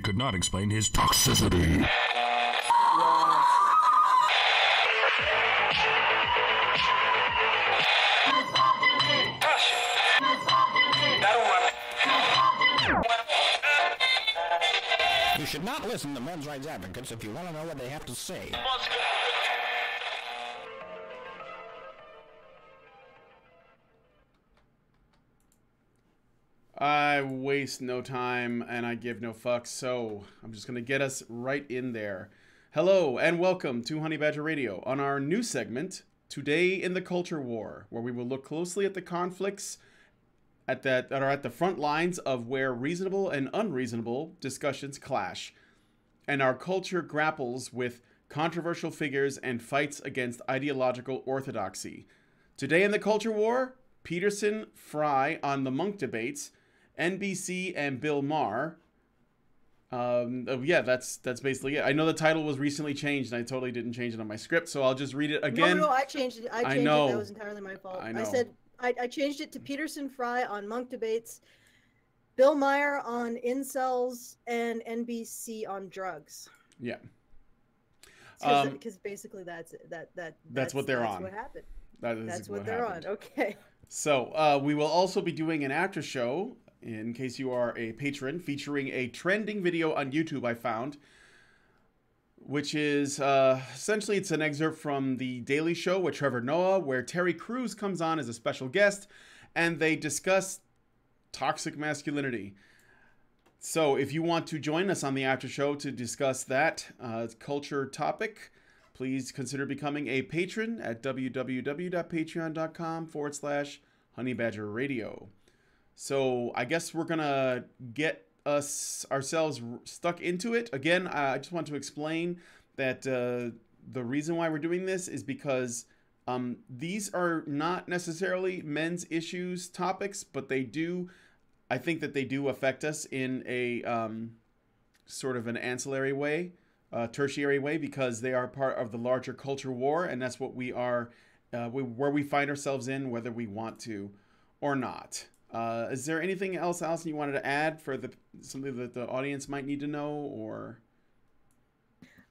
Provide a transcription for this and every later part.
could not explain his toxicity. You should not listen to men's rights advocates if you want to know what they have to say. I waste no time and I give no fucks, so I'm just going to get us right in there. Hello and welcome to Honey Badger Radio on our new segment, Today in the Culture War, where we will look closely at the conflicts that are at the front lines of where reasonable and unreasonable discussions clash, and our culture grapples with controversial figures and fights against ideological orthodoxy. Today in the Culture War, Peterson, Fry on the Munk debates, NBC and Bill Maher. Yeah, that's basically it. I know the title was recently changed, and I totally didn't change it on my script, so I'll just read it again. No, I changed it. I changed it. That was entirely my fault. I know. I said I changed it to Peterson, Fry on Munk debates, Bill Maher on Incels, and NBC on drugs. Yeah. Because basically that's what they're on. That's what happened. That's what they're on. Okay. So we will also be doing an after show, in case you are a patron, featuring a trending video on YouTube I found, which is essentially it's an excerpt from The Daily Show with Trevor Noah, where Terry Crews comes on as a special guest, and they discuss toxic masculinity. So if you want to join us on the after show to discuss that culture topic, please consider becoming a patron at www.patreon.com/honeybadgerradio. So I guess we're going to get ourselves stuck into it. Again, I just want to explain that the reason why we're doing this is because these are not necessarily men's issues topics, but I think that they do affect us in a sort of an ancillary way, tertiary way, because they are part of the larger culture war, and that's what we are, where we find ourselves in, whether we want to or not. Is there anything else, Alison, you wanted to add for something that the audience might need to know, or?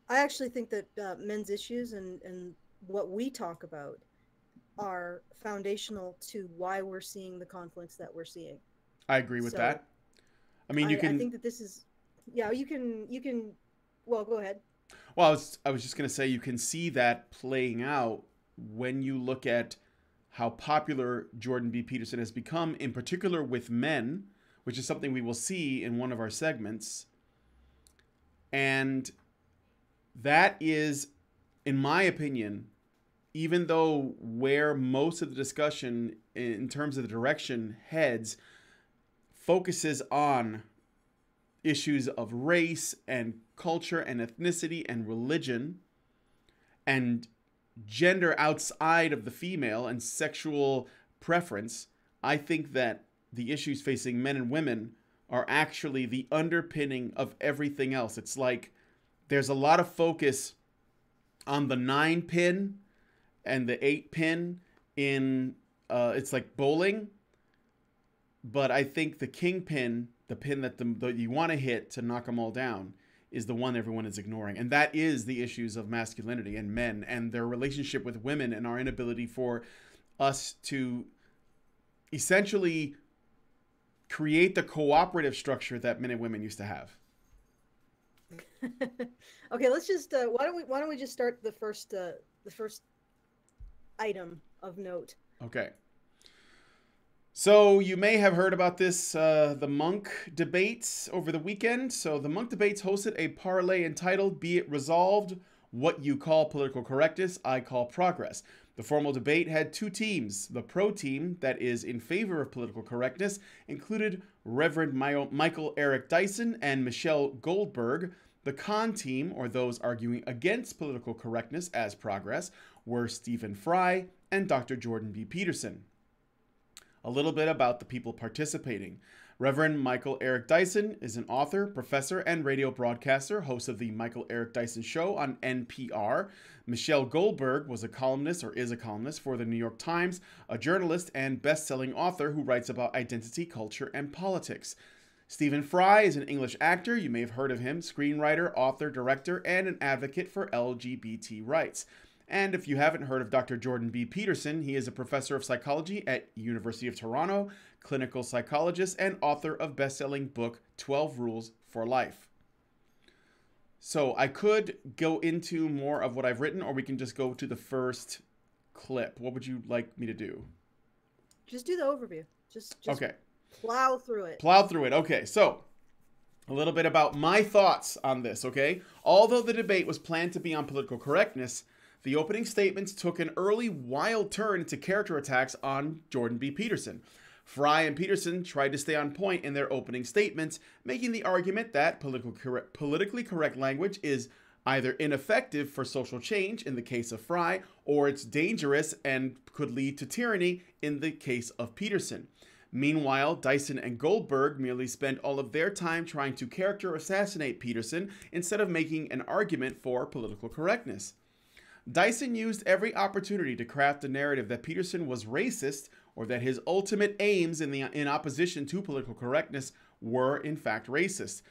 I actually think that men's issues and what we talk about are foundational to why we're seeing the conflicts that we're seeing. I agree with that. I mean, I think that this is, yeah, you can, well, go ahead. Well, I was just going to say, you can see that playing out when you look at how popular Jordan B. Peterson has become, in particular with men, which is something we will see in one of our segments. And that is, in my opinion, even though where most of the discussion in terms of the direction heads focuses on issues of race and culture and ethnicity and religion and gender outside of the female and sexual preference, I think that the issues facing men and women are actually the underpinning of everything else. It's like there's a lot of focus on the 9 pin and the 8 pin in it's like bowling, but I think the king pin, the pin that you want to hit to knock them all down, is the one everyone is ignoring. And that is the issues of masculinity and men and their relationship with women and our inability for us to essentially create the cooperative structure that men and women used to have. Okay, let's just why don't we just start the first item of note. Okay. So you may have heard about this, the Munk debates over the weekend. So the Munk debates hosted a parlay entitled "Be It Resolved, What You Call Political Correctness, I Call Progress." The formal debate had 2 teams. The pro team, that is in favor of political correctness, included Reverend Michael Eric Dyson and Michelle Goldberg. The con team, or those arguing against political correctness as progress, were Stephen Fry and Dr. Jordan B. Peterson. A little bit about the people participating. Reverend Michael Eric Dyson is an author, professor, and radio broadcaster, host of the Michael Eric Dyson Show on NPR. Michelle Goldberg was a columnist, or is a columnist, for the New York Times, a journalist and best-selling author who writes about identity, culture, and politics. Stephen Fry is an English actor. You may have heard of him, screenwriter, author, director, and an advocate for LGBT rights. And if you haven't heard of Dr. Jordan B. Peterson, he is a professor of psychology at University of Toronto, clinical psychologist, and author of best-selling book 12 Rules for Life. So I could go into more of what I've written, or we can just go to the first clip. What would you like me to do? Just do the overview. Just okay. Plow through it. Plow through it. Okay, so a little bit about my thoughts on this, okay? Although the debate was planned to be on political correctness, the opening statements took an early wild turn into character attacks on Jordan B. Peterson. Fry and Peterson tried to stay on point in their opening statements, making the argument that politically correct language is either ineffective for social change in the case of Fry, or it's dangerous and could lead to tyranny in the case of Peterson. Meanwhile, Dyson and Goldberg merely spent all of their time trying to character assassinate Peterson instead of making an argument for political correctness. Dyson used every opportunity to craft a narrative that Peterson was racist, or that his ultimate aims in opposition to political correctness were in fact racist,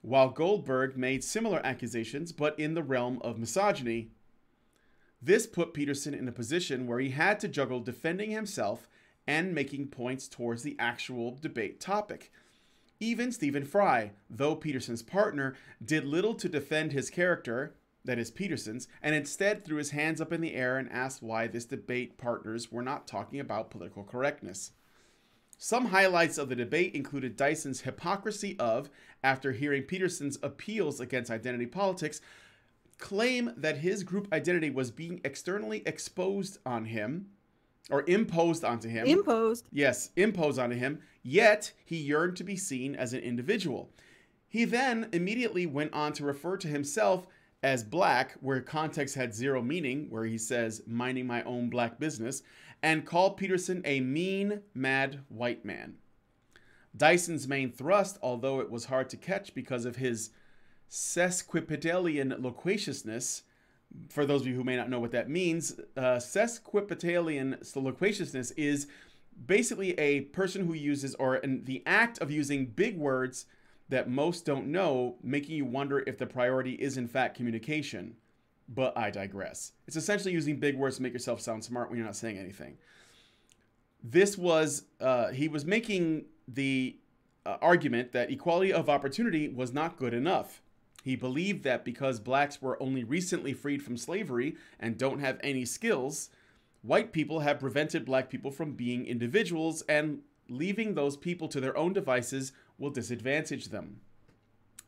while Goldberg made similar accusations but in the realm of misogyny. This put Peterson in a position where he had to juggle defending himself and making points towards the actual debate topic. Even Stephen Fry, though Peterson's partner, did little to defend his character, that is Peterson's, and instead threw his hands up in the air and asked why this debate partners were not talking about political correctness. Some highlights of the debate included Dyson's hypocrisy of, after hearing Peterson's appeals against identity politics, claim that his group identity was being externally exposed on him, or imposed onto him. Imposed. Yes, imposed onto him, yet he yearned to be seen as an individual. He then immediately went on to refer to himself as black, where context had zero meaning, where he says, minding my own black business, and called Peterson a mean, mad white man. Dyson's main thrust, although it was hard to catch because of his sesquipedalian loquaciousness, for those of you who may not know what that means, sesquipedalian loquaciousness is basically a person who uses, or the act of using big words that most don't know, making you wonder if the priority is in fact communication. But I digress. It's essentially using big words to make yourself sound smart when you're not saying anything. This was, he was making the argument that equality of opportunity was not good enough. He believed that because blacks were only recently freed from slavery and don't have any skills, white people have prevented black people from being individuals, and leaving those people to their own devices will disadvantage them.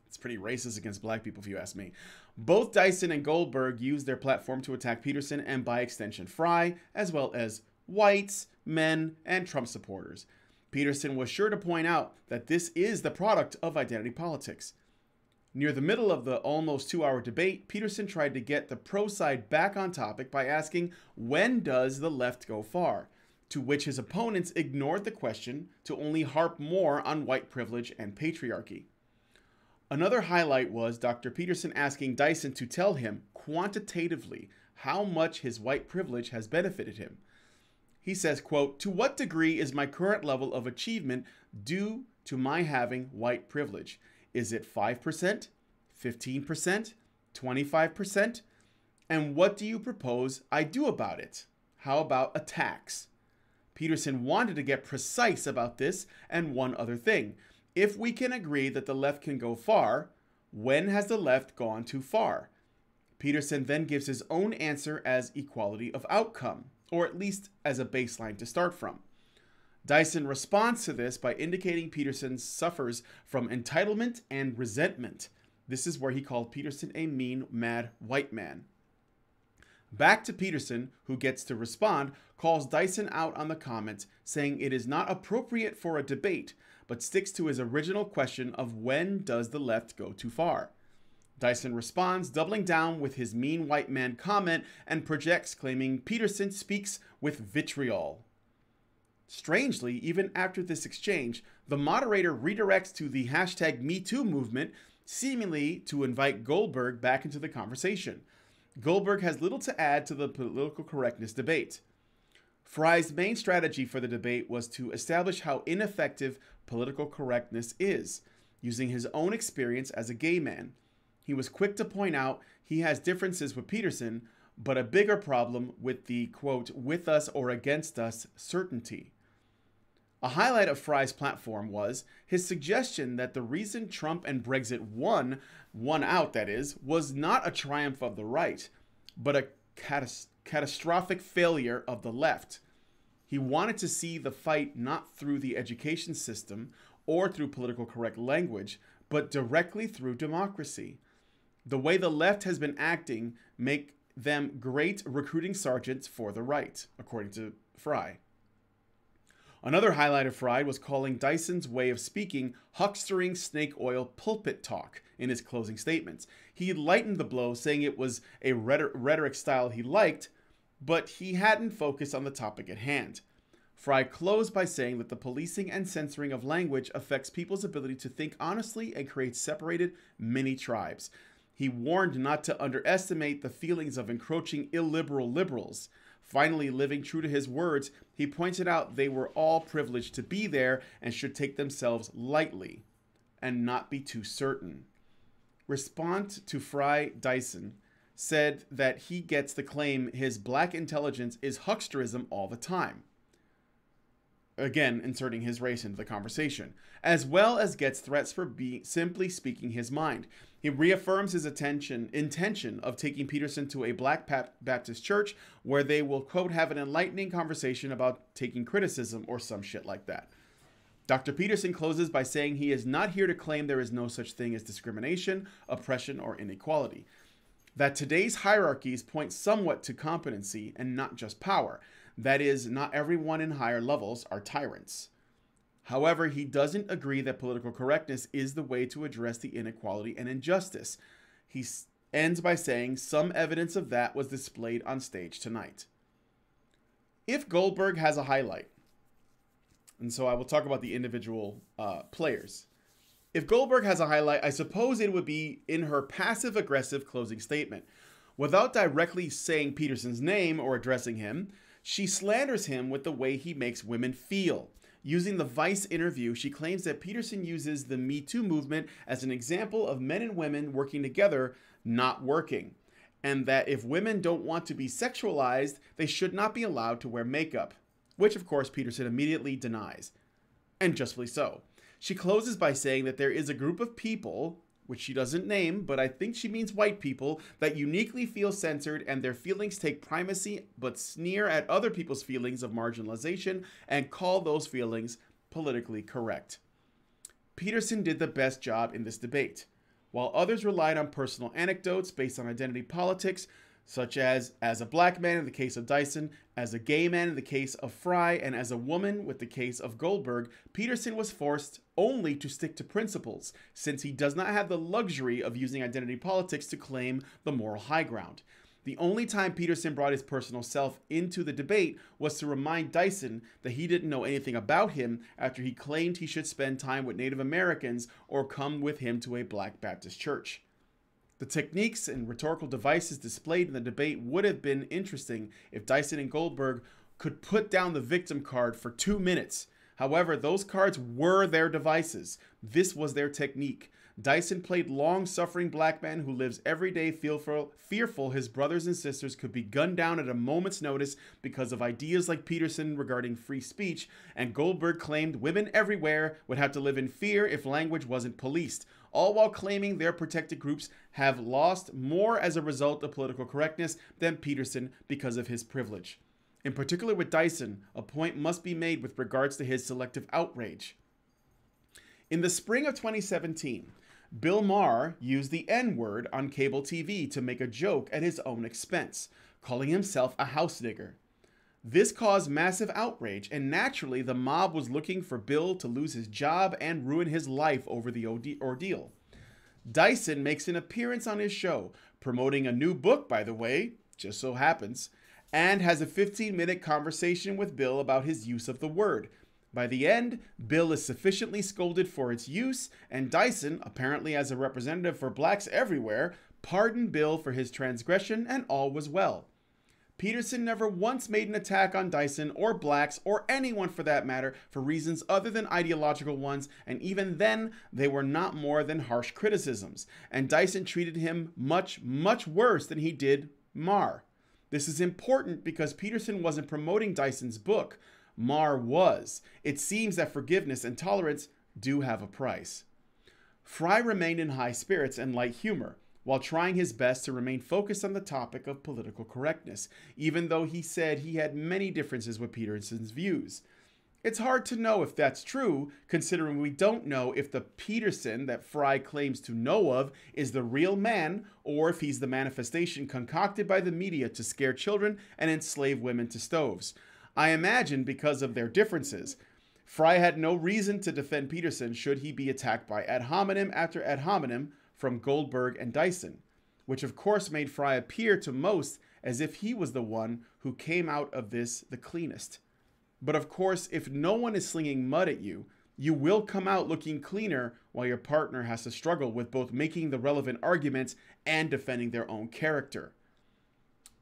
It's pretty racist against black people, if you ask me. Both Dyson and Goldberg used their platform to attack Peterson and, by extension, Fry, as well as whites, men, and Trump supporters. Peterson was sure to point out that this is the product of identity politics. Near the middle of the almost 2-hour debate, Peterson tried to get the pro side back on topic by asking, when does the left go far? To which his opponents ignored the question to only harp more on white privilege and patriarchy. Another highlight was Dr. Peterson asking Dyson to tell him quantitatively how much his white privilege has benefited him. He says, quote, "To what degree is my current level of achievement due to my having white privilege? Is it 5%, 15%, 25%? And what do you propose I do about it? How about a tax?" Peterson wanted to get precise about this and one other thing. If we can agree that the left can go far, when has the left gone too far? Peterson then gives his own answer as equality of outcome, or at least as a baseline to start from. Dyson responds to this by indicating Peterson suffers from entitlement and resentment. This is where he called Peterson a mean, mad white man. Back to Peterson, who gets to respond, calls Dyson out on the comment, saying it is not appropriate for a debate, but sticks to his original question of when does the left go too far. Dyson responds, doubling down with his mean white man comment, and projects, claiming Peterson speaks with vitriol. Strangely, even after this exchange, the moderator redirects to the hashtag #MeToo movement, seemingly to invite Goldberg back into the conversation. Goldberg has little to add to the political correctness debate. Fry's main strategy for the debate was to establish how ineffective political correctness is. using his own experience as a gay man. He was quick to point out he has differences with Peterson, but a bigger problem with the, quote, with us or against us certainty. A highlight of Fry's platform was his suggestion that the reason Trump and Brexit won out, that is, was not a triumph of the right, but a catastrophic failure of the left. He wanted to see the fight not through the education system or through political correct language, but directly through democracy. The way the left has been acting make them great recruiting sergeants for the right, according to Fry. Another highlight of Fry was calling Dyson's way of speaking huckstering snake oil pulpit talk in his closing statements. He lightened the blow, saying it was a rhetoric style he liked, but he hadn't focused on the topic at hand. Fry closed by saying that the policing and censoring of language affects people's ability to think honestly and creates separated mini tribes. He warned not to underestimate the feelings of encroaching illiberal liberals. Finally, living true to his words, he pointed out they were all privileged to be there and should take themselves lightly and not be too certain. Response to Fry, Dyson said that he gets the claim his black intelligence is hucksterism all the time. Again, inserting his race into the conversation, as well as gets threats for simply speaking his mind. He reaffirms his intention of taking Peterson to a Black Baptist church where they will, quote, have an enlightening conversation about taking criticism or some shit like that. Dr. Peterson closes by saying he is not here to claim there is no such thing as discrimination, oppression, or inequality. That today's hierarchies point somewhat to competency and not just power. That is, not everyone in higher levels are tyrants. However, he doesn't agree that political correctness is the way to address the inequality and injustice. He ends by saying some evidence of that was displayed on stage tonight. If Goldberg has a highlight, and so I will talk about the individual players. If Goldberg has a highlight, I suppose it would be in her passive-aggressive closing statement. Without directly saying Peterson's name or addressing him, she slanders him with the way he makes women feel. Using the Vice interview, she claims that Peterson uses the Me Too movement as an example of men and women working together, not working, and that if women don't want to be sexualized, they should not be allowed to wear makeup, which of course Peterson immediately denies, and justly so. She closes by saying that there is a group of people, which she doesn't name, but I think she means white people, that uniquely feel censored and their feelings take primacy but sneer at other people's feelings of marginalization and call those feelings politically correct. Peterson did the best job in this debate. While others relied on personal anecdotes based on identity politics, such as a black man in the case of Dyson, as a gay man in the case of Fry, and as a woman with the case of Goldberg, Peterson was forced only to stick to principles, since he does not have the luxury of using identity politics to claim the moral high ground. The only time Peterson brought his personal self into the debate was to remind Dyson that he didn't know anything about him after he claimed he should spend time with Native Americans or come with him to a Black Baptist church. The techniques and rhetorical devices displayed in the debate would have been interesting if Dyson and Goldberg could put down the victim card for 2 minutes. However, those cards were their devices. This was their technique. Dyson played long-suffering black man who lives every day fearful his brothers and sisters could be gunned down at a moment's notice because of ideas like Peterson regarding free speech, and Goldberg claimed women everywhere would have to live in fear if language wasn't policed, all while claiming their protected groups have lost more as a result of political correctness than Peterson because of his privilege. In particular with Dyson, a point must be made with regards to his selective outrage. In the spring of 2017, Bill Maher used the N-word on cable TV to make a joke at his own expense, calling himself a house nigger. This caused massive outrage, and naturally the mob was looking for Bill to lose his job and ruin his life over the ordeal. Dyson makes an appearance on his show, promoting a new book, by the way, just so happens, and has a 15-minute conversation with Bill about his use of the word. By the end, Bill is sufficiently scolded for its use, and Dyson, apparently as a representative for blacks everywhere, pardoned Bill for his transgression, and all was well. Peterson never once made an attack on Dyson or blacks or anyone for that matter for reasons other than ideological ones, and even then they were not more than harsh criticisms, and Dyson treated him much, much worse than he did Maher. This is important because Peterson wasn't promoting Dyson's book. Maher was. It seems that forgiveness and tolerance do have a price. Fry remained in high spirits and light humor, while trying his best to remain focused on the topic of political correctness, even though he said he had many differences with Peterson's views. It's hard to know if that's true, considering we don't know if the Peterson that Fry claims to know of is the real man, or if he's the manifestation concocted by the media to scare children and enslave women to stoves. I imagine because of their differences, Fry had no reason to defend Peterson should he be attacked by ad hominem after ad hominem from Goldberg and Dyson, which of course made Fry appear to most as if he was the one who came out of this the cleanest. But of course, if no one is slinging mud at you, you will come out looking cleaner while your partner has to struggle with both making the relevant arguments and defending their own character.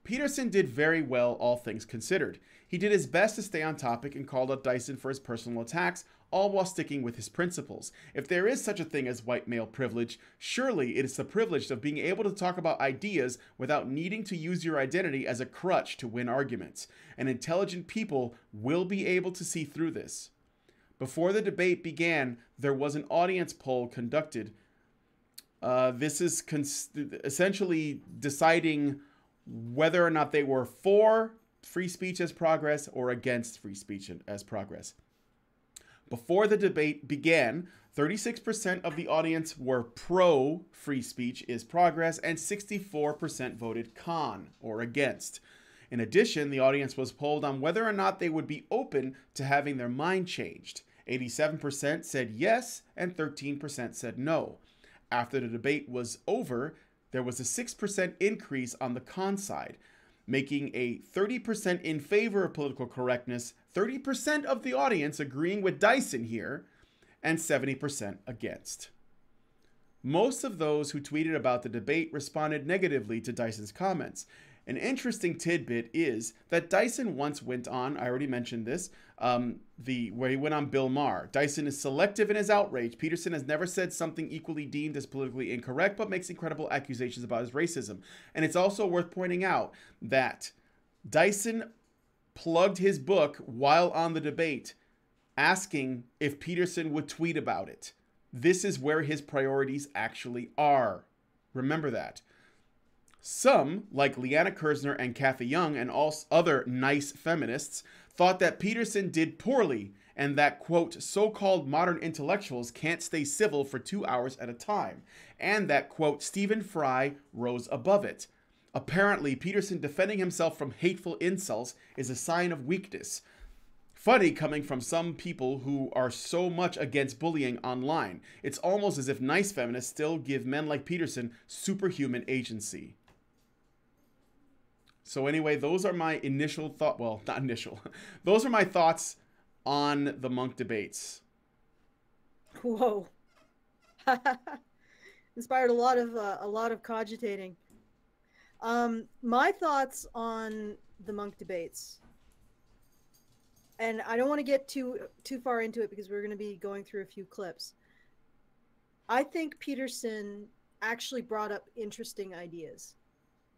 Peterson did very well, all things considered. He did his best to stay on topic and called out Dyson for his personal attacks, all while sticking with his principles. If there is such a thing as white male privilege, surely it is the privilege of being able to talk about ideas without needing to use your identity as a crutch to win arguments. And intelligent people will be able to see through this. Before the debate began, there was an audience poll conducted. This is essentially deciding whether or not they were for free speech as progress or against free speech as progress. Before the debate began, 36% of the audience were pro free speech is progress and 64% voted con or against. In addition, the audience was polled on whether or not they would be open to having their mind changed. 87% said yes and 13% said no. After the debate was over, there was a 6% increase on the con side, making a 30% in favor of political correctness, 30% of the audience agreeing with Dyson here, and 70% against. Most of those who tweeted about the debate responded negatively to Dyson's comments. An interesting tidbit is that Dyson once went on, I already mentioned this, where he went on Bill Maher. Dyson is selective in his outrage. Peterson has never said something equally deemed as politically incorrect, but makes incredible accusations about his racism. And it's also worth pointing out that Dyson plugged his book while on the debate, asking if Peterson would tweet about it. This is where his priorities actually are. Remember that. Some, like Leanna Kersner and Kathy Young and all other nice feminists, thought that Peterson did poorly and that, quote, so-called modern intellectuals can't stay civil for 2 hours at a time, and that, quote, Stephen Fry rose above it. Apparently, Peterson defending himself from hateful insults is a sign of weakness. Funny coming from some people who are so much against bullying online. It's almost as if nice feminists still give men like Peterson superhuman agency. So anyway, those are my initial thought. Well, not initial. Those are my thoughts on the Munk debates. Whoa. Inspired a lot of cogitating. My thoughts on the Munk debates, and I don't want to get too far into it because we're going to be going through a few clips. I think Peterson actually brought up interesting ideas.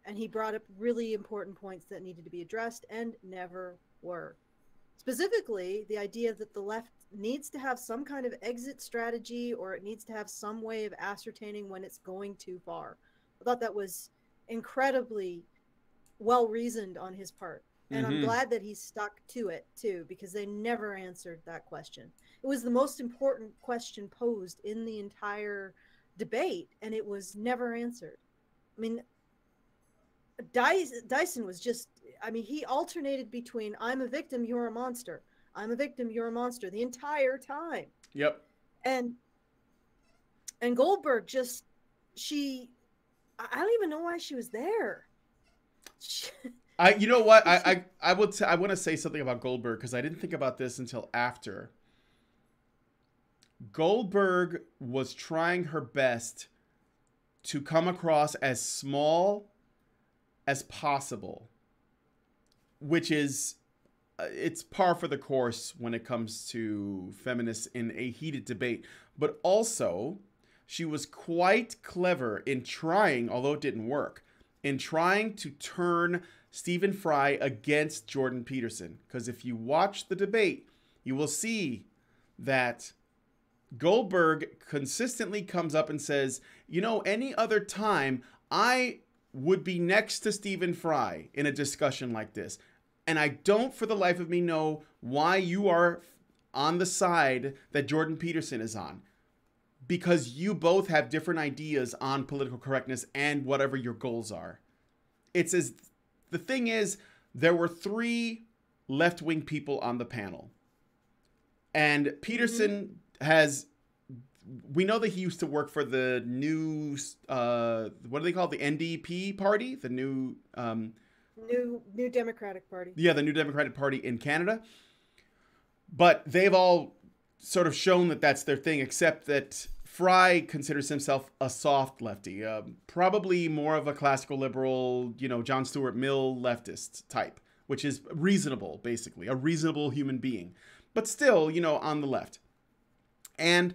And he brought up really important points that needed to be addressed and never were. Specifically, the idea that the left needs to have some kind of exit strategy, or it needs to have some way of ascertaining when it's going too far. I thought that was incredibly well reasoned on his part. And I'm glad that he stuck to it too, because they never answered that question. It was the most important question posed in the entire debate, and it was never answered. I mean, Dyson was just, I mean, he alternated between I'm a victim, you're a monster. I'm a victim, you're a monster the entire time. Yep. And Goldberg just, I don't even know why she was there. You know what? I want to say something about Goldberg because I didn't think about this until after. Goldberg was trying her best to come across as small as possible which is it's par for the course when it comes to feminists in a heated debate. But also, she was quite clever in trying, although it didn't work, in trying to turn Stephen Fry against Jordan Peterson. Because if you watch the debate, you will see that Goldberg consistently comes up and says, you know, any other time I would be next to Stephen Fry in a discussion like this. And I don't for the life of me know why you are on the side that Jordan Peterson is on. Because you both have different ideas on political correctness and whatever your goals are. It's as the thing is, there were 3 left-wing people on the panel. And Peterson has, we know that he used to work for the new, what do they call it? The NDP party? The new... New Democratic Party. Yeah, the New Democratic Party in Canada. But they've all sort of shown that that's their thing, except that Fry considers himself a soft lefty, probably more of a classical liberal, you know, John Stuart Mill leftist type, which is reasonable, basically, a reasonable human being, but still, you know, on the left. And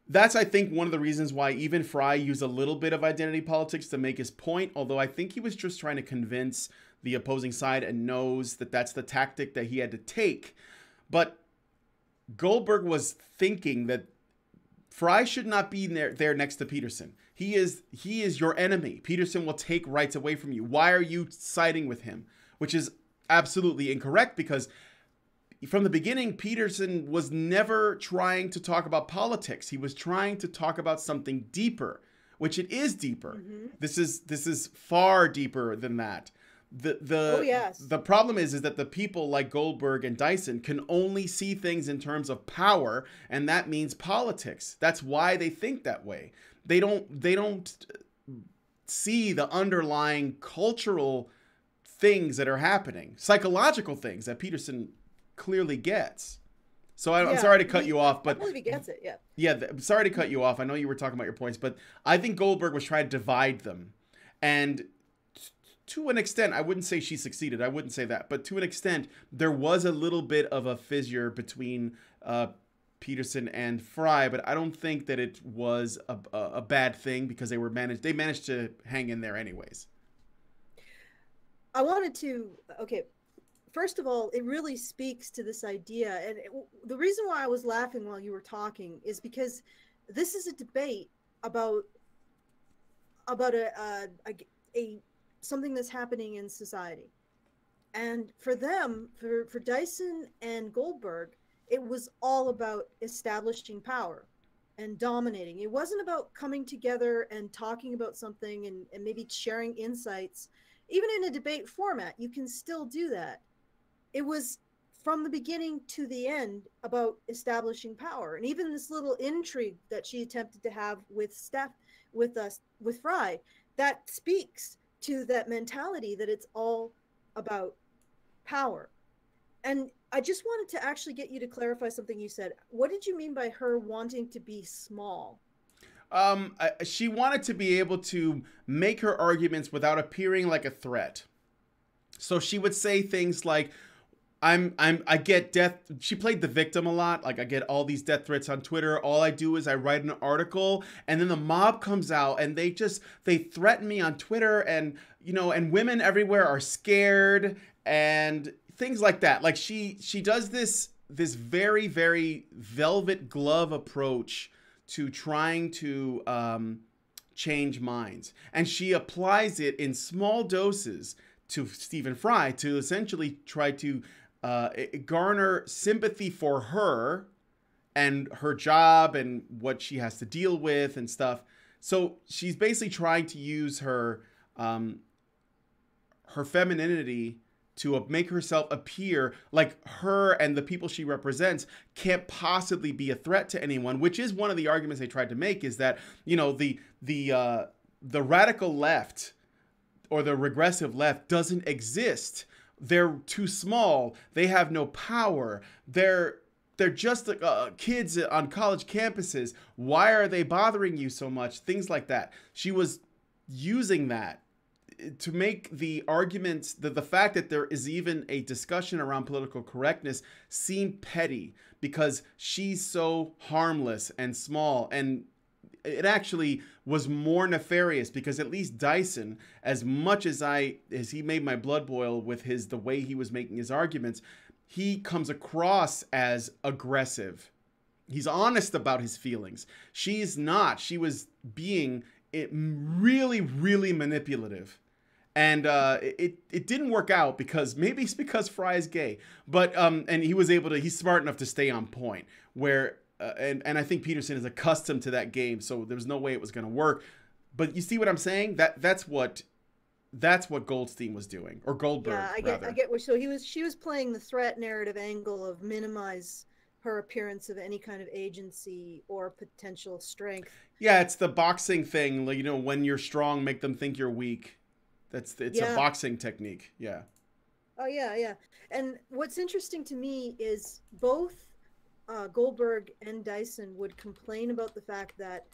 that's, I think, one of the reasons why even Fry used a little bit of identity politics to make his point, although I think he was just trying to convince the opposing side and knows that that's the tactic that he had to take. But Goldberg was thinking that Fry should not be there next to Peterson. He is your enemy. Peterson will take rights away from you. Why are you siding with him? Which is absolutely incorrect, because from the beginning, Peterson was never trying to talk about politics. He was trying to talk about something deeper, which it is deeper. Mm-hmm. This is far deeper than that. The problem is that the people like Goldberg and Dyson can only see things in terms of power, and that means politics. That's why they think that way. They don't see the underlying cultural things that are happening, psychological things that Peterson clearly gets. So I'm sorry to cut you off, but I believe he gets it. I'm sorry to cut you off. I know you were talking about your points, but I think Goldberg was trying to divide them, and to an extent, I wouldn't say she succeeded. I wouldn't say that. But to an extent, there was a little bit of a fissure between Peterson and Fry. But I don't think that it was a bad thing, because they managed to hang in there anyways. I wanted to, first of all, it really speaks to this idea. And the reason why I was laughing while you were talking is because this is a debate about a something that's happening in society. And for them, for Dyson and Goldberg, it was all about establishing power and dominating. It wasn't about coming together and talking about something and maybe sharing insights. Even in a debate format, you can still do that. It was from the beginning to the end about establishing power. And even this little intrigue that she attempted to have with with Fry, that speaks to that mentality that it's all about power. And I just wanted to actually get you to clarify something you said. What did you mean by her wanting to be small? She wanted to be able to make her arguments without appearing like a threat. So she would say things like, I get death. She played the victim a lot. Like, I get all these death threats on Twitter. All I do is I write an article, and then the mob comes out and they threaten me on Twitter, and, you know, and women everywhere are scared and things like that. Like, she does this very, very velvet glove approach to trying to change minds. And she applies it in small doses to Stephen Fry to essentially try to garner sympathy for her and her job and what she has to deal with and stuff. So she's basically trying to use her femininity to make herself appear like her and the people she represents can't possibly be a threat to anyone, which is one of the arguments they tried to make, is that, you know, the radical left or the regressive left doesn't exist. They're too small. They have no power. They're just kids on college campuses. Why are they bothering you so much? Things like that. She was using that to make the arguments, the fact that there is even a discussion around political correctness seem petty because she's so harmless and small. And it actually was more nefarious because at least Dyson, as much as he made my blood boil with the way he was making his arguments, he comes across as aggressive. He's honest about his feelings. She's not. She was being really, really manipulative. And it didn't work out because maybe it's because Fry is gay. But and he's smart enough to stay on point. Where and I think Peterson is accustomed to that game, so there was no way it was going to work. But you see what I'm saying? That's what Goldstein was doing, or Goldberg. Yeah, I get. So she was playing the threat narrative angle of minimize her appearance of any kind of agency or potential strength. Yeah, it's the boxing thing. Like, when you're strong, make them think you're weak. It's a boxing technique. Yeah. Oh yeah. And what's interesting to me is both Goldberg and Dyson would complain about the fact that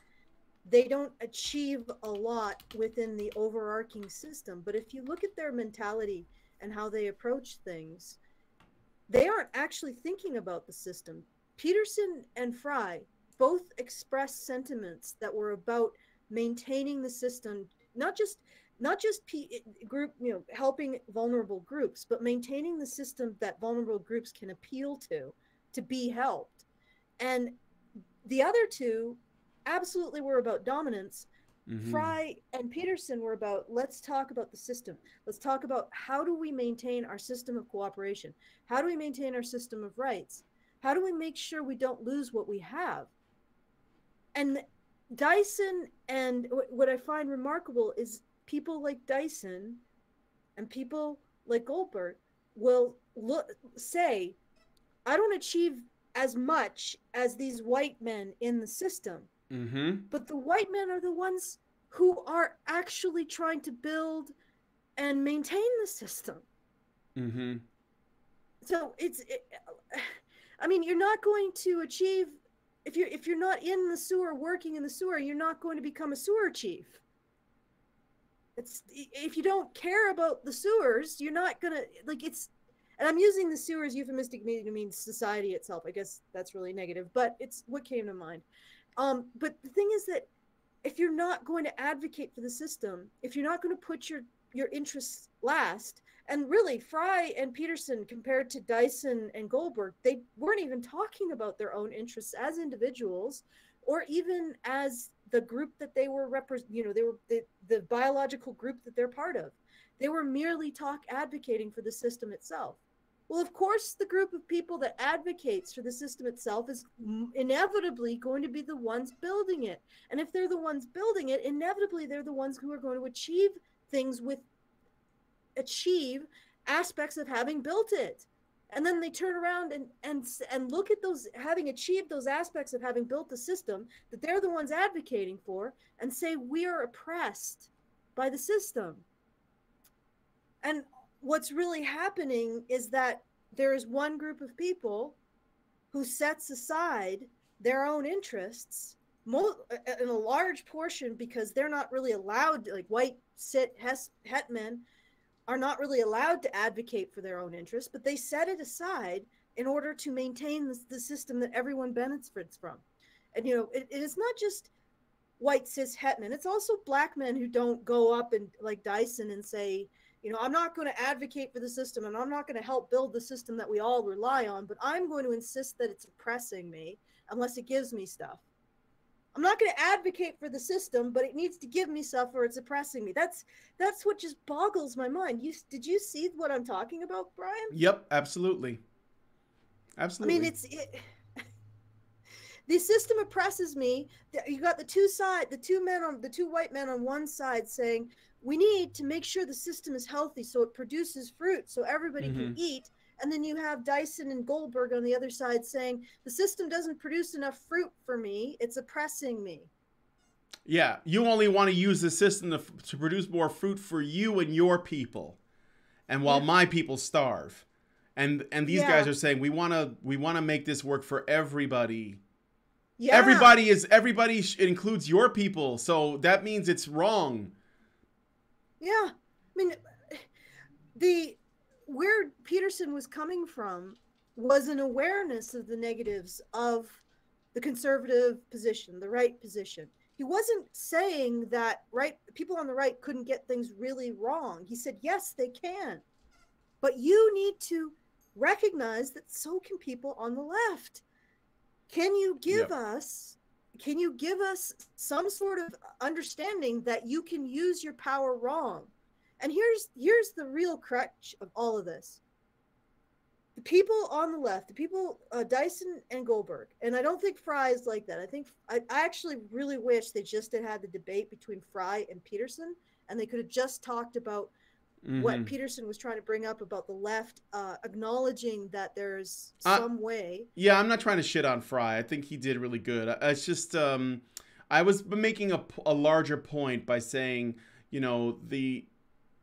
they don't achieve a lot within the overarching system. But if you look at their mentality and how they approach things, they aren't actually thinking about the system. Peterson and Fry both expressed sentiments that were about maintaining the system, not just helping vulnerable groups, but maintaining the system that vulnerable groups can appeal to be helped. And the other two absolutely were about dominance. Mm-hmm. Fry and Peterson were about, let's talk about the system. Let's talk about how do we maintain our system of cooperation? How do we maintain our system of rights? How do we make sure we don't lose what we have? And Dyson, and what I find remarkable is people like Dyson and people like Goldberg will say, I don't achieve as much as these white men in the system. Mm-hmm. But the white men are the ones who are actually trying to build and maintain the system. Mm-hmm. So you're not going to achieve, if you're not in the sewer, working in the sewer, you're not going to become a sewer chief. If you don't care about the sewers, you're not gonna and I'm using the sewers euphemistic to mean society itself. I guess that's really negative, but it's what came to mind. But the thing is that if you're not going to advocate for the system, if you're not going to put your interests last, and really Fry and Peterson compared to Dyson and Goldberg, they weren't even talking about their own interests as individuals, or even as the group that they were they were the biological group that they're part of. They were merely advocating for the system itself. Well, of course, the group of people that advocates for the system itself is inevitably going to be the ones building it. And if they're the ones building it, inevitably they're the ones who are going to achieve aspects of having built it. And then they turn around and look at those, having achieved those aspects of having built the system that they're the ones advocating for, and say, we are oppressed by the system. And what's really happening is that there is one group of people who sets aside their own interests in a large portion because they're not really allowed, like white het men are not really allowed to advocate for their own interests, but they set it aside in order to maintain the system that everyone benefits from. And, it is not just white cis het men, it's also black men who don't go up and like Dyson and say, I'm not going to advocate for the system and I'm not going to help build the system that we all rely on, but I'm going to insist that it's oppressing me unless it gives me stuff. I'm not going to advocate for the system, but it needs to give me stuff or it's oppressing me. That's what just boggles my mind. Did you see what I'm talking about, Brian? Yep, absolutely. Absolutely. I mean, the system oppresses me. You got the two white men on one side saying, we need to make sure the system is healthy so it produces fruit so everybody can eat. And then you have Dyson and Goldberg on the other side saying, the system doesn't produce enough fruit for me. It's oppressing me. Yeah, you only want to use the system to produce more fruit for you and your people. And while my people starve. And these guys are saying, we want to make this work for everybody. Yeah. Everybody includes your people. So that means it's wrong. Yeah. mean, where Peterson was coming from was an awareness of the negatives of the conservative position, the right position. He wasn't saying that people on the right couldn't get things really wrong. He said, yes, they can. But you need to recognize that so can people on the left. Can you give us some sort of understanding that you can use your power wrong? And here's the real crutch of all of this. The people on the left, the people, Dyson and Goldberg, and I don't think Fry is like that. I actually really wish they just had the debate between Fry and Peterson, and they could have just talked about what Peterson was trying to bring up about the left, acknowledging that there's some way. Yeah, I'm not trying to shit on Fry. I think he did really good. It's just I was making a larger point by saying, you know, the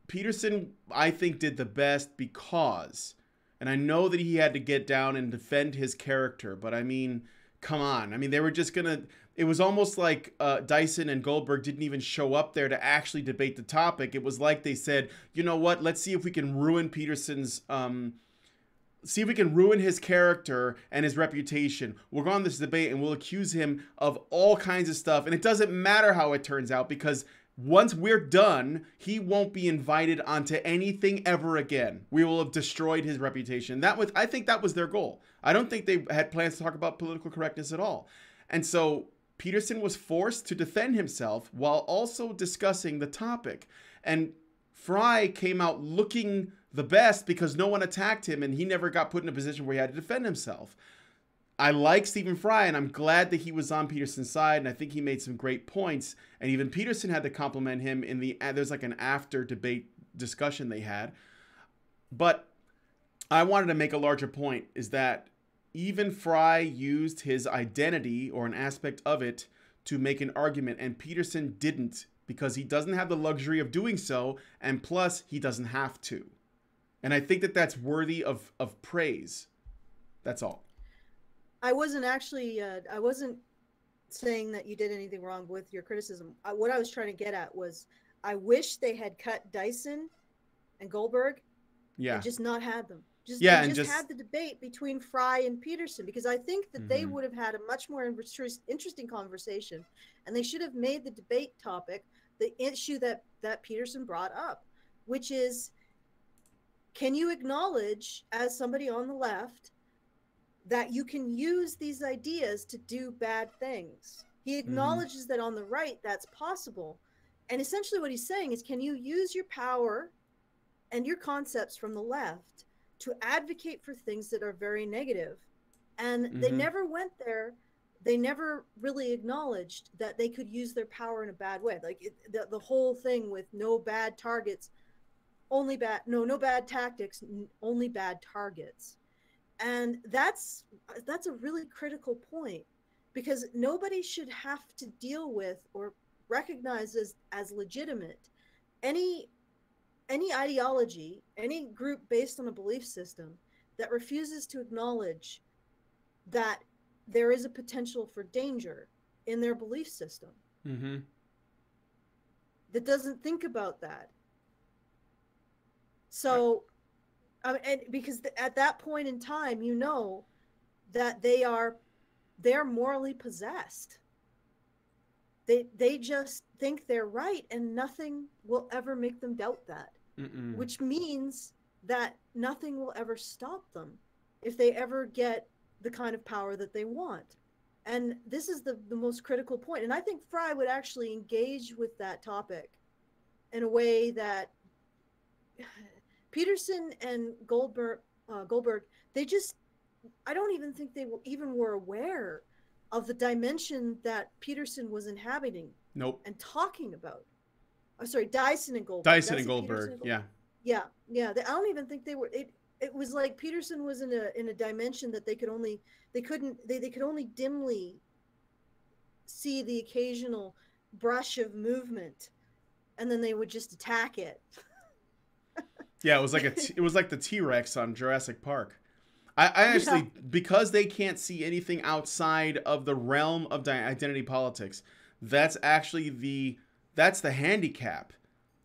Peterson, I think, did the best because, and I know that he had to get down and defend his character, but I mean, come on. I mean, they were just going to, it was almost like Dyson and Goldberg didn't even show up there to actually debate the topic. It was like they said, you know what, let's see if we can ruin Peterson's, see if we can ruin his character and his reputation. We'll go on this debate and we'll accuse him of all kinds of stuff. And it doesn't matter how it turns out, because once we're done, he won't be invited onto anything ever again. We will have destroyed his reputation. I think that was their goal. I don't think they had plans to talk about political correctness at all. And so Peterson was forced to defend himself while also discussing the topic. And Fry came out looking the best because no one attacked him and he never got put in a position where he had to defend himself. I like Stephen Fry, and I'm glad that he was on Peterson's side, and I think he made some great points. And even Peterson had to compliment him in there's like an after debate discussion they had. But I wanted to make a larger point, is that even Fry used his identity or an aspect of it to make an argument, and Peterson didn't, because he doesn't have the luxury of doing so, and plus he doesn't have to. And I think that that's worthy of praise. That's all. I wasn't actually, I wasn't saying that you did anything wrong with your criticism. What I was trying to get at was, I wish they had cut Dyson and Goldberg, and just not had them. Just had the debate between Fry and Peterson, because I think that they would have had a much more interesting conversation, and they should have made the debate topic the issue that Peterson brought up, which is, can you acknowledge, as somebody on the left, that you can use these ideas to do bad things? He acknowledges that on the right, that's possible. And essentially what he's saying is, can you use your power and your concepts from the left to advocate for things that are very negative? And they never went there. They never really acknowledged that they could use their power in a bad way. Like the whole thing with no bad targets, no bad tactics, only bad targets. And that's a really critical point, because nobody should have to deal with or recognize as legitimate any ideology, any group based on a belief system that refuses to acknowledge that there is a potential for danger in their belief system. That doesn't think about that. So, and because at that point in time, you know that they're morally possessed. They just think they're right, and nothing will ever make them doubt that. Which means that nothing will ever stop them if they ever get the kind of power that they want. And this is the most critical point. And I think Fry would actually engage with that topic in a way that Peterson and Goldberg, I don't even think they were aware of the dimension that Peterson was inhabiting. Nope. And talking about. Oh, sorry, Dyson and Goldberg. Dyson and Goldberg, yeah. Yeah. I don't even think they were. It was like Peterson was in a dimension that they could only dimly see the occasional brush of movement, and then they would just attack it. Yeah, it was like the T-Rex on Jurassic Park. I actually, because they can't see anything outside of the realm of identity politics, that's actually the handicap.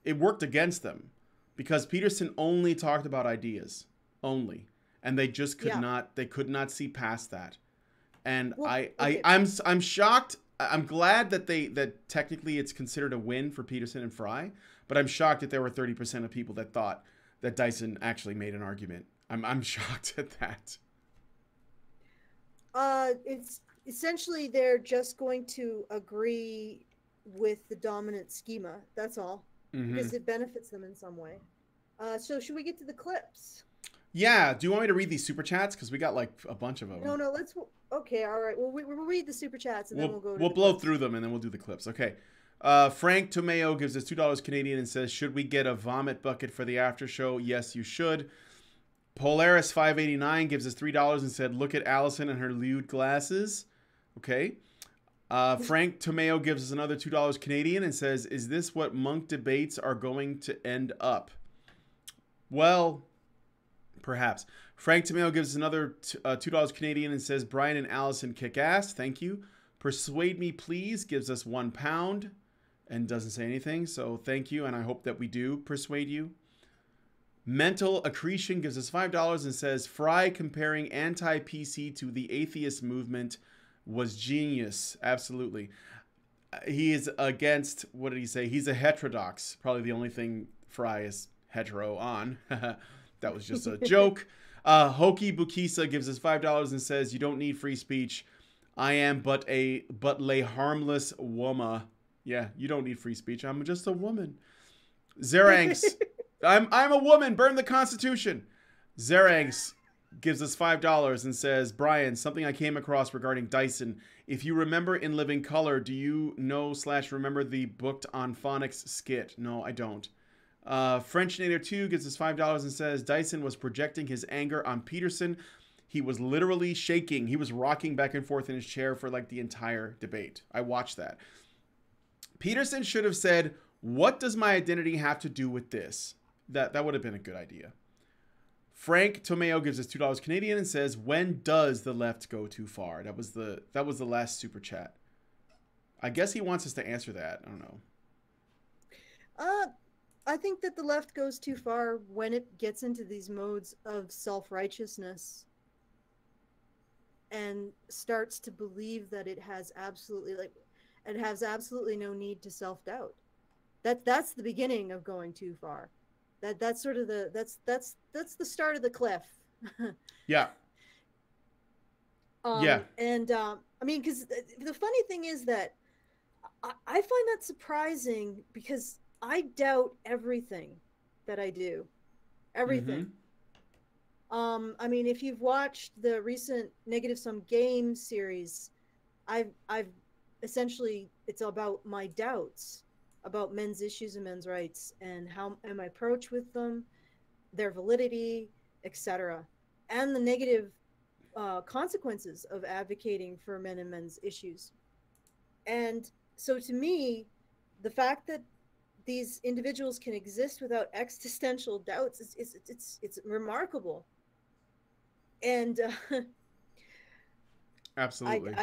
It worked against them. because Peterson only talked about ideas, only, and they just could Yeah. not. They could not see past that. And Well, I'm shocked. I'm glad that technically it's considered a win for Peterson and Fry, but I'm shocked that there were 30% of people that thought that Dyson actually made an argument. I'm shocked at that. It's essentially they're just going to agree with the dominant schema. That's all, because it benefits them in some way. So should we get to the clips? Yeah. Do you want me to read these super chats? Because we got like a bunch of them. No. Let's. Okay. All right. We'll read the super chats and then we'll go. We'll blow through them and then we'll do the clips. Okay. Frank Tomeo gives us $2 Canadian and says, "Should we get a vomit bucket for the after show?" Yes, you should. Polaris 589 gives us $3 and said, "Look at Alison and her lewd glasses." Okay. Frank Tomeo gives us another $2 Canadian and says, "Is this what Munk debates are going to end up?" Well, perhaps. Frank Tomeo gives us another $2 Canadian and says, "Brian and Alison kick ass." Thank you. Persuade Me Please gives us £1 and doesn't say anything. So thank you. And I hope that we do persuade you. Mental Accretion gives us $5 and says, "Fry comparing anti-PC to the atheist movement was genius." Absolutely. He is against, what did he say? He's a heterodox. Probably the only thing Fry is hetero on. That was just a joke. Hoki Bukisa gives us $5 and says, "You don't need free speech. I am but lay harmless woman." Yeah, you don't need free speech. I'm just a woman. Zerangs, I'm a woman. Burn the Constitution. Zerangs gives us $5 and says, "Brian, something I came across regarding Dyson. If you remember In Living Color, do you know/remember the Booked on Phonics skit?" No, I don't. French Nader 2 gives us $5 and says, "Dyson was projecting his anger on Peterson. He was literally shaking. He was rocking back and forth in his chair for like the entire debate. I watched that. Peterson should have said, 'What does my identity have to do with this?' That would have been a good idea." Frank Tomeo gives us $2 Canadian and says, "When does the left go too far?" That was the last super chat. I guess he wants us to answer that. I don't know. I think that the left goes too far when it gets into these modes of self-righteousness and starts to believe that it has absolutely no need to self-doubt. That's the beginning of going too far. That's sort of that's the start of the cliff. Yeah. Yeah. And I mean, because the funny thing is that I find that surprising because I doubt everything that I do. Everything. I mean, if you've watched the recent Negative Sum Game series, I've essentially, it's about my doubts about men's issues and men's rights and how my approach with them, their validity, etc., and the negative consequences of advocating for men and men's issues. And so to me, the fact that these individuals can exist without existential doubts it's remarkable. And absolutely,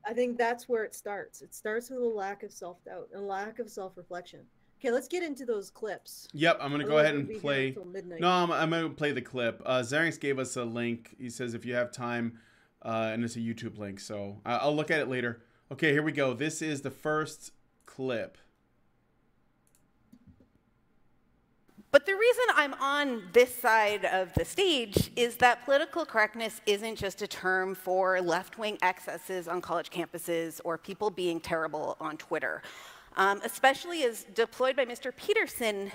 I think that's where it starts. It starts with a lack of self-doubt and a lack of self-reflection. Okay, let's get into those clips. Yep, I'm gonna go ahead and play. No, I'm gonna play the clip. Zarinx gave us a link. He says if you have time, and it's a YouTube link, so I'll look at it later. Okay, here we go. This is the first clip. But the reason I'm on this side of the stage is that political correctness isn't just a term for left-wing excesses on college campuses or people being terrible on Twitter. Especially as deployed by Mr. Peterson,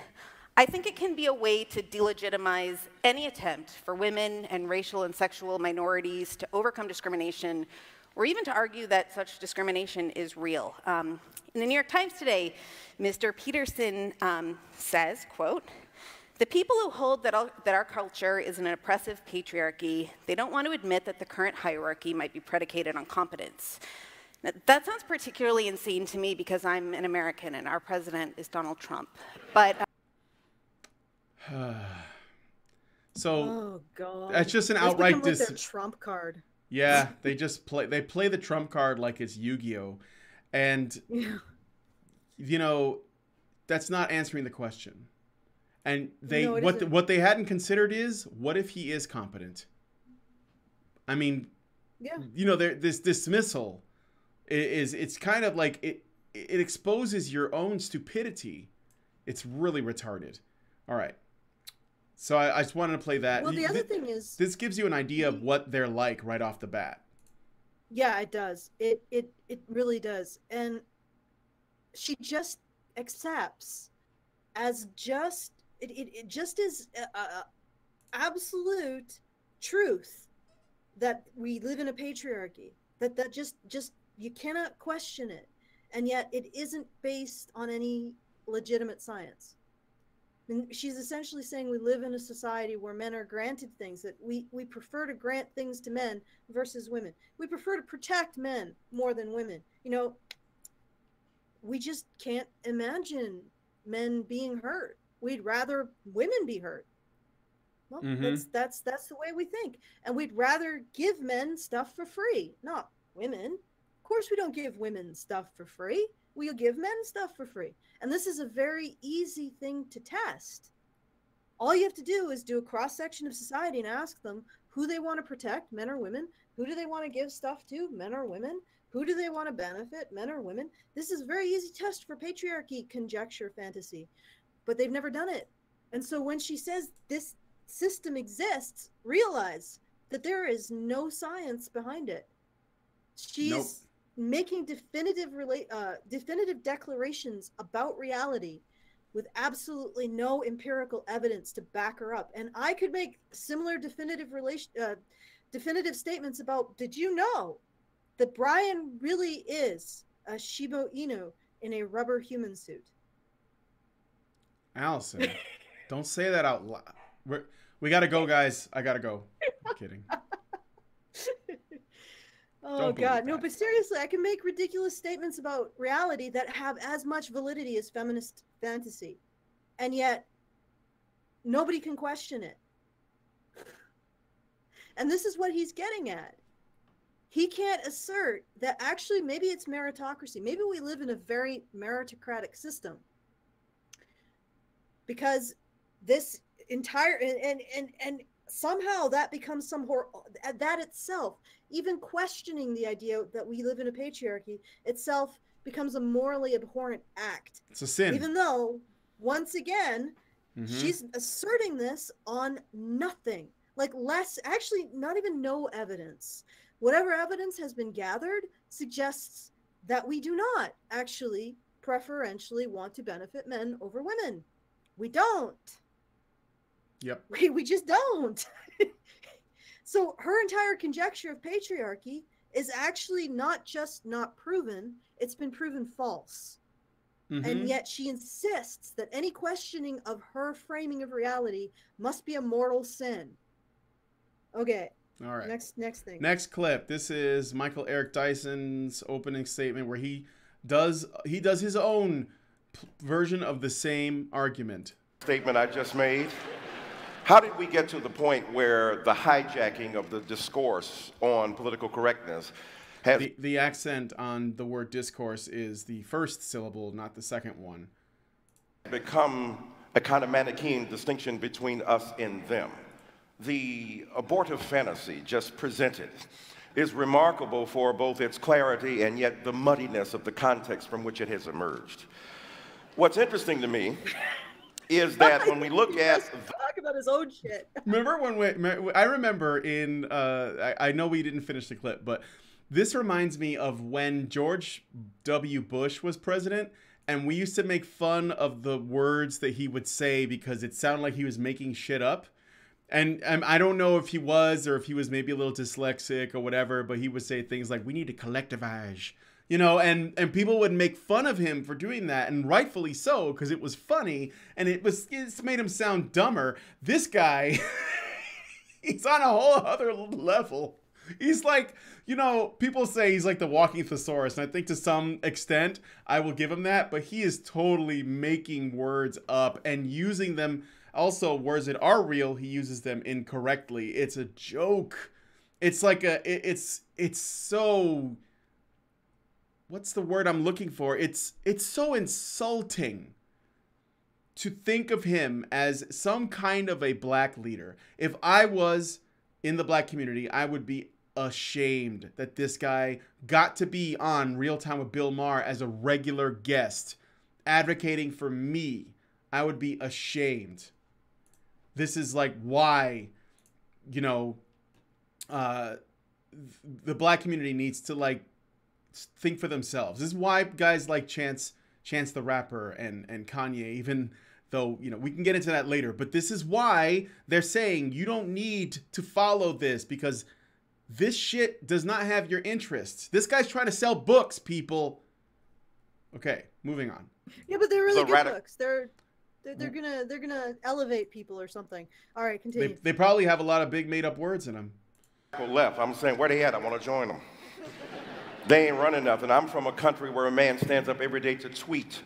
I think it can be a way to delegitimize any attempt for women and racial and sexual minorities to overcome discrimination, or even to argue that such discrimination is real. In the New York Times today, Mr. Peterson says, quote, "The people who hold that our culture is an oppressive patriarchy, they don't want to admit that the current hierarchy might be predicated on competence." Now, that sounds particularly insane to me because I'm an American and our president is Donald Trump. But so oh god, that's just an outright their Trump card. Yeah, they play the Trump card like it's Yu-Gi-Oh, and yeah. you know that's not answering the question. And they No, it what isn't. what they hadn't considered is, what if he is competent? I mean, Yeah. you know, this dismissal it's kind of like it exposes your own stupidity. It's really retarded. All right. So I just wanted to play that. Well, the other thing is, this gives you an idea of what they're like right off the bat. yeah, it does. It really does. And she just accepts as just it just is absolute truth that we live in a patriarchy. That just you cannot question it. And yet it isn't based on any legitimate science. And she's essentially saying we live in a society where men are granted things, that we prefer to grant things to men versus women. We prefer to protect men more than women. You know, we just can't imagine men being hurt. We'd rather women be hurt. Well, that's the way we think. And we'd rather give men stuff for free, not women. Of course we don't give women stuff for free. We'll give men stuff for free. And this is a very easy thing to test. All you have to do is do a cross-section of society and ask them who they want to protect, men or women. Who do they want to give stuff to, men or women? Who do they want to benefit, men or women? This is a very easy test for patriarchy, conjecture, fantasy. But they've never done it. And so when she says this system exists, realize that there is no science behind it. She's making definitive declarations about reality with absolutely no empirical evidence to back her up. And I could make similar definitive statements about, did you know that Brian really is a Shiba Inu in a rubber human suit? Alison, don't say that out loud. We got to go, guys. I got to go. I'm kidding. Oh, God. No, but seriously, I can make ridiculous statements about reality that have as much validity as feminist fantasy. And yet, nobody can question it. And this is what he's getting at. He can't assert that actually maybe it's meritocracy. Maybe we live in a very meritocratic system. Because this entire... And somehow that becomes that itself, even questioning the idea that we live in a patriarchy itself becomes a morally abhorrent act. It's a sin. Even though, once again, she's asserting this on nothing. Like actually not even no evidence. Whatever evidence has been gathered suggests that we do not actually preferentially want to benefit men over women. We don't. Yep. We just don't. So her entire conjecture of patriarchy is actually not just not proven, it's been proven false. And yet she insists that any questioning of her framing of reality must be a mortal sin. Okay. All right. Next thing. Next clip. This is Michael Eric Dyson's opening statement where he does his own version of the same argument. Statement I just made. How did we get to the point where the hijacking of the discourse on political correctness has... The accent on the word discourse is the first syllable, not the second one. become a kind of Manichaean distinction between us and them. The abortive fantasy just presented is remarkable for both its clarity and yet the muddiness of the context from which it has emerged. What's interesting to me is that when we look at... Talk about his own shit. Remember when I remember in, I know we didn't finish the clip, but this reminds me of when George W. Bush was president, and we used to make fun of the words that he would say because it sounded like he was making shit up. And I don't know if he was or if he was maybe a little dyslexic or whatever, but he would say things like, we need to collectivize, you know, and people would make fun of him for doing that, and rightfully so, because it was funny, and it's made him sound dumber. This guy, he's on a whole other level. He's like, you know, people say he's like the walking thesaurus, and I think to some extent I will give him that, but he is totally making words up and using them. Also, words that are real, he uses them incorrectly. It's a joke. It's like it's so, what's the word I'm looking for? It's so insulting. to think of him as some kind of a black leader. If I was in the black community, I would be ashamed that this guy got to be on Real Time with Bill Maher as a regular guest advocating for me. I would be ashamed. This is like why, you know, the black community needs to like think for themselves. This is why guys like Chance the Rapper and Kanye, even though, you know, we can get into that later, but this is why they're saying you don't need to follow this, because this shit does not have your interests. This guy's trying to sell books, people. Okay, moving on. Yeah, but they're really good books. They're gonna elevate people or something. All right, continue. They probably have a lot of big made up words in them. Left. I'm saying, where they at? I want to join them. They ain't running nothing. I'm from a country where a man stands up every day to tweet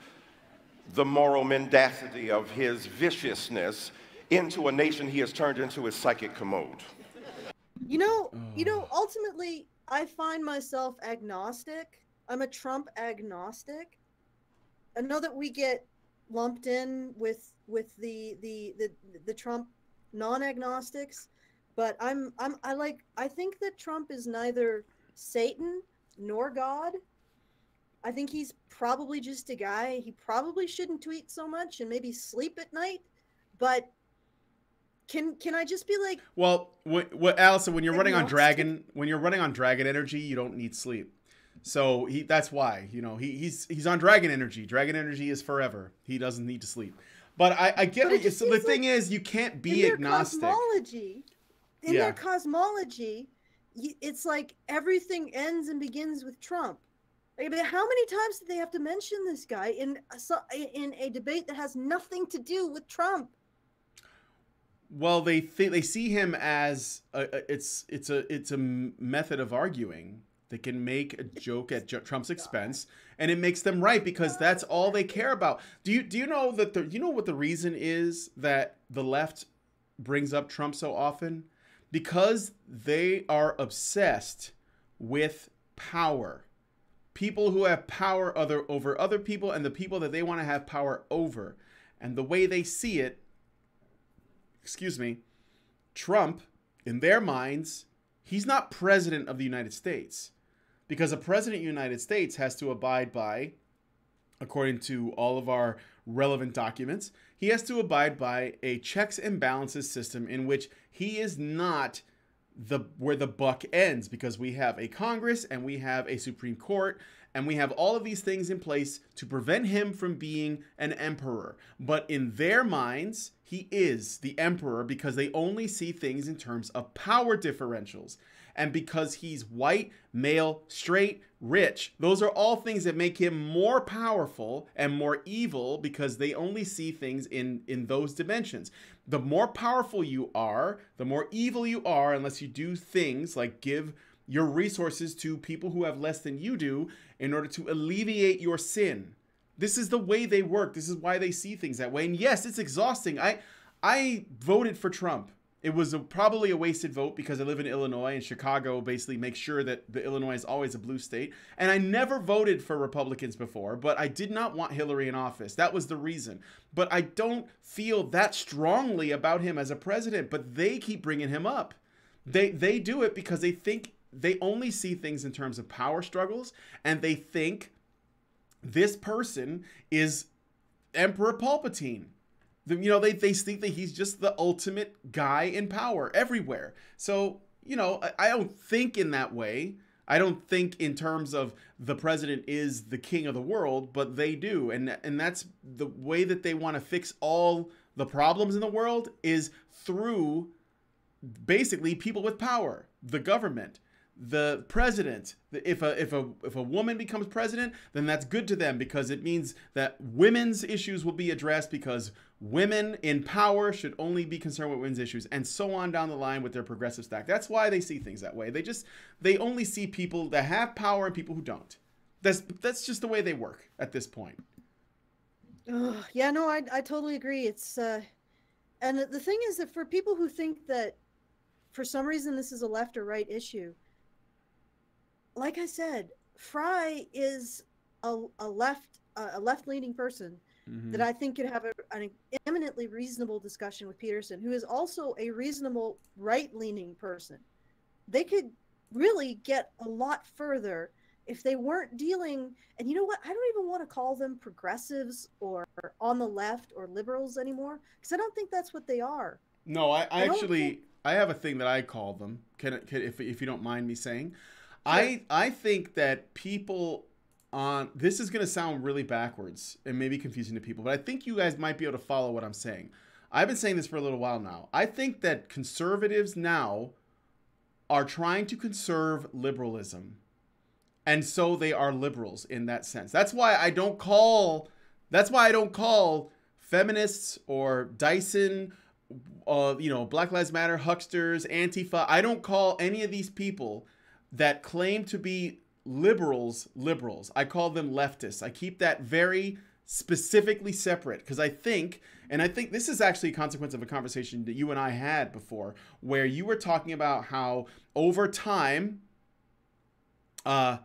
the moral mendacity of his viciousness into a nation he has turned into his psychic commode. You know, ultimately, I find myself agnostic. I'm a Trump agnostic. I know that we get lumped in with the Trump non-agnostics, but I think that Trump is neither Satan nor God. I think he's probably just a guy. He probably shouldn't tweet so much and maybe sleep at night, but can I just be like, well, what Alison, when you're running on dragon energy, you don't need sleep. So that's why, you know, he's on dragon energy. Dragon energy is forever. He doesn't need to sleep. But I get what you. So the thing is, you can't be agnostic. In their cosmology, it's like everything ends and begins with Trump. I mean, how many times did they have to mention this guy in a debate that has nothing to do with Trump? Well, they see him as it's a method of arguing. They can make a joke at Trump's expense, and it makes them right because that's all they care about. Do you know that you know what the reason is that the left brings up Trump so often? Because they are obsessed with power. People who have power over other people and the people that they want to have power over. And the way they see it, Trump, in their minds, he's not president of the United States. Because a president of the United States has to abide by, according to all of our relevant documents, he has to abide by a checks and balances system in which he is not where the buck ends, because we have a Congress and we have a Supreme Court and we have all of these things in place to prevent him from being an emperor. But in their minds, he is the emperor because they only see things in terms of power differentials. And because he's white, male, straight, rich, those are all things that make him more powerful and more evil because they only see things in those dimensions. The more powerful you are, the more evil you are, unless you do things like give your resources to people who have less than you do in order to alleviate your sin. This is the way they work. This is why they see things that way. And yes, it's exhausting. I voted for Trump. It was probably a wasted vote because I live in Illinois, and Chicago basically makes sure that the Illinois is always a blue state. And I never voted for Republicans before, but I did not want Hillary in office. That was the reason. But I don't feel that strongly about him as a president, but they keep bringing him up. They do it because they think they only see things in terms of power struggles, and they think this person is Emperor Palpatine. You know, they think that he's just the ultimate guy in power everywhere. So, you know, I don't think in that way. I don't think in terms of the president is the king of the world, but they do. And that's the way that they want to fix all the problems in the world is through basically people with power, the government, the president. If a woman becomes president, then that's good to them because it means that women's issues will be addressed because women in power should only be concerned with women's issues, and so on down the line with their progressive stack. That's why they see things that way. They only see people that have power and people who don't. That's just the way they work at this point. Yeah, no, I totally agree. It's and the thing is that for people who think that for some reason this is a left or right issue, like I said, Fry is a left-leaning person that I think could have an eminently reasonable discussion with Peterson, who is also a reasonable right-leaning person. They could really get a lot further if they weren't dealing, and you know what, I don't even want to call them progressives or on the left or liberals anymore, because I don't think that's what they are. No, I actually have a thing that I call them. If you don't mind me saying, sure. I think that people on this is going to sound really backwards and maybe confusing to people, but I think you guys might be able to follow what I'm saying. I've been saying this for a little while now. I think that conservatives now are trying to conserve liberalism, and so they are liberals in that sense. That's why I don't call feminists or Dyson, Black Lives Matter, hucksters, Antifa. I don't call any of these people that claim to be liberals. I call them leftists. I keep that very specifically separate because I think this is actually a consequence of a conversation that you and I had before, where you were talking about how over time, the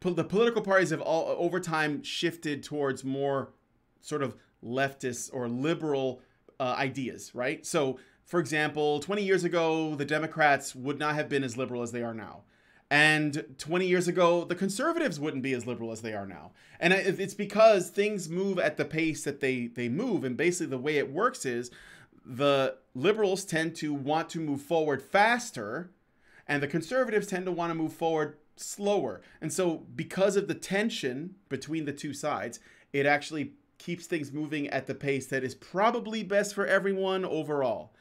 political parties have all over time shifted towards more sort of leftist or liberal ideas, right? So, for example, 20 years ago, the Democrats would not have been as liberal as they are now. And 20 years ago, the conservatives wouldn't be as liberal as they are now. And it's because things move at the pace that they move. And basically the way it works is the liberals tend to want to move forward faster, and the conservatives tend to want to move forward slower. And so because of the tension between the two sides, it actually keeps things moving at the pace that is probably best for everyone overall.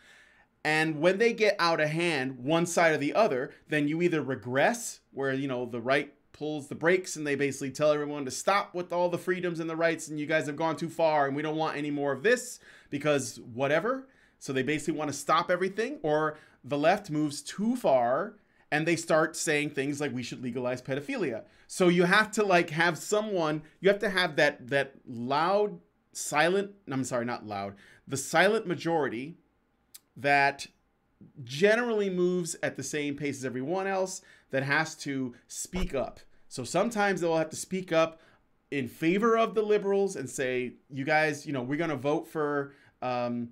And when they get out of hand, one side or the other, then you either regress, where, the right pulls the brakes and they basically tell everyone to stop with all the freedoms and the rights, and you guys have gone too far and we don't want any more of this because whatever. So they basically want to stop everything. Or the left moves too far and they start saying things like we should legalize pedophilia. So you have to have that loud, silent, I'm sorry, not loud, the silent majority that generally moves at the same pace as everyone else that has to speak up. So sometimes they'll have to speak up in favor of the liberals and say, you guys, we're going to vote for, to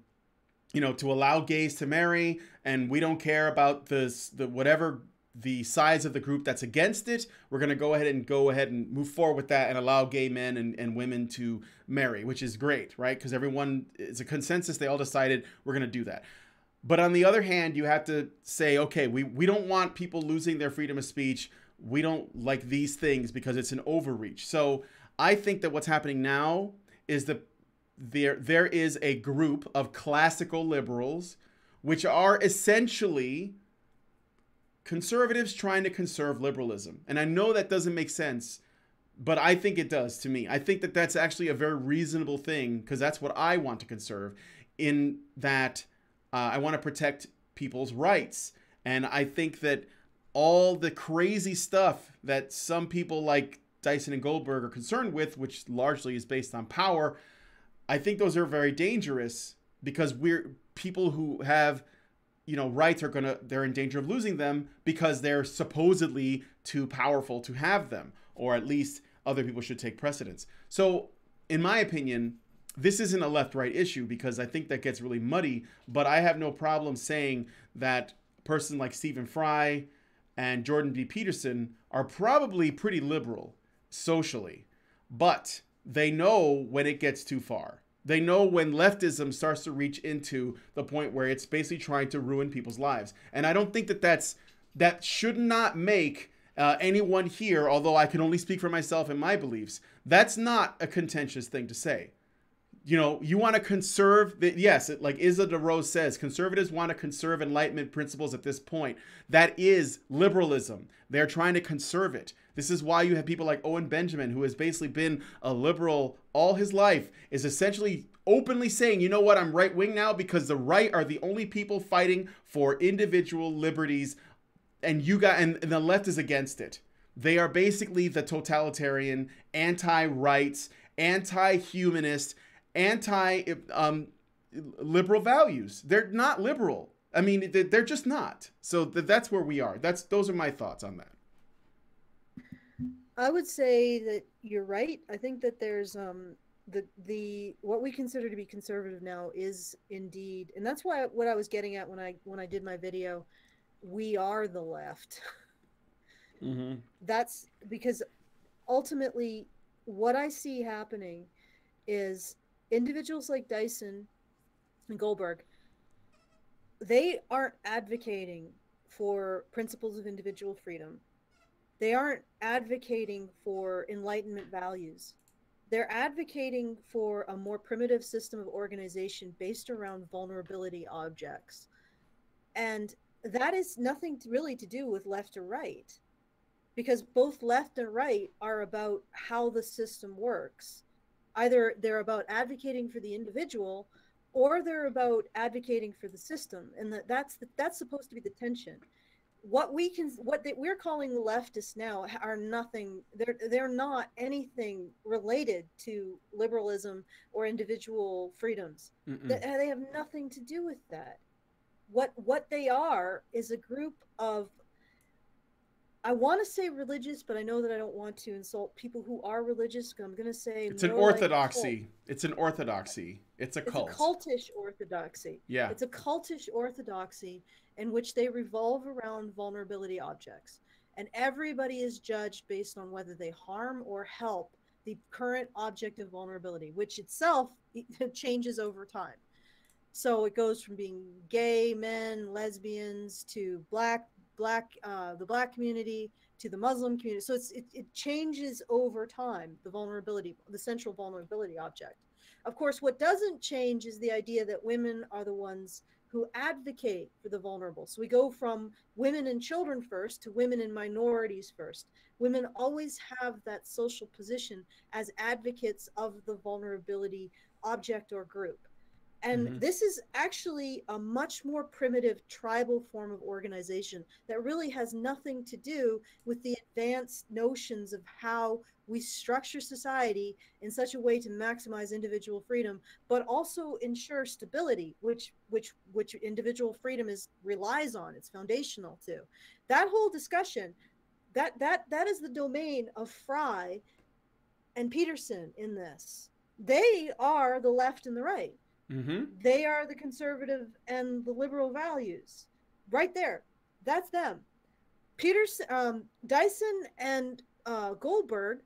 allow gays to marry, and we don't care about whatever the size of the group that's against it. We're going to go ahead and move forward with that and allow gay men and women to marry, which is great, right? Because everyone, it's a consensus. They all decided we're going to do that. But on the other hand, you have to say, okay, we don't want people losing their freedom of speech. We don't like these things because it's an overreach. So I think that what's happening now is that there is a group of classical liberals, which are essentially conservatives trying to conserve liberalism. And I know that doesn't make sense, but I think it does to me. I think that that's actually a very reasonable thing, because that's what I want to conserve, in that I want to protect people's rights. And I think that all the crazy stuff that some people like Dyson and Goldberg are concerned with, which largely is based on power, I think those are very dangerous, because people who have, rights they're in danger of losing them because they're supposedly too powerful to have them, or at least other people should take precedence. So in my opinion, this isn't a left-right issue, because I think that gets really muddy, but I have no problem saying that a person like Stephen Fry and Jordan B. Peterson are probably pretty liberal socially, but they know when it gets too far. They know when leftism starts to reach into the point where it's basically trying to ruin people's lives. And I don't think that should not make anyone here, although I can only speak for myself and my beliefs, that's not a contentious thing to say. You want to conserve, like Isa DeRose says, conservatives want to conserve Enlightenment principles at this point. That is liberalism. They're trying to conserve it. This is why you have people like Owen Benjamin, who has basically been a liberal all his life, is essentially openly saying, you know what, I'm right-wing now because the right are the only people fighting for individual liberties, and the left is against it. They are basically the totalitarian, anti-rights, anti-humanist, anti-liberal values. They're not liberal. I mean, they're just not. So that's where we are. Those are my thoughts on that. I would say that you're right. I think that there's the what we consider to be conservative now is indeed, and that's why what I was getting at when I did my video, we are the left. Mm-hmm. That's because ultimately what I see happening is individuals like Dyson and Goldberg, they aren't advocating for principles of individual freedom. They aren't advocating for Enlightenment values. They're advocating for a more primitive system of organization based around vulnerability objects. And that is nothing really to do with left or right, because both left and right are about how the system works. Either they're about advocating for the individual, or they're about advocating for the system, and that's supposed to be the tension. What we're calling the leftists now are nothing. They're not anything related to liberalism or individual freedoms. They have nothing to do with that. What they are is a group of, I want to say religious, but I know that I don't want to insult people who are religious. I'm going to say it's an orthodoxy. It's an orthodoxy. It's a cult. It's a cultish orthodoxy. Yeah. It's a cultish orthodoxy in which they revolve around vulnerability objects. And everybody is judged based on whether they harm or help the current object of vulnerability, which itself changes over time. So it goes from being gay men, lesbians, to the black community, to the Muslim community. So it changes over time, the central vulnerability object. Of course, what doesn't change is the idea that women are the ones who advocate for the vulnerable. So we go from women and children first to women and minorities first. Women always have that social position as advocates of the vulnerability object or group. And this is actually a much more primitive tribal form of organization that really has nothing to do with the advanced notions of how we structure society in such a way to maximize individual freedom, but also ensure stability, which individual freedom relies on. It's foundational to. That whole discussion, that is the domain of Fry and Peterson in this. They are the left and the right. They are the conservative and the liberal values. Right there. That's them. Dyson and Goldberg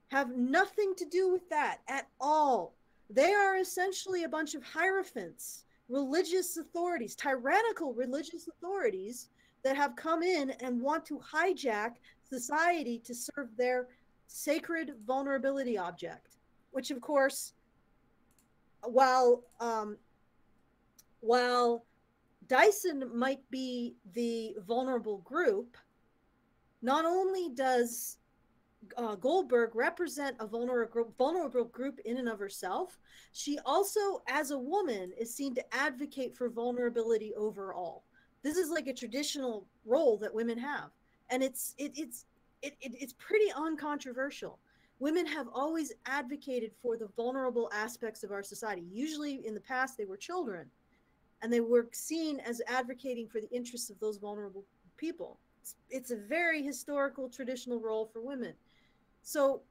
have nothing to do with that at all. They are essentially a bunch of hierophants, religious authorities, tyrannical religious authorities that have come in and want to hijack society to serve their sacred vulnerability object, which of course, while Dyson might be the vulnerable group, not only does Goldberg represent a vulnerable group in and of herself, she also, as a woman, is seen to advocate for vulnerability overall. This is like a traditional role that women have, and it's pretty uncontroversial. Women have always advocated for the vulnerable aspects of our society. Usually in the past, they were children, and they were seen as advocating for the interests of those vulnerable people. It's a very historical, traditional role for women. So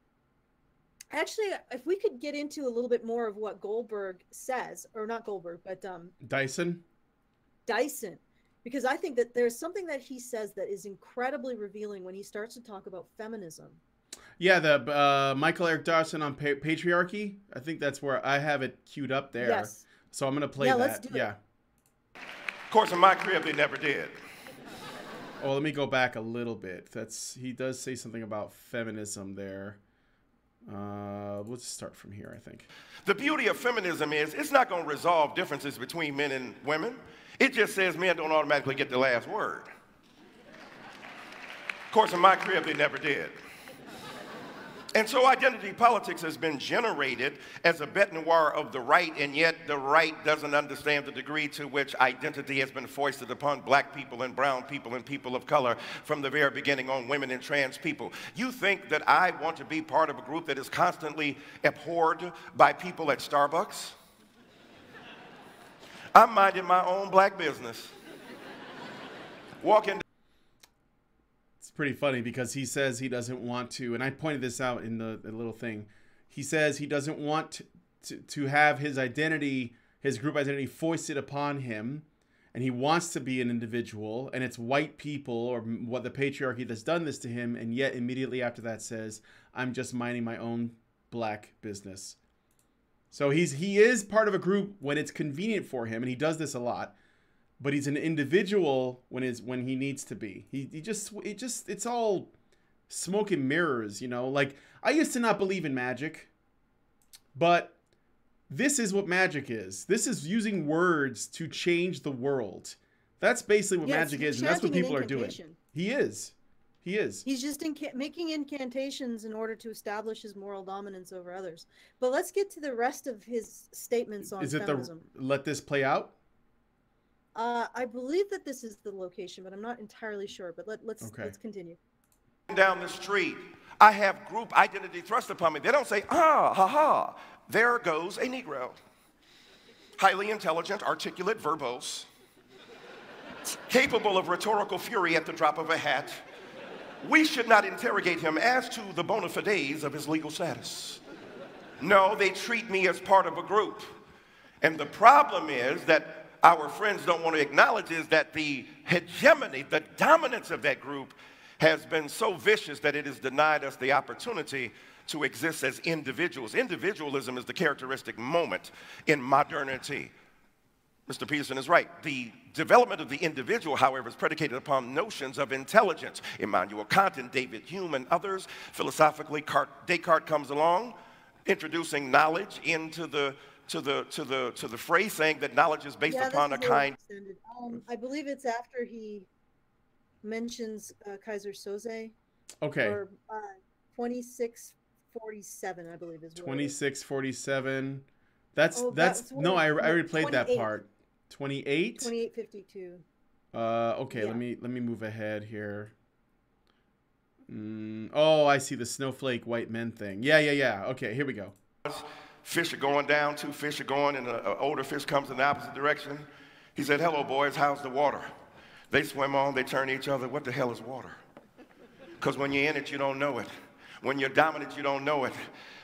actually, if we could get into a little bit more of what Goldberg says, or not Goldberg, but Dyson, because I think that there's something that he says that is incredibly revealing when he starts to talk about feminism. Yeah, the Michael Eric Dawson on patriarchy. I think that's where I have it queued up there. Yes. So I'm going to play that. Let's do it. Of course, in my crib, they never did. Oh, let me go back a little bit. He does say something about feminism there. Let's start from here, I think. The beauty of feminism is it's not going to resolve differences between men and women. It just says men don't automatically get the last word. Of course, in my crib, they never did. And so identity politics has been generated as a bête noire of the right, and yet the right doesn't understand the degree to which identity has been foisted upon black people and brown people and people of color from the very beginning on women and trans people. You think that I want to be part of a group that is constantly abhorred by people at Starbucks? I'm minding my own black business. Walking. pretty funny because he says he doesn't want to, and I pointed this out in the little thing. He says he doesn't want to have his identity, his group identity, foisted upon him, and he wants to be an individual, and it's white people or what the patriarchy that's done this to him, and yet immediately after that says, I'm just minding my own black business. So he is part of a group when it's convenient for him, and he does this a lot. But he's an individual when he needs to be. It's all smoke and mirrors, you know. Like, I used to not believe in magic, but this is what magic is. This is using words to change the world. That's basically what magic is, and that's what people are doing. He is. He's just making incantations in order to establish his moral dominance over others. But let's get to the rest of his statements on feminism. Let this play out? I believe that this is the location, but I'm not entirely sure. But let's continue. Down the street, I have group identity thrust upon me. They don't say, ah, ha, ha. There goes a Negro. Highly intelligent, articulate, verbose, capable of rhetorical fury at the drop of a hat. We should not interrogate him as to the bona fides of his legal status. No, they treat me as part of a group. And the problem is that our friends don't want to acknowledge is that the hegemony, the dominance of that group has been so vicious that it has denied us the opportunity to exist as individuals. Individualism is the characteristic moment in modernity. Mr. Peterson is right. The development of the individual, however, is predicated upon notions of intelligence. Immanuel Kant and David Hume and others, philosophically, Descartes comes along, introducing knowledge into the phrase, saying that knowledge is based upon a kind. I believe it's after he mentions Kaiser Soze. Okay. Or 2647, I believe is 2647. That's no, I replayed that part. 28. 2852. Okay. Yeah. Let me move ahead here. Oh, I see the snowflake white men thing. Yeah. Okay, here we go. Fish are going down, two fish are going, and an older fish comes in the opposite direction. He said, hello, boys, how's the water? They swim on, they turn to each other, what the hell is water? Because when you're in it, you don't know it. When you're dominant, you don't know it.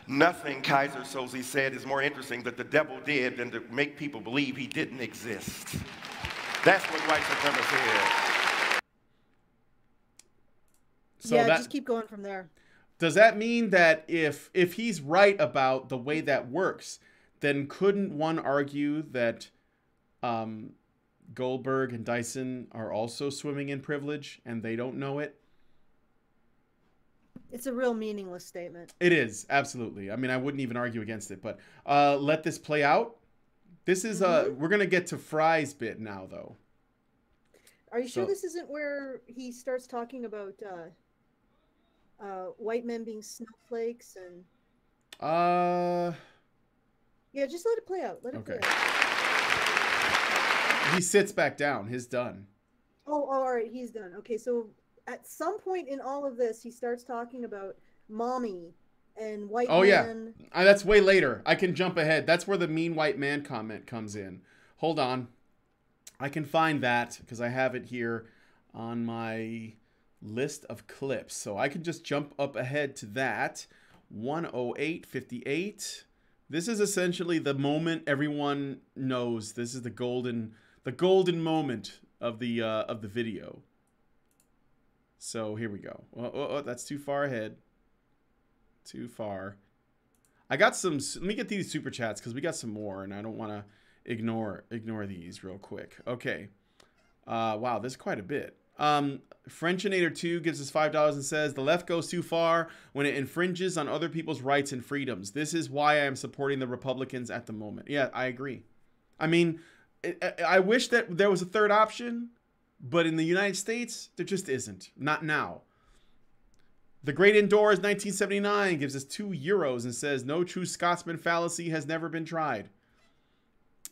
Nothing, Kaiser Soze said, is more interesting that the devil did than to make people believe he didn't exist. That's what white supremacy is. So just keep going from there. Does that mean that if he's right about the way that works, then couldn't one argue that Goldberg and Dyson are also swimming in privilege and they don't know it? It's a real meaningless statement. It is, absolutely. I mean, I wouldn't even argue against it, but let this play out. This is we're going to get to Fry's bit now, though. Are you sure this isn't where he starts talking about white men being snowflakes and yeah, just let it play out. Let it play out. He sits back down. He's done. Oh, all right, he's done. Okay, so at some point in all of this, he starts talking about mommy and white men. Yeah, that's way later. I can jump ahead. That's where the mean white man comment comes in. Hold on, I can find that because I have it here on my list of clips, so I can just jump up ahead to that. 108:58. This is essentially the moment everyone knows. This is the golden moment of the video. So here we go. Oh, that's too far ahead. Too far. I got some. Let me get these super chats because we got some more, and I don't want to ignore these real quick. Okay. Wow, there's quite a bit. Frenchinator 2 gives us $5 and says, the left goes too far when it infringes on other people's rights and freedoms. This is why I am supporting the Republicans at the moment. Yeah, I agree. I mean, I wish that there was a third option, but in the United States, there just isn't. Not now. The Great Indoors 1979 gives us €2 and says, no true Scotsman fallacy has never been tried.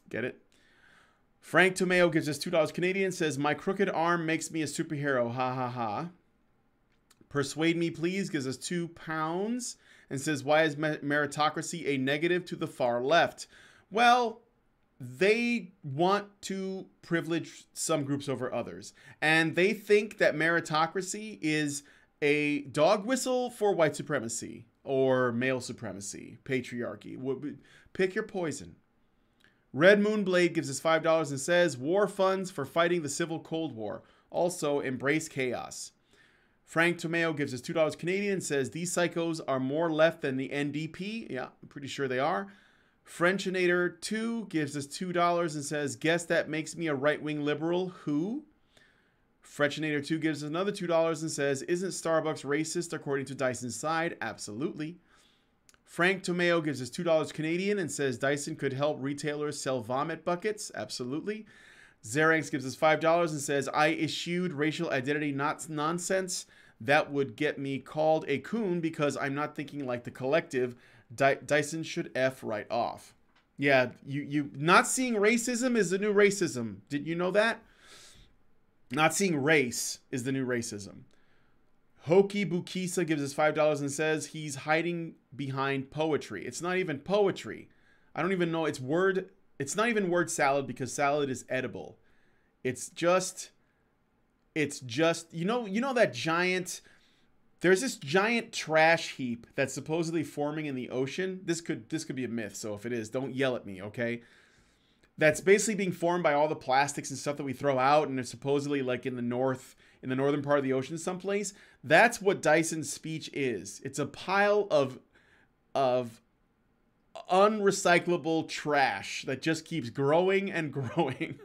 Get it? Frank Tomeo gives us $2 Canadian, says, my crooked arm makes me a superhero, ha ha ha. Persuade Me Please gives us £2 and says, why is meritocracy a negative to the far left? Well, they want to privilege some groups over others. And they think that meritocracy is a dog whistle for white supremacy or male supremacy, patriarchy. Pick your poison. Red Moonblade gives us $5 and says, war funds for fighting the civil Cold War. Also, embrace chaos. Frank Tomeo gives us $2 Canadian and says, these psychos are more left than the NDP. Yeah, I'm pretty sure they are. Frenchinator 2 gives us $2 and says, guess that makes me a right-wing liberal. Who? Frenchinator 2 gives us another $2 and says, isn't Starbucks racist according to Dyson's side? Absolutely. Frank Tomeo gives us $2 Canadian and says Dyson could help retailers sell vomit buckets. Absolutely. Xerax gives us $5 and says, I issued racial identity nonsense. That would get me called a coon because I'm not thinking like the collective. Dyson should F right off. Yeah, you not seeing racism is the new racism. Did you know that? Not seeing race is the new racism. Hoki Bukisa gives us $5 and says he's hiding behind poetry. It's not even poetry. I don't even know. It's not even word salad because salad is edible. It's just, you know that giant, there's this giant trash heap that's supposedly forming in the ocean. This could be a myth. So if it is, don't yell at me. Okay. That's basically being formed by all the plastics and stuff that we throw out. And it's supposedly like in the northern part of the ocean someplace. That's what Dyson's speech is. It's a pile of unrecyclable trash that just keeps growing and growing.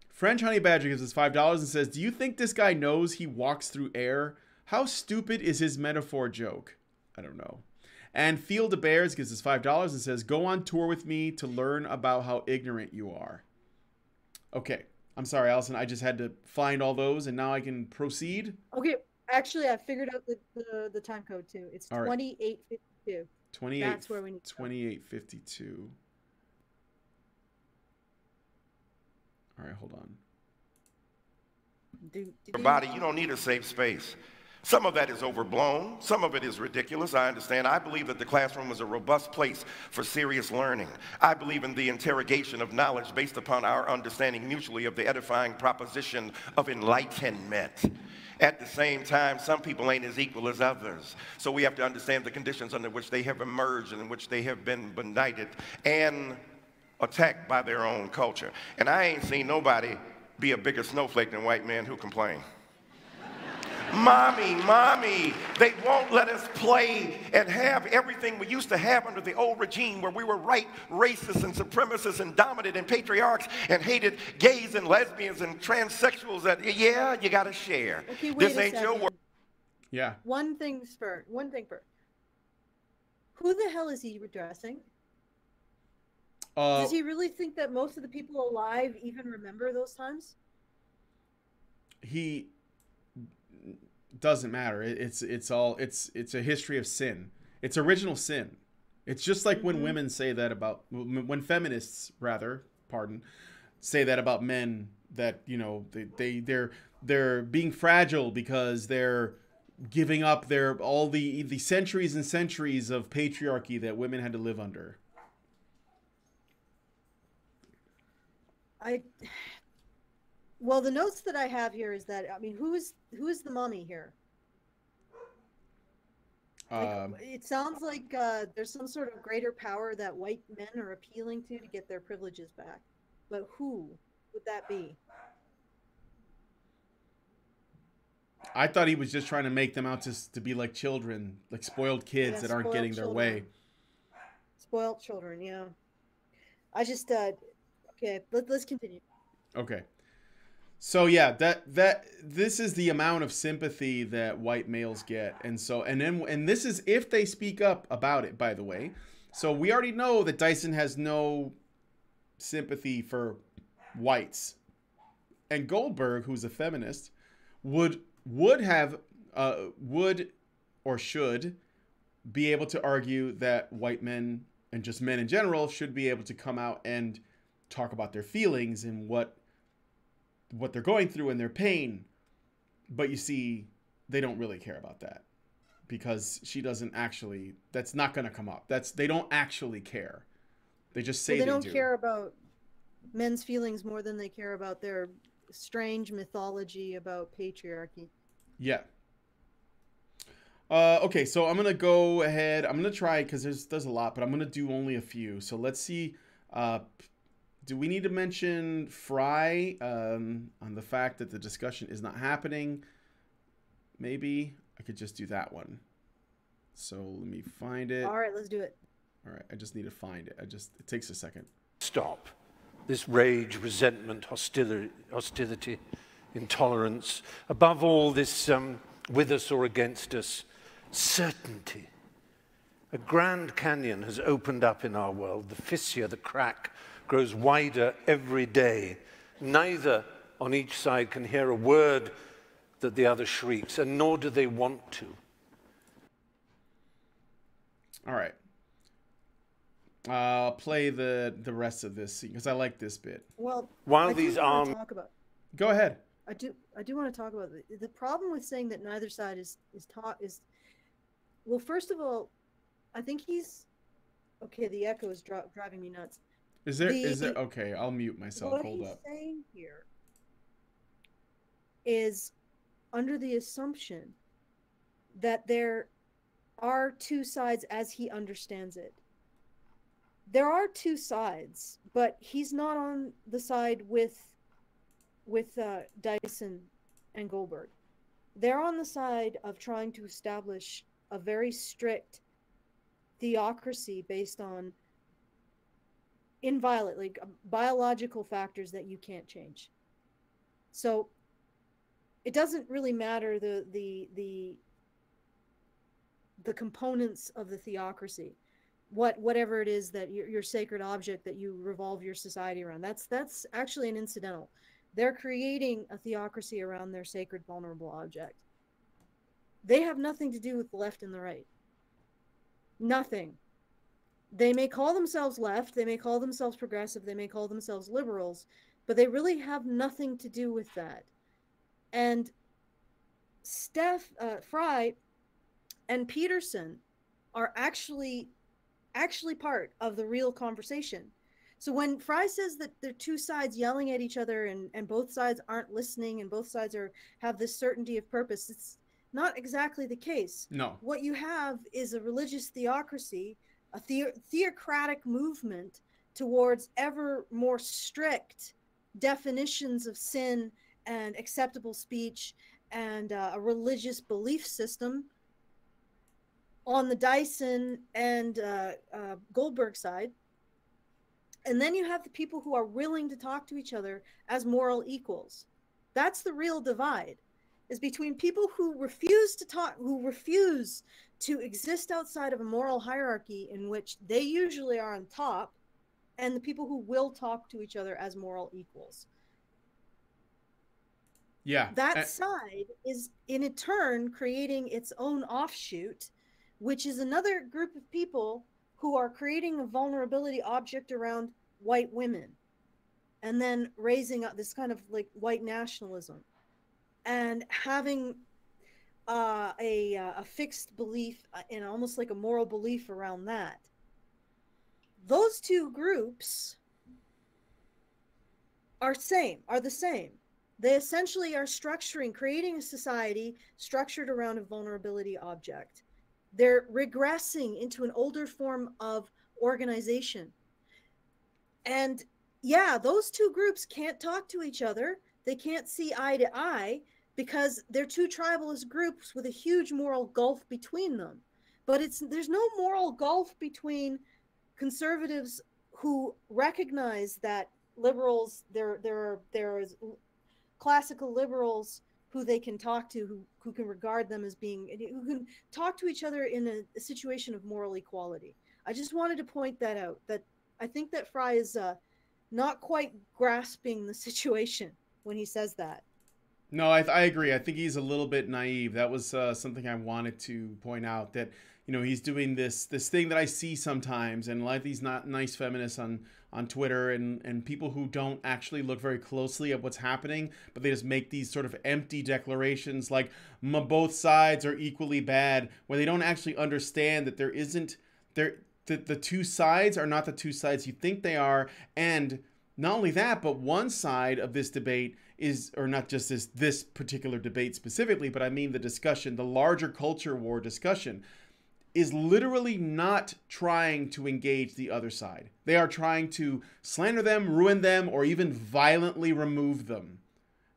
French Honey Badger gives us $5 and says, do you think this guy knows he walks through air? How stupid is his metaphor joke? I don't know. And Field of Bears gives us $5 and says, go on tour with me to learn about how ignorant you are. Okay. I'm sorry, Alison. I just had to find all those, and now I can proceed. Okay. Actually, I figured out the time code, too. It's 2852. 28. That's where we need 2852. All right, hold on. Your body, you don't need a safe space. Some of that is overblown. Some of it is ridiculous. I understand. I believe that the classroom is a robust place for serious learning. I believe in the interrogation of knowledge based upon our understanding mutually of the edifying proposition of enlightenment. At the same time, some people ain't as equal as others. So we have to understand the conditions under which they have emerged and in which they have been benighted and attacked by their own culture. And I ain't seen nobody be a bigger snowflake than white men who complain. Mommy, they won't let us play and have everything we used to have under the old regime where we were right racist and supremacists and dominant and patriarchs and hated gays and lesbians and transsexuals that, yeah, you got to share. Okay, wait this a ain't your second. work. Yeah. One thing first. Who the hell is he addressing? Does he really think that most of the people alive even remember those times? He doesn't matter. It's a history of sin. It's original sin. It's just like when women say that about, when feminists say that about men, that, you know, they're being fragile because they're giving up all the centuries and centuries of patriarchy that women had to live under. Well, the notes that I have here is that, I mean, who is the mummy here? It sounds like there's some sort of greater power that white men are appealing to get their privileges back. But who would that be? I thought he was just trying to make them out to be like children, like spoiled kids that aren't getting their way. Spoiled children, yeah. I just, okay, let's continue. Okay. So yeah, this is the amount of sympathy that white males get, and this is if they speak up about it, by the way. So we already know that Dyson has no sympathy for whites, and Goldberg, who's a feminist, would should be able to argue that white men and just men in general should be able to come out and talk about their feelings and what they're going through and their pain. But you see, they don't really care about that because she doesn't actually, that's not going to come up. They don't actually care. They just say Well, they they don't do. care about men's feelings more than they care about their strange mythology about patriarchy. Yeah. Okay, so I'm gonna go ahead. I'm gonna try because there's a lot, but I'm gonna do only a few. So let's see. Do we need to mention Fry on the fact that the discussion is not happening? Maybe I could just do that one. So let me find it. All right, let's do it. All right, I just need to find it. It takes a second. Stop this rage, resentment, hostility, intolerance. Above all, this with us or against us, certainty. A grand canyon has opened up in our world. The fissure, the crack, grows wider every day. Neither on each side can hear a word that the other shrieks, and nor do they want to. All right. I'll play the rest of this scene because I like this bit. Well, While I these do want arms... to talk about. Go ahead. I do want to talk about the problem with saying that neither side is well, first of all, I think he's okay. The echo is driving me nuts. Is there okay? I'll mute myself. What Hold he's up. saying here is under the assumption that there are two sides as he understands it. There are two sides, but he's not on the side with Dyson and Goldberg. They're on the side of trying to establish a very strict theocracy based on inviolate, like biological factors that you can't change. So it doesn't really matter the components of the theocracy, whatever it is that your sacred object that you revolve your society around. That's actually an incidental. They're creating a theocracy around their sacred vulnerable object. They have nothing to do with the left and the right. Nothing. They may call themselves left, they may call themselves progressive, they may call themselves liberals, but they really have nothing to do with that. And Fry and Peterson are actually part of the real conversation. So when Fry says that there are two sides yelling at each other and both sides aren't listening and both sides have this certainty of purpose, it's not exactly the case. No. What you have is a religious theocracy, a theocratic movement towards ever more strict definitions of sin and acceptable speech and a religious belief system on the Dyson and Goldberg side. And then you have the people who are willing to talk to each other as moral equals. That's the real divide, is between people who refuse to talk, who refuse to exist outside of a moral hierarchy in which they usually are on top, and the people who will talk to each other as moral equals. Yeah. That side is in turn creating its own offshoot, which is another group of people who are creating a vulnerability object around white women and then raising up this kind of like white nationalism and having a fixed belief and almost like a moral belief around that. Those two groups are the same. They essentially are creating a society structured around a vulnerability object. They're regressing into an older form of organization. And yeah, those two groups can't talk to each other. They can't see eye to eye because they're two tribalist groups with a huge moral gulf between them. But there's no moral gulf between conservatives who recognize that liberals, there is classical liberals who they can talk to, who can regard them as being, who can talk to each other in a situation of moral equality. I just wanted to point that out, that I think that Fry is not quite grasping the situation when he says that. No, I agree. I think he's a little bit naive. That was something I wanted to point out, that, you know, he's doing this thing that I see sometimes, and a lot of these not nice feminists on Twitter and people who don't actually look very closely at what's happening, but they just make these sort of empty declarations like both sides are equally bad, where they don't actually understand that the two sides are not the two sides you think they are. And not only that, but one side of this debate is, or not just this particular debate specifically, but I mean the discussion, the larger culture war discussion, is literally not trying to engage the other side. They are trying to slander them, ruin them, or even violently remove them.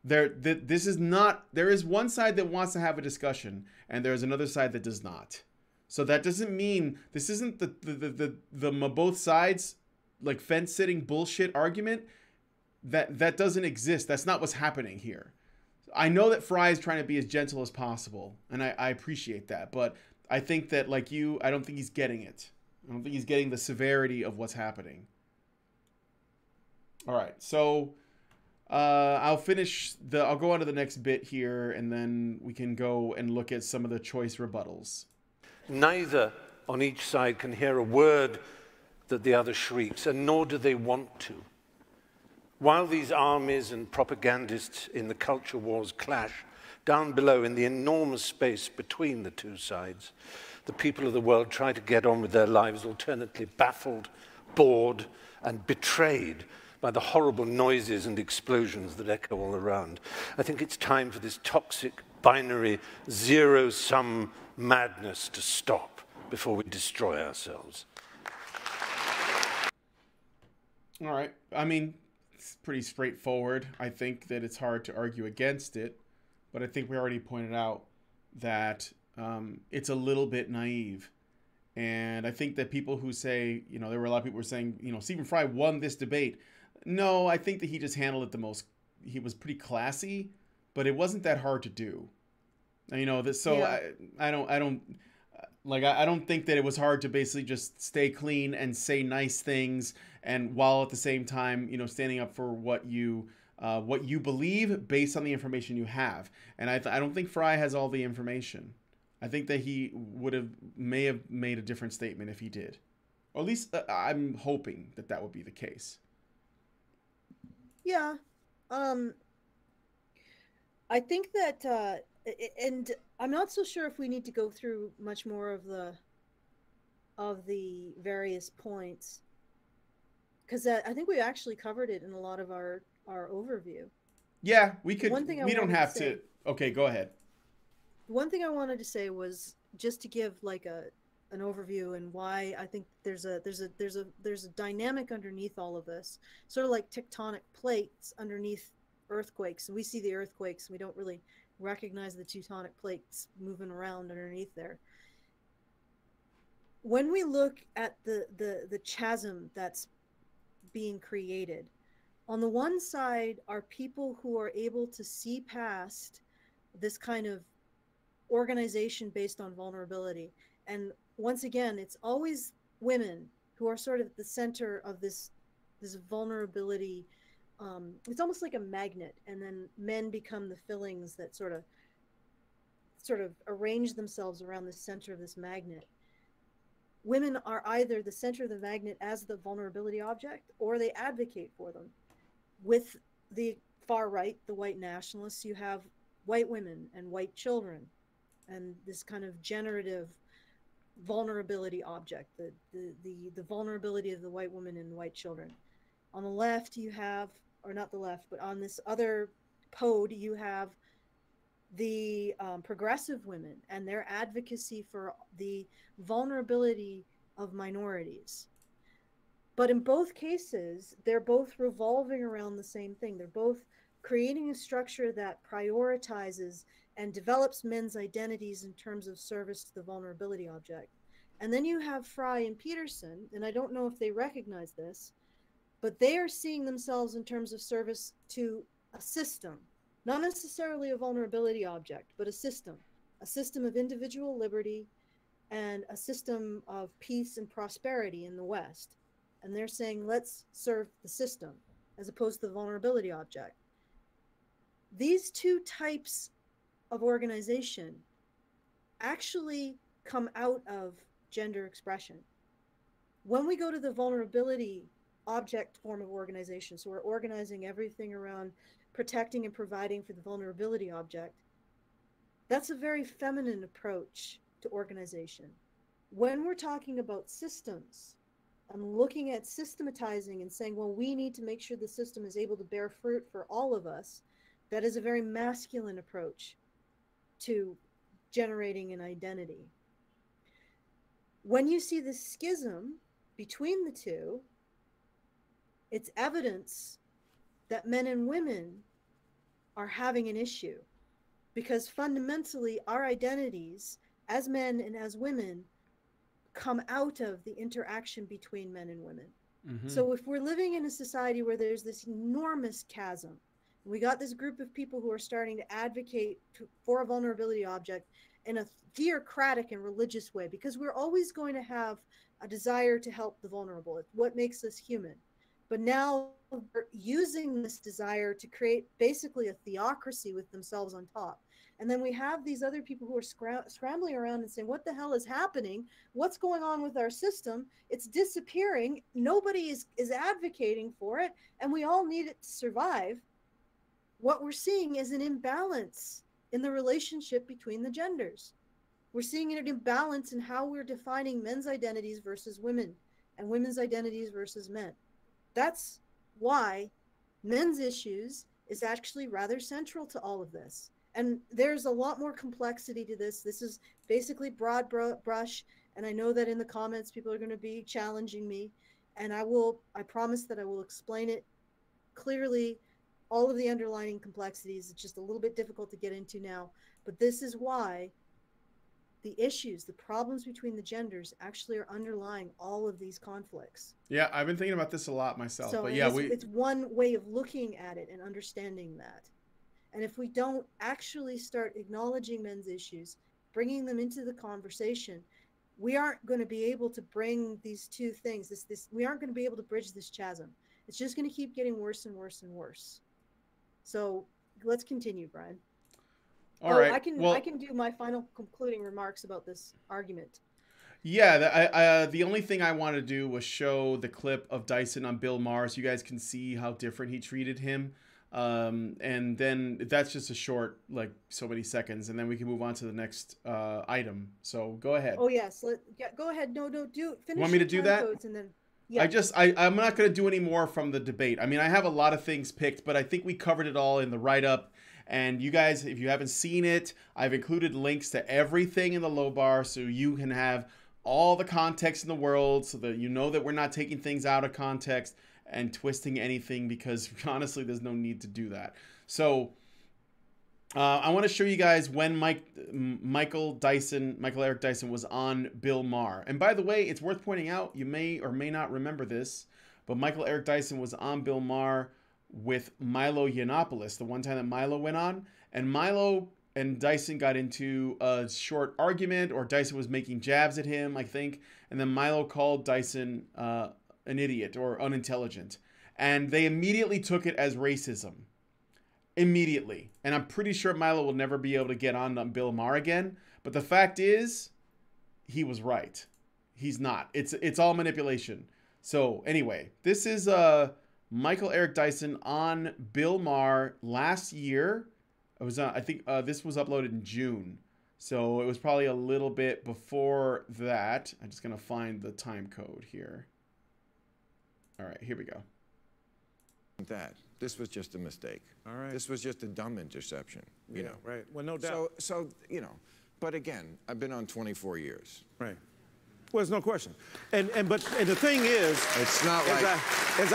There is one side that wants to have a discussion, and there's another side that does not. So that doesn't mean, this isn't the both sides like fence sitting bullshit argument. That doesn't exist. That's not what's happening here. I know that Fry is trying to be as gentle as possible, and I appreciate that, but I think that, like you, I don't think he's getting it. I don't think he's getting the severity of what's happening. All right, so I'll go on to the next bit here, and then we can go and look at some of the choice rebuttals. Neither on each side can hear a word that the other shrieks, and nor do they want to. While these armies and propagandists in the culture wars clash, down below in the enormous space between the two sides, the people of the world try to get on with their lives, alternately baffled, bored, and betrayed by the horrible noises and explosions that echo all around. I think it's time for this toxic, binary, zero-sum madness to stop before we destroy ourselves. All right. I mean, it's pretty straightforward. I think that it's hard to argue against it, but I think we already pointed out that it's a little bit naive. And I think that people who say, there were a lot of people who were saying, Stephen Fry won this debate. No, I think that he just handled it he was pretty classy, but it wasn't that hard to do. I don't think that it was hard to basically just stay clean and say nice things, and while at the same time, standing up for what you believe based on the information you have. And I don't think Fry has all the information. I think that he may have made a different statement if he did, or at least I'm hoping that would be the case. Yeah, I think that, and I'm not so sure if we need to go through much more of the various points, because I think we actually covered it in a lot of our overview. Yeah, we could. One thing we don't have to. Okay, go ahead. One thing I wanted to say was just to give like an overview and why I think there's a dynamic underneath all of this, sort of like tectonic plates underneath earthquakes. And we see the earthquakes, and we don't really recognize the tectonic plates moving around underneath there. When we look at the chasm that's being created, on the one side are people who are able to see past this kind of organization based on vulnerability. And once again, it's always women who are sort of at the center of this vulnerability. It's almost like a magnet, and then men become the fillings that sort of arrange themselves around the center of this magnet. Women are either the center of the magnet as the vulnerability object, or they advocate for them. With the far right, the white nationalists, you have white women and white children, and this kind of generative vulnerability object, the vulnerability of the white woman and white children. On the left, you have, or not the left, but on this other pode, you have the progressive women and their advocacy for the vulnerability of minorities. But in both cases, they're both revolving around the same thing. They're both creating a structure that prioritizes and develops men's identities in terms of service to the vulnerability object. And then you have Fry and Peterson, and I don't know if they recognize this, but they are seeing themselves in terms of service to a system, not necessarily a vulnerability object, but a system of individual liberty and a system of peace and prosperity in the West. And they're saying, let's serve the system as opposed to the vulnerability object. These two types of organization actually come out of gender expression. When we go to the vulnerability object form of organization, so we're organizing everything around protecting and providing for the vulnerability object, that's a very feminine approach to organization. when we're talking about systems, I'm looking at systematizing and saying, well, we need to make sure the system is able to bear fruit for all of us. That is a very masculine approach to generating an identity. When you see this schism between the two, it's evidence that men and women are having an issue, because fundamentally our identities as men and as women come out of the interaction between men and women. Mm-hmm. So if we're living in a society where there's this enormous chasm, and we got this group of people who are starting to advocate for a vulnerability object in a theocratic and religious way, because we're always going to have a desire to help the vulnerable. It's what makes us human. But now they're using this desire to create basically a theocracy with themselves on top. And then we have these other people who are scrambling around and saying, what the hell is happening? What's going on with our system? It's disappearing. Nobody is advocating for it. And we all need it to survive. What we're seeing is an imbalance in the relationship between the genders. We're seeing an imbalance in how we're defining men's identities versus women and women's identities versus men. That's why men's issues is actually rather central to all of this. And there's a lot more complexity to this. This is basically broad brush. And I know that in the comments, people are going to be challenging me. And I promise that I will explain it clearly, all of the underlying complexities. It's just a little bit difficult to get into now. But this is why the issues, the problems between the genders actually are underlying all of these conflicts. Yeah, I've been thinking about this a lot myself. So but yeah, it's one way of looking at it and understanding that. And if we don't actually start acknowledging men's issues, bringing them into the conversation, we aren't going to be able to bring these two things. We aren't going to be able to bridge this chasm. It's just going to keep getting worse and worse and worse. So let's continue, Brian. All right. I can do my final concluding remarks about this argument. Yeah, the only thing I wanted to do was show the clip of Dyson on Bill Maher so you guys can see how different he treated him. And then that's just a short, like, so many seconds, and then we can move on to the next item. So go ahead. Oh yes, go ahead. No, do finish. You want me to do that? And then, yeah. I'm not going to do any more from the debate. I mean, I have a lot of things picked, but I think we covered it all in the write-up. And you guys, if you haven't seen it, I've included links to everything in the low bar so you can have all the context in the world, so that you know that we're not taking things out of context and twisting anything, because honestly, there's no need to do that. So I want to show you guys when Michael Eric Dyson was on Bill Maher. And by the way, it's worth pointing out, you may or may not remember this, but Michael Eric Dyson was on Bill Maher with Milo Yiannopoulos, the one time that Milo went on. And Milo and Dyson got into a short argument, or Dyson was making jabs at him, I think. And then Milo called Dyson an idiot or unintelligent. And they immediately took it as racism. Immediately. And I'm pretty sure Milo will never be able to get on Bill Maher again. But the fact is, he was right. He's not. It's all manipulation. So anyway, this is Michael Eric Dyson on Bill Maher last year. It was I think this was uploaded in June. So it was probably a little bit before that. I'm just going to find the time code here. All right, here we go. This was just a mistake. All right. This was just a dumb interception, you know. Right. Well, no doubt. So, you know, but again, I've been on 24 years. Right. Well, there's no question. And the thing is, it's not like, as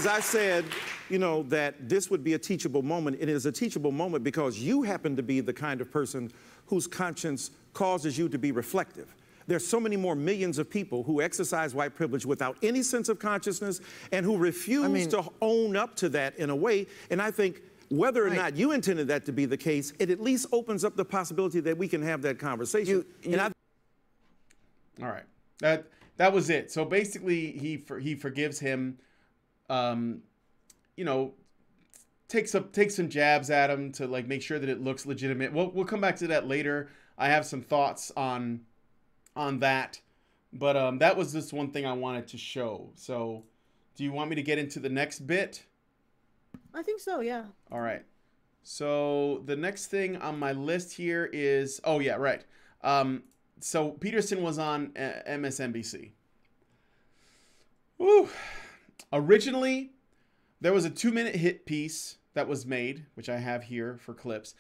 I said, you know, that this would be a teachable moment. It is a teachable moment because you happen to be the kind of person whose conscience causes you to be reflective. There's so many more millions of people who exercise white privilege without any sense of consciousness and who refuse to own up to that in a way. And I think whether or not you intended that to be the case, it at least opens up the possibility that we can have that conversation. All right, that was it. So basically, he forgives him. You know, takes some jabs at him to like make sure that it looks legitimate. We'll come back to that later. I have some thoughts on that, but that was just one thing I wanted to show. So, do you want me to get into the next bit? I think so, yeah. All right. So the next thing on my list here is, oh yeah, right. So Peterson was on MSNBC. Woo. Originally, there was a 2-minute hit piece that was made, which I have here for clips.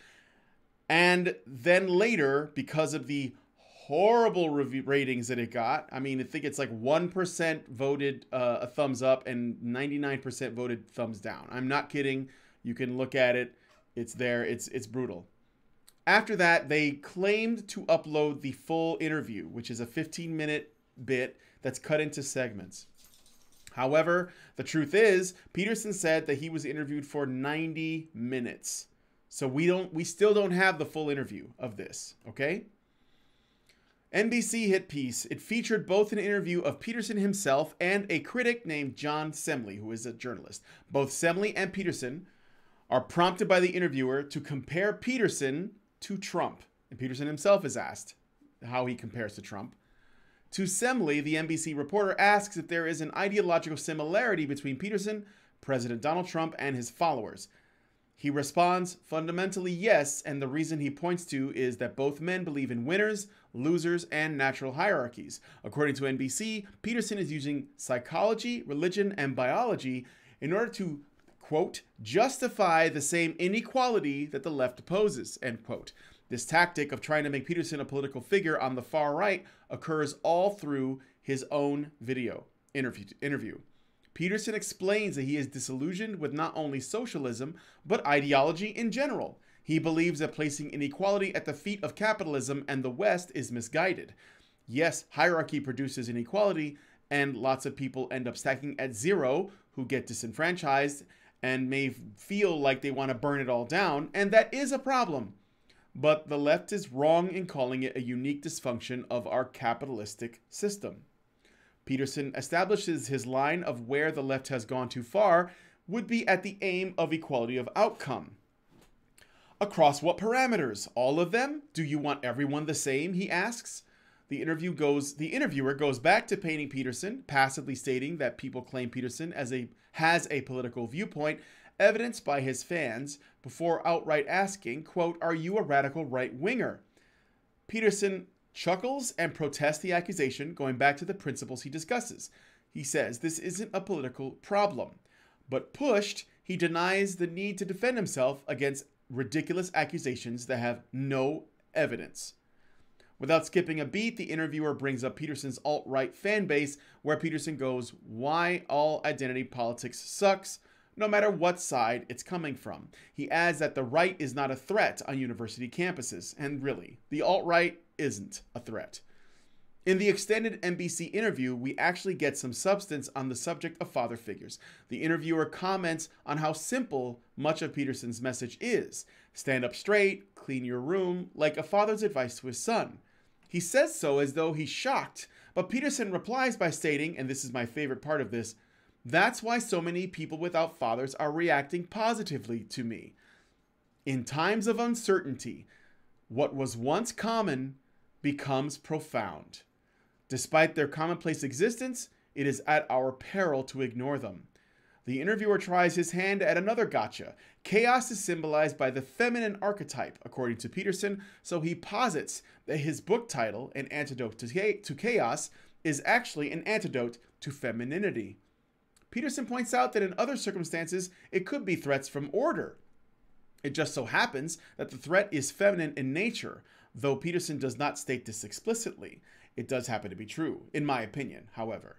And then later, because of the horrible review ratings that it got, I mean, I think it's like 1% voted a thumbs up and 99% voted thumbs down. I'm not kidding. You can look at it. It's there. It's brutal. After that, they claimed to upload the full interview, which is a 15-minute bit that's cut into segments. However, the truth is, Peterson said that he was interviewed for 90 minutes. So we still don't have the full interview of this, okay? NBC hit piece. It featured both an interview of Peterson himself and a critic named John Semley, who is a journalist. Both Semley and Peterson are prompted by the interviewer to compare Peterson to Trump. And Peterson himself is asked how he compares to Trump. To Semley, the NBC reporter asks if there is an ideological similarity between Peterson, President Donald Trump, and his followers. He responds, fundamentally yes, and the reason he points to is that both men believe in winners, losers, and natural hierarchies. According to NBC, Peterson is using psychology, religion, and biology in order to, quote, justify the same inequality that the left opposes, end quote. This tactic of trying to make Peterson a political figure on the far right occurs all through his own video interview. Peterson explains that he is disillusioned with not only socialism, but ideology in general. He believes that placing inequality at the feet of capitalism and the West is misguided. Yes, hierarchy produces inequality, and lots of people end up stacking at zero who get disenfranchised and may feel like they want to burn it all down, and that is a problem. But the left is wrong in calling it a unique dysfunction of our capitalistic system. Peterson establishes his line of where the left has gone too far would be at the aim of equality of outcome. Across what parameters? All of them? Do you want everyone the same? He asks. The interviewer goes back to painting Peterson, passively stating that people claim Peterson has a political viewpoint, evidenced by his fans, before outright asking, quote, are you a radical right-winger? Peterson chuckles and protests the accusation, going back to the principles he discusses. He says this isn't a political problem. But pushed, he denies the need to defend himself against ridiculous accusations that have no evidence. Without skipping a beat, the interviewer brings up Peterson's alt-right fan base, where Peterson goes, why all identity politics sucks, no matter what side it's coming from. He adds that the right is not a threat on university campuses, and really, the alt-right isn't a threat. In the extended NBC interview, we actually get some substance on the subject of father figures. The interviewer comments on how simple much of Peterson's message is. Stand up straight, clean your room, like a father's advice to his son. He says so as though he's shocked, but Peterson replies by stating, and this is my favorite part of this, that's why so many people without fathers are reacting positively to me. In times of uncertainty, what was once common becomes profound. Despite their commonplace existence, it is at our peril to ignore them. The interviewer tries his hand at another gotcha. Chaos is symbolized by the feminine archetype, according to Peterson, so he posits that his book title, An Antidote to Chaos, is actually an antidote to femininity. Peterson points out that in other circumstances, it could be threats from order. It just so happens that the threat is feminine in nature, though Peterson does not state this explicitly. It does happen to be true, in my opinion, however.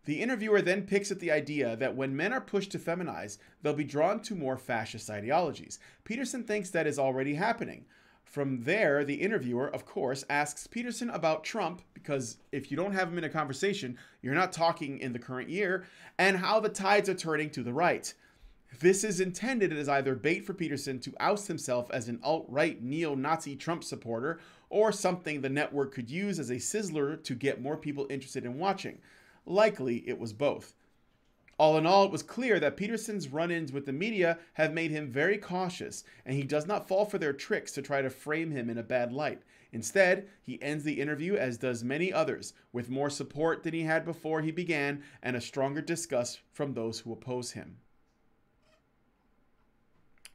The interviewer then picks at the idea that when men are pushed to feminize, they'll be drawn to more fascist ideologies. Peterson thinks that is already happening. From there, the interviewer, of course, asks Peterson about Trump, because if you don't have him in a conversation, you're not talking in the current year, and how the tides are turning to the right. This is intended as either bait for Peterson to oust himself as an alt-right neo-Nazi Trump supporter, or something the network could use as a sizzler to get more people interested in watching. Likely, it was both. All in all, it was clear that Peterson's run-ins with the media have made him very cautious, and he does not fall for their tricks to try to frame him in a bad light. Instead, he ends the interview, as does many others, with more support than he had before he began, and a stronger disgust from those who oppose him.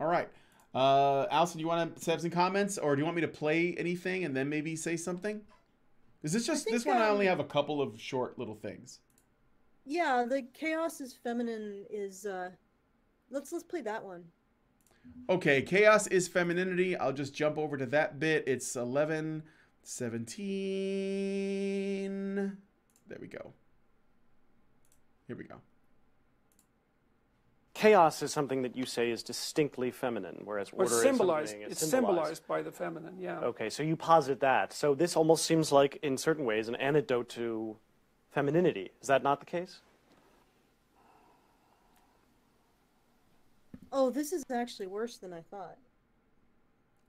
All right. Alison, do you want to have some comments, or do you want me to play anything and then maybe say something? Is this just think, this one? I only have a couple of short little things. Yeah, the chaos is feminine is let's play that one. Okay, chaos is femininity. I'll just jump over to that bit. It's 11, 17. There we go. Here we go. Chaos is something that you say is distinctly feminine, whereas order is symbolized. something It's symbolized by the feminine, yeah. Okay, so you posit that. So this almost seems like, in certain ways, an antidote to femininity. Is that not the case? Oh, this is actually worse than I thought.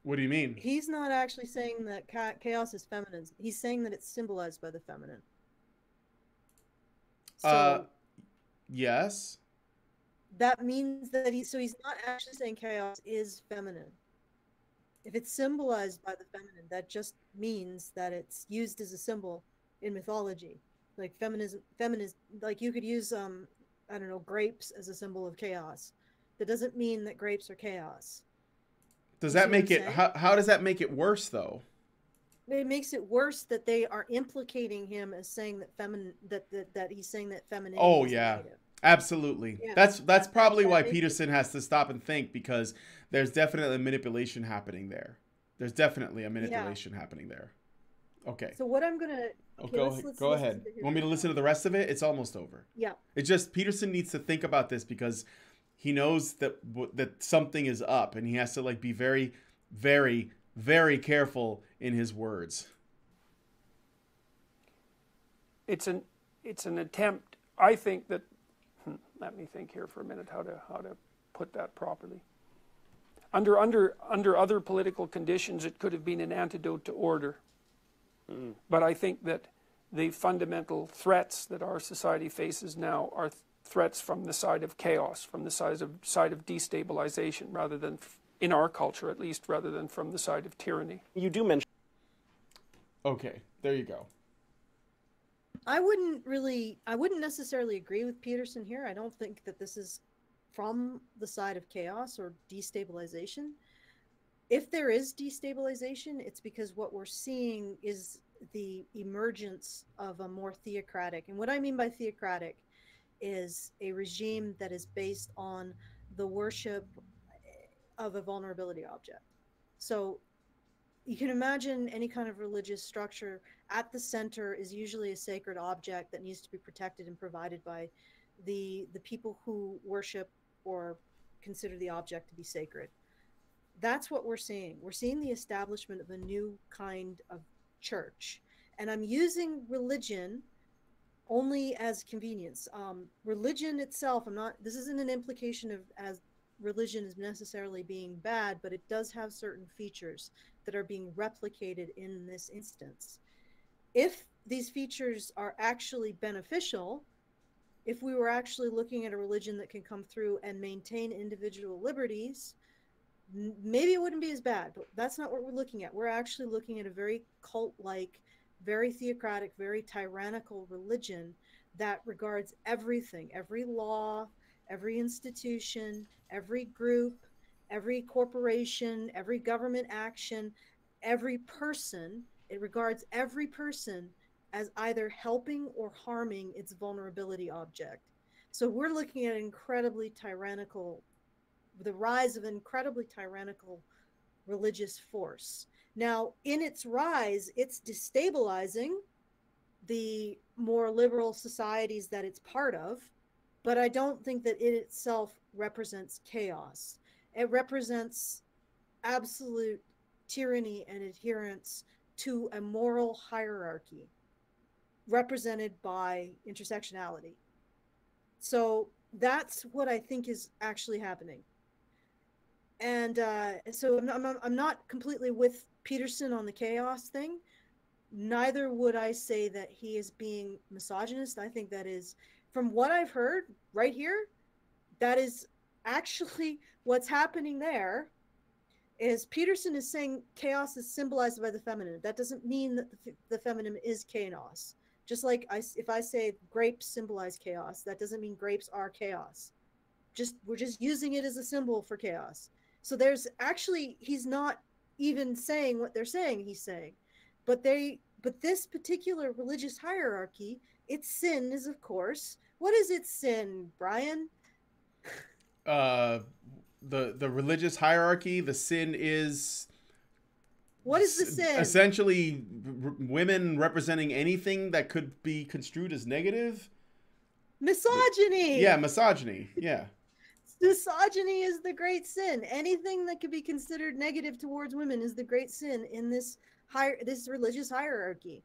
What do you mean? He's not actually saying that chaos is feminine. He's saying that it's symbolized by the feminine. So yes. that means that he's not actually saying chaos is feminine. If it's symbolized by the feminine, that just means that it's used as a symbol in mythology. Like feminism, like you could use I don't know, grapes as a symbol of chaos. That doesn't mean that grapes are chaos. Does that make it, how does that make it worse though? It makes it worse that they are implicating him as saying that that he's saying that femininity Oh is yeah. negative. Absolutely. Yeah, that's probably why Peterson has to stop and think, because there's definitely manipulation happening there. There's definitely a manipulation happening there. Okay. So what I'm gonna go ahead. You want me to listen to the rest of it? It's almost over. Yeah. It's just Peterson needs to think about this because he knows that something is up, and he has to like be very, very, very careful in his words. It's an attempt. I think that. Let me think here for a minute how to put that properly. Under other political conditions, it could have been an antidote to order. But I think that the fundamental threats that our society faces now are threats from the side of chaos, from the side of destabilization, rather than, in our culture at least, rather than from the side of tyranny. You do mention. Okay, there you go. I wouldn't necessarily agree with Peterson here. I don't think that this is from the side of chaos or destabilization. If there is destabilization, it's because what we're seeing is the emergence of a more theocratic. And what I mean by theocratic is a regime that is based on the worship of a vulnerability object. So you can imagine any kind of religious structure. At the center is usually a sacred object that needs to be protected and provided by the people who worship or consider the object to be sacred. That's what we're seeing. We're seeing the establishment of a new kind of church. And I'm using religion only as convenience. Religion itself, this isn't an implication of as religion is necessarily being bad, but it does have certain features that are being replicated in this instance. If these features are actually beneficial, if we were actually looking at a religion that can come through and maintain individual liberties, maybe it wouldn't be as bad, but that's not what we're looking at. We're actually looking at a very cult-like, very theocratic, very tyrannical religion that regards everything, every law, every institution, every group, every corporation, every government action, every person. It regards every person as either helping or harming its vulnerability object. So we're looking at incredibly tyrannical, the rise of incredibly tyrannical religious force. Now, in its rise, it's destabilizing the more liberal societies that it's part of, but I don't think that it itself represents chaos. It represents absolute tyranny and adherence to a moral hierarchy represented by intersectionality. So that's what I think is actually happening. And so I'm not completely with Peterson on the chaos thing. Neither would I say that he is being misogynist. I think that is, from what I've heard right here, that is actually what's happening there. Is Peterson is saying chaos is symbolized by the feminine. That doesn't mean that the feminine is chaos. Just like if I say grapes symbolize chaos, that doesn't mean grapes are chaos. We're just using it as a symbol for chaos. So there's actually, he's not even saying what they're saying he's saying, but But this particular religious hierarchy, its sin is, of course, what is its sin, Brian? The religious hierarchy, the sin is... What is the sin? Essentially, women representing anything that could be construed as negative. Misogyny. Yeah, misogyny. Yeah. Misogyny is the great sin. Anything that could be considered negative towards women is the great sin in this religious hierarchy.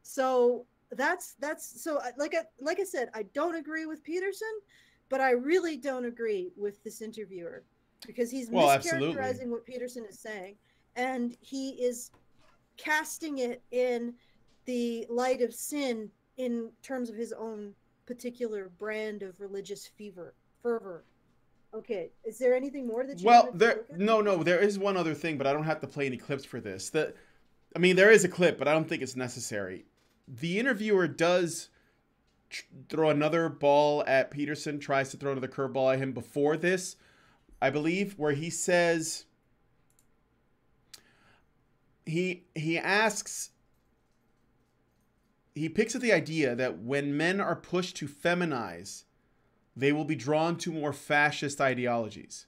So that's so like I said, I don't agree with Peterson, but I really don't agree with this interviewer because he's mischaracterizing what Peterson is saying, and he is casting it in the light of sin in terms of his own particular brand of religious fervor. Okay, is there anything more that you Well, there is one other thing, but I don't have to play any clips for this. There is a clip, but I don't think it's necessary. The interviewer does throw another ball at Peterson, tries to throw another curveball at him before this, I believe, where he says he picks at the idea that when men are pushed to feminize, they will be drawn to more fascist ideologies.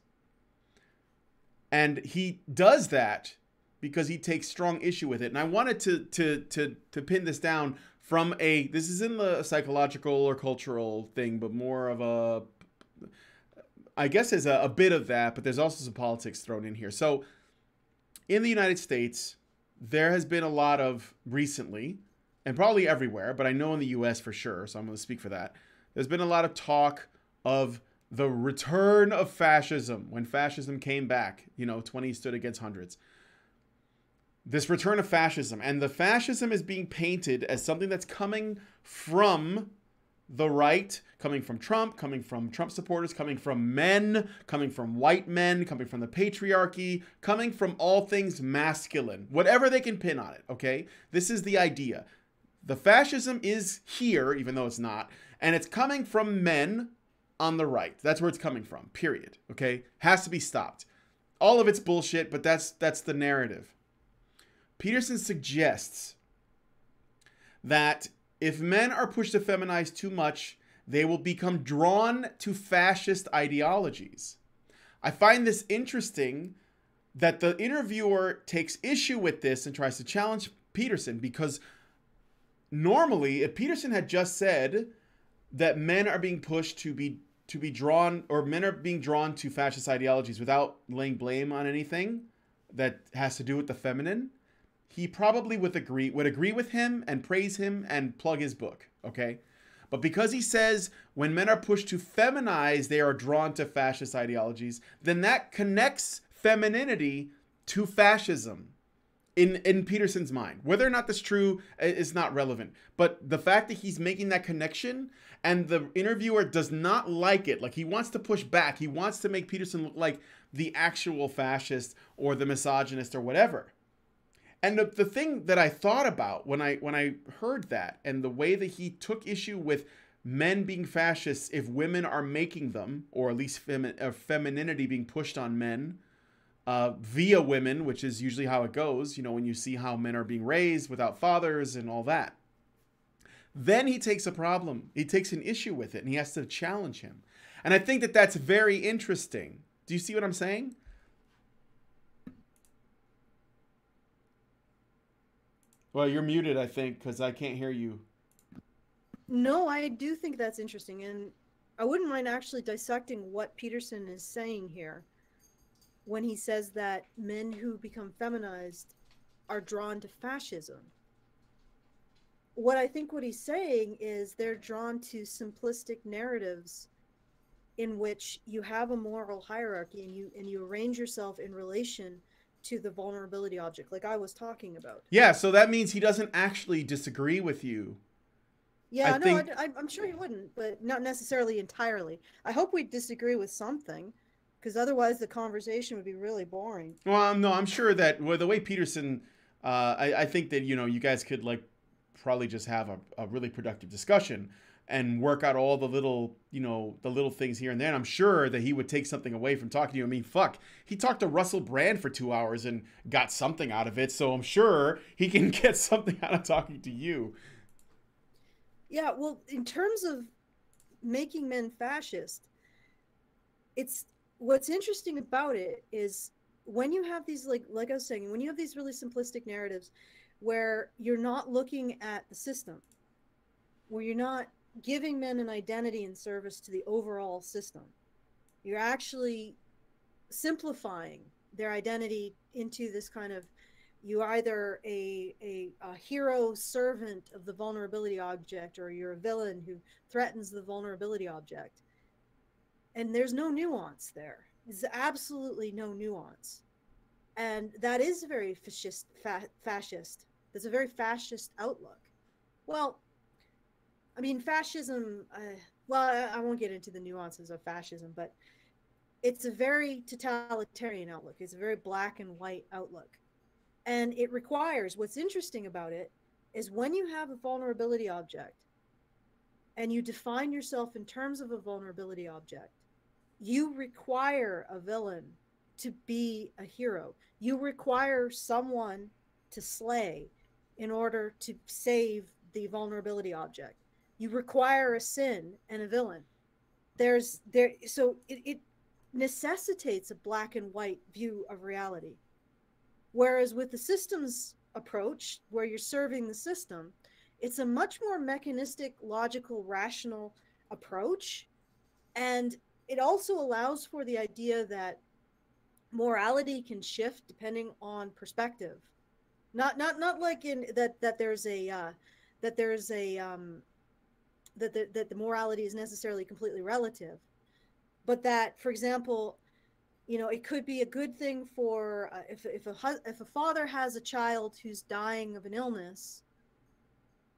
And he does that because he takes strong issue with it. And I wanted to pin this down from this isn't the psychological or cultural thing, but more of a, I guess there's a bit of that, but there's also some politics thrown in here. So in the United States, there has been a lot of recently, and probably everywhere, but I know in the US for sure, so I'm going to speak for that. There's been a lot of talk of the return of fascism when fascism came back. 20 stood against hundreds. This return of fascism. And the fascism is being painted as something that's coming from the right, coming from Trump supporters, coming from men, coming from white men, coming from the patriarchy, coming from all things masculine. Whatever they can pin on it, okay? This is the idea. The fascism is here, even though it's not, and it's coming from men on the right. That's where it's coming from, period, okay? Has to be stopped. All of it's bullshit, but that's the narrative. Peterson suggests that if men are pushed to feminize too much, they will become drawn to fascist ideologies. I find this interesting that the interviewer takes issue with this and tries to challenge Peterson, because normally, if Peterson had just said that men are being pushed to be drawn, or men are being drawn to fascist ideologies without laying blame on anything that has to do with the feminine, he probably would agree with him and praise him and plug his book, okay? But because he says when men are pushed to feminize, they are drawn to fascist ideologies, then that connects femininity to fascism in Peterson's mind. Whether or not that's true is not relevant. But the fact that he's making that connection and the interviewer does not like it, like he wants to push back, he wants to make Peterson look like the actual fascist or the misogynist or whatever. And the thing that I thought about when I heard that, and the way that he took issue with men being fascists if women are making them, or at least femininity being pushed on men via women, which is usually how it goes, when you see how men are being raised without fathers and all that. Then he takes a problem. He takes an issue with it, and he has to challenge him. And I think that that's very interesting. Do you see what I'm saying? Well, you're muted, I think, because I can't hear you. No, I do think that's interesting, and I wouldn't mind actually dissecting what Peterson is saying here when he says that men who become feminized are drawn to fascism. What he's saying is they're drawn to simplistic narratives in which you have a moral hierarchy and you arrange yourself in relation to the vulnerability object, like I was talking about. Yeah, so that means he doesn't actually disagree with you. Yeah, I'm sure he wouldn't, but not necessarily entirely. I hope we disagree with something, because otherwise the conversation would be really boring. Well, no, I'm sure that the way Peterson, I think that, you guys could probably just have a really productive discussion. and work out all the little, the little things here and there. And I'm sure that he would take something away from talking to you. I mean, fuck, he talked to Russell Brand for 2 hours and got something out of it. So I'm sure he can get something out of talking to you. Yeah, well, in terms of making men fascist, what's interesting about it is when you have these, like I was saying, when you have these really simplistic narratives where you're not looking at the system, where you're not giving men an identity in service to the overall system, you're actually simplifying their identity into this kind of, you're either a hero servant of the vulnerability object, or you're a villain who threatens the vulnerability object. And there's no nuance there. There's absolutely no nuance. And that is very fascist. That's a very fascist outlook. Well, I mean, fascism, I won't get into the nuances of fascism, but it's a very totalitarian outlook. It's a very black and white outlook. And it requires, what's interesting about it is when you have a vulnerability object and you define yourself in terms of a vulnerability object, you require a villain to be a hero. You require someone to slay in order to save the vulnerability object. You require a sin and a villain. So it necessitates a black and white view of reality. Whereas with the systems approach, where you're serving the system, it's a much more mechanistic, logical, rational approach. And it also allows for the idea that morality can shift depending on perspective. Not like in that the morality is necessarily completely relative, but that, for example, it could be a good thing for if a father has a child who's dying of an illness.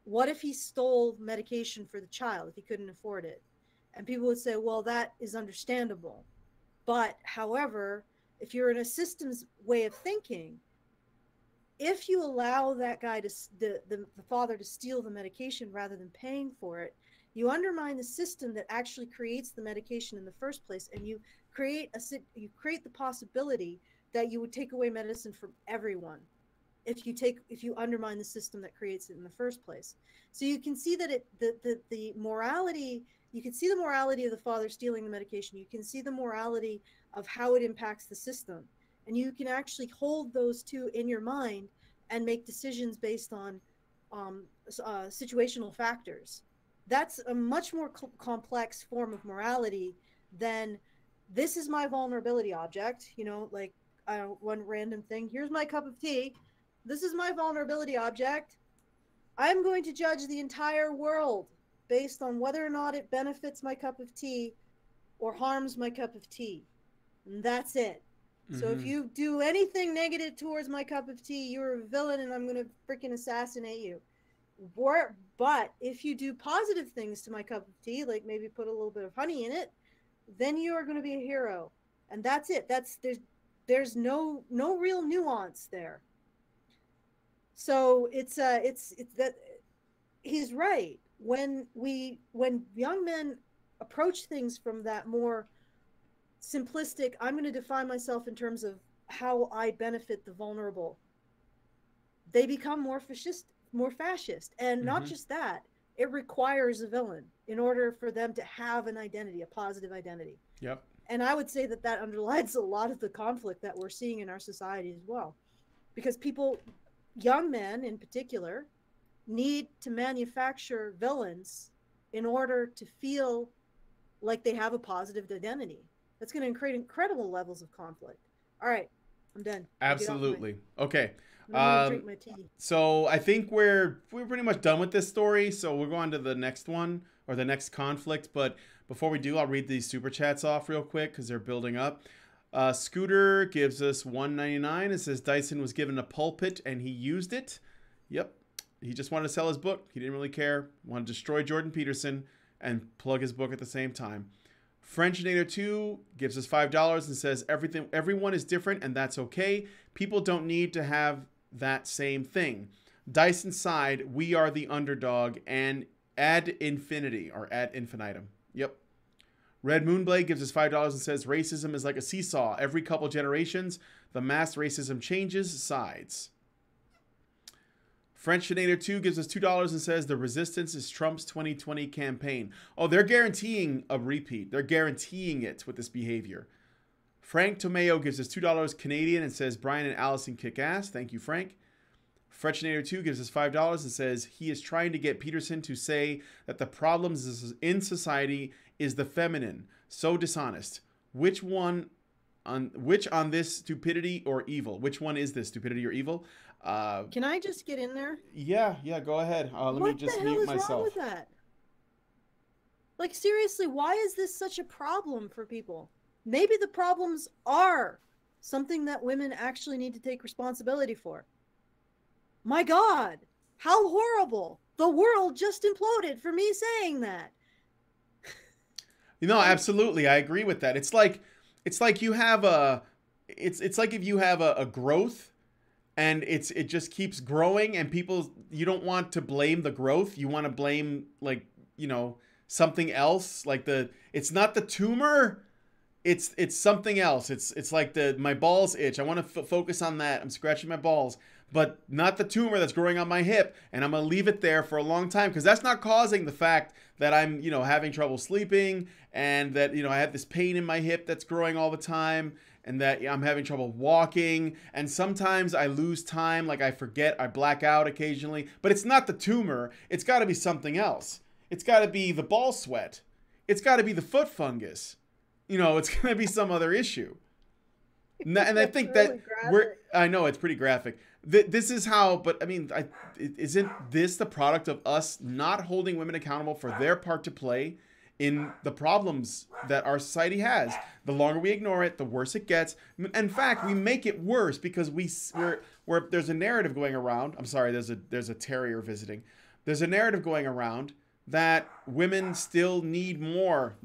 What if he stole medication for the child if he couldn't afford it? And people would say, well, that is understandable. But however, if you're in a systems way of thinking, if you allow that guy the father to steal the medication rather than paying for it, you undermine the system that actually creates the medication in the first place, and you create the possibility that you would take away medicine from everyone if you undermine the system that creates it in the first place. So you can see that the morality, you can see the morality of the father stealing the medication. You can see the morality of how it impacts the system, and you can actually hold those two in your mind and make decisions based on situational factors. That's a much more complex form of morality than, this is my vulnerability object, like one random thing. Here's my cup of tea. This is my vulnerability object. I'm going to judge the entire world based on whether or not it benefits my cup of tea or harms my cup of tea. And that's it. Mm-hmm. So if you do anything negative towards my cup of tea, you're a villain and I'm going to freaking assassinate you. But if you do positive things to my cup of tea, like maybe put a little bit of honey in it, then you are going to be a hero. And that's it. There's no real nuance there. So it's that he's right. When young men approach things from that more simplistic, I'm going to define myself in terms of how I benefit the vulnerable, they become more fascist. And not just that, it requires a villain in order for them to have an identity, a positive identity. Yep. And I would say that underlies a lot of the conflict that we're seeing in our society as well. Because people, young men in particular, need to manufacture villains in order to feel like they have a positive identity. That's going to create incredible levels of conflict. All right, I'm done. Absolutely. Okay. Drink my tea. So I think we're pretty much done with this story. So we'll go on to the next one, or the next conflict. But before we do, I'll read these super chats off real quick because they're building up. Scooter gives us $1.99. It says Dyson was given a pulpit and he used it. Yep. He just wanted to sell his book. He didn't really care. Wanted to destroy Jordan Peterson and plug his book at the same time. Frenchinator2 gives us $5 and says everyone is different and that's okay. People don't need to have that same thing. Dyson side, we are the underdog and ad infinity or ad infinitum. Yep. Red Moonblade gives us $5 and says, racism is like a seesaw. Every couple generations, the mass racism changes sides. Frenchinator 2 gives us $2 and says, the resistance is Trump's 2020 campaign. Oh, they're guaranteeing a repeat. They're guaranteeing it with this behavior. Frank Tomeo gives us $2 Canadian and says, Brian and Alison kick ass. Thank you, Frank. Frenchinator 2 gives us $5 and says, he is trying to get Peterson to say that the problems in society is the feminine. So dishonest. Which on this, stupidity or evil? Which one is this, stupidity or evil? Can I just get in there? Yeah, go ahead. Let me just mute myself. What the hell is wrong with that? Like, seriously, why is this such a problem for people? Maybe the problems are something that women actually need to take responsibility for. My God, how horrible. The world just imploded for me saying that. No, absolutely. I agree with that. It's like you have it's like if you have a growth and it just keeps growing and you don't want to blame the growth. You want to blame, like, you know, something else. Like it's not the tumor. It's something else. It's like my balls itch. I want to focus on that. I'm scratching my balls, but not the tumor that's growing on my hip. And I'm going to leave it there for a long time because that's not causing the fact that I'm, you know, having trouble sleeping and that, you know, I have this pain in my hip that's growing all the time and that I'm having trouble walking. And sometimes I lose time. Like I forget, I black out occasionally, but it's not the tumor. It's got to be something else. It's got to be the ball sweat. It's got to be the foot fungus. You know, it's going to be some other issue. And I think really that I know it's pretty graphic. This is how, but I mean, isn't this the product of us not holding women accountable for their part to play in the problems that our society has? The longer we ignore it, the worse it gets. In fact, we make it worse because there's a narrative going around. I'm sorry, there's a terrier visiting. There's a narrative going around that women still need more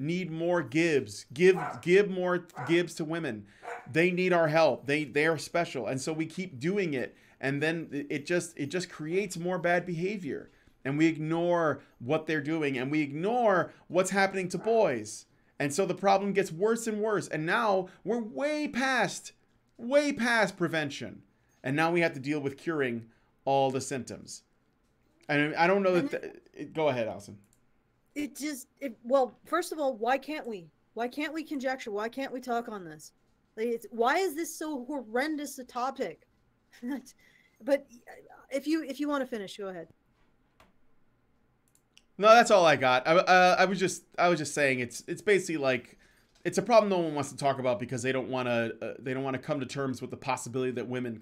gibs. Give more gibs to women. They need our help. They are special. And so we keep doing it. And then it just creates more bad behavior. And we ignore what they're doing. And we ignore what's happening to boys. And so the problem gets worse and worse. And now we're way past prevention. And now we have to deal with curing all the symptoms. And I don't know that. Go ahead, Alison. Well, first of all, why can't we? Why can't we conjecture? Why can't we talk on this? Like, why is this so horrendous a topic? But if you want to finish, go ahead. No, that's all I got. I was just saying it's basically like it's a problem no one wants to talk about because they don't want to come to terms with the possibility that women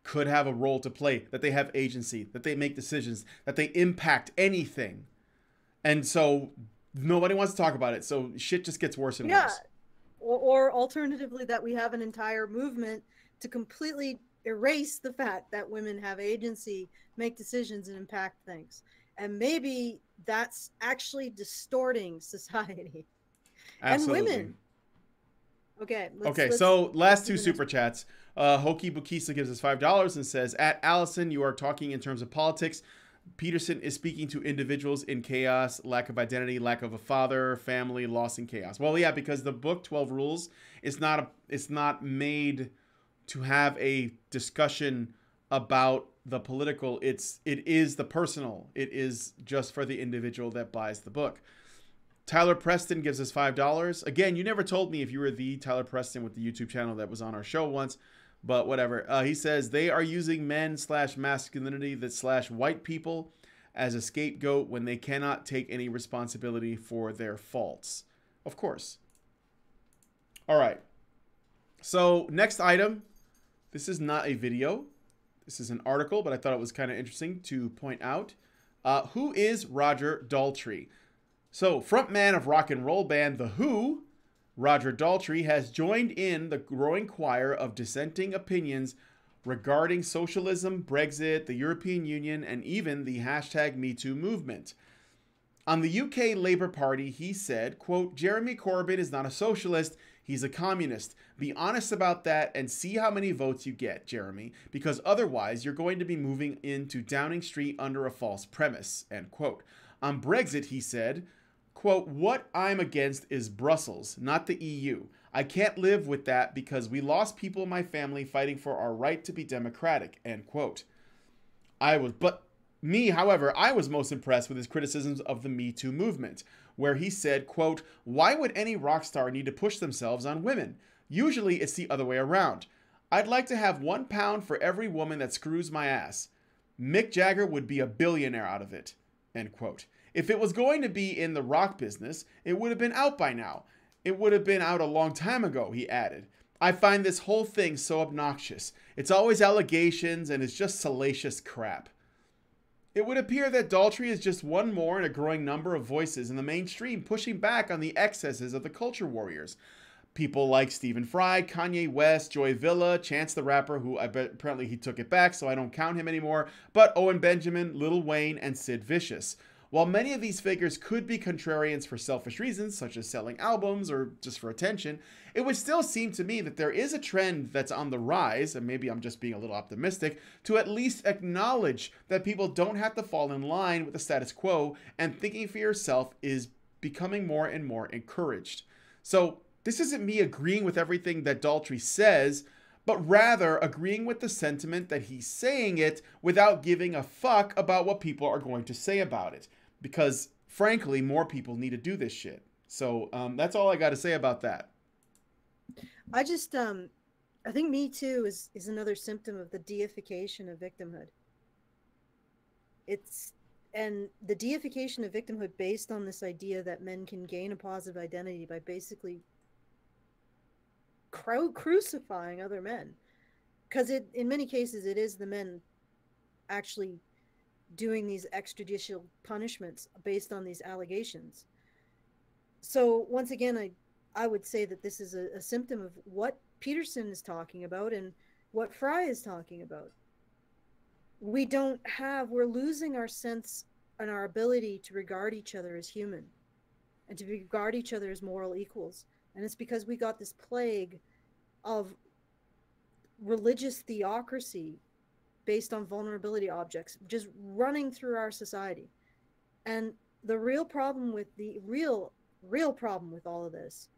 could have a role to play, that they have agency, that they make decisions, that they impact anything. And so nobody wants to talk about it. So shit just gets worse and worse. Or alternatively, that we have an entire movement to completely erase the fact that women have agency, make decisions, and impact things. And maybe that's actually distorting society. Absolutely. And women. Okay. So last two super chats. Hoki Bukisa gives us $5 and says, at Alison, you are talking in terms of politics. Peterson is speaking to individuals in chaos, lack of identity, lack of a father, family, lost in chaos. Well, yeah, because the book 12 Rules is not made to have a discussion about the political. It is the personal. It is just for the individual that buys the book. Tyler Preston gives us $5. Again, you never told me if you were the Tyler Preston with the YouTube channel that was on our show once. But whatever. He says they are using men/masculinity that /white people as a scapegoat when they cannot take any responsibility for their faults. Of course. All right. So next item. This is not a video. This is an article, but I thought it was kind of interesting to point out. Who is Roger Daltrey? So frontman of rock and roll band The Who, Roger Daltrey, has joined in the growing choir of dissenting opinions regarding socialism, Brexit, the European Union, and even the #MeToo movement. On the UK Labour Party, he said, quote, Jeremy Corbyn is not a socialist, he's a communist. Be honest about that and see how many votes you get, Jeremy, because otherwise you're going to be moving into Downing Street under a false premise, end quote. On Brexit, he said, quote, "What I'm against is Brussels, not the EU. I can't live with that because we lost people in my family fighting for our right to be democratic," end quote. However, I was most impressed with his criticisms of the Me Too movement, where he said, quote, "Why would any rock star need to push themselves on women? Usually it's the other way around. I'd like to have £1 for every woman that screws my ass. Mick Jagger would be a billionaire out of it," end quote. If it was going to be in the rock business, it would have been out by now. It would have been out a long time ago, he added. "I find this whole thing so obnoxious. It's always allegations and it's just salacious crap." It would appear that Daltrey is just one more in a growing number of voices in the mainstream pushing back on the excesses of the culture warriors. People like Stephen Fry, Kanye West, Joy Villa, Chance the Rapper, who apparently he took it back, so I don't count him anymore, but Owen Benjamin, Lil Wayne, and Sid Vicious. While many of these figures could be contrarians for selfish reasons, such as selling albums or just for attention, it would still seem to me that there is a trend that's on the rise, and maybe I'm just being a little optimistic, to at least acknowledge that people don't have to fall in line with the status quo, and thinking for yourself is becoming more and more encouraged. So this isn't me agreeing with everything that Daltrey says, but rather agreeing with the sentiment that he's saying it without giving a fuck about what people are going to say about it. Because, frankly, more people need to do this shit. So that's all I got to say about that. I just, I think Me Too is another symptom of the deification of victimhood. And the deification of victimhood based on this idea that men can gain a positive identity by basically crucifying other men. Because in many cases, it is the men actually doing these extrajudicial punishments based on these allegations. So once again, I would say that this is a symptom of what Peterson is talking about and what Fry is talking about. We're losing our sense and our ability to regard each other as human and to regard each other as moral equals. And it's because we got this plague of religious theocracy based on vulnerability objects just running through our society. And the real problem with real problem with all of this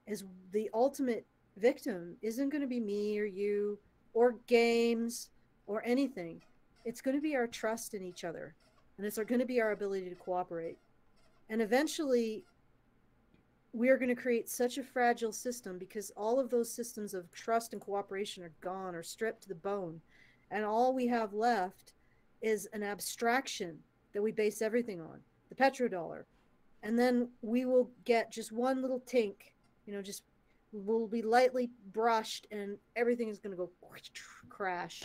is the ultimate victim isn't going to be me or you or games or anything. It's going to be our trust in each other, and it's going to be our ability to cooperate. And eventually we are going to create such a fragile system because all of those systems of trust and cooperation are gone or stripped to the bone. And all we have left is an abstraction that we base everything on, the petrodollar. And then we will get just one little tink, just will be lightly brushed and everything is going to go crash.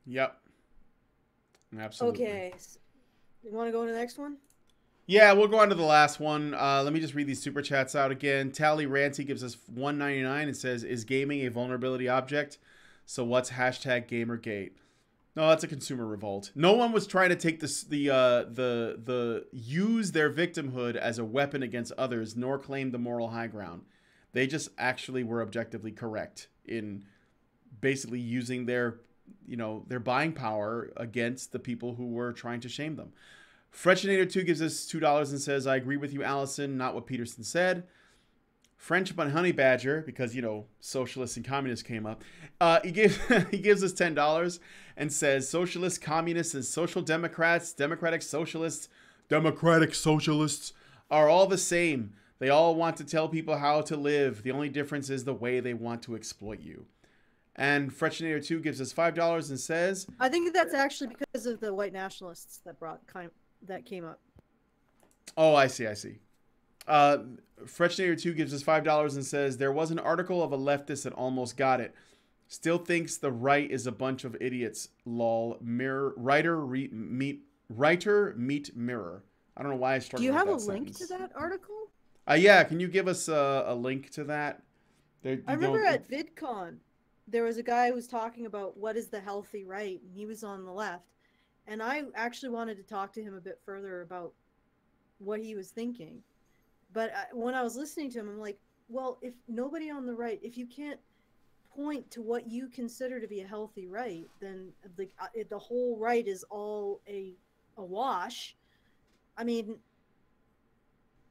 Yep. Absolutely. Okay. You want to go to the next one? Yeah, we'll go on to the last one. Let me just read these super chats out again. Tally Ranty gives us $1.99 and says, "Is gaming a vulnerability object? So what's #Gamergate?" No, that's a consumer revolt. No one was trying to take use their victimhood as a weapon against others, nor claim the moral high ground. They just actually were objectively correct in basically using their buying power against the people who were trying to shame them. Frenchinator2 gives us $2 and says, "I agree with you, Allison, not what Peterson said." Friendship on Honey Badger, because, socialists and communists came up. He gives us $10 and says, "Socialists, communists, and social democrats, democratic socialists are all the same. They all want to tell people how to live. The only difference is the way they want to exploit you." And Frenchinator2 gives us $5 and says, I think that's actually because of the white nationalists that came up. Oh, I see. Fretchnator2 gives us $5 and says, "There was an article of a leftist that almost got it. Still thinks the right is a bunch of idiots. Lol. Writer meet mirror." I don't know why I struggled with that. Do you have a sentence. link to that article? Yeah. Can you give us a link to that? I remember at VidCon, there was a guy who was talking about what is the healthy right, and he was on the left. And I actually wanted to talk to him a bit further about what he was thinking. But when I was listening to him, I'm like, well, if nobody on the right, if you can't point to what you consider to be a healthy right, then the whole right is all a a wash. I mean,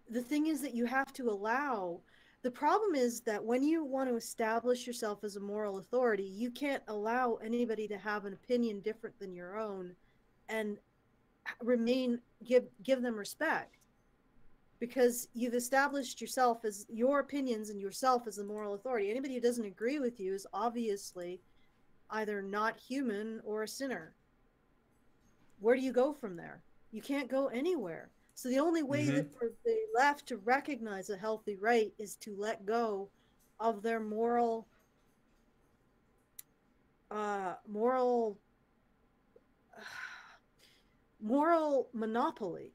the thing is that you have to allow. The problem is that when you want to establish yourself as a moral authority, you can't allow anybody to have an opinion different than your own and give them respect, because you've established yourself as your opinions and yourself as the moral authority. Anybody who doesn't agree with you is obviously either not human or a sinner. Where do you go from there? You can't go anywhere. So the only way that for the left to recognize a healthy right is to let go of their moral monopoly.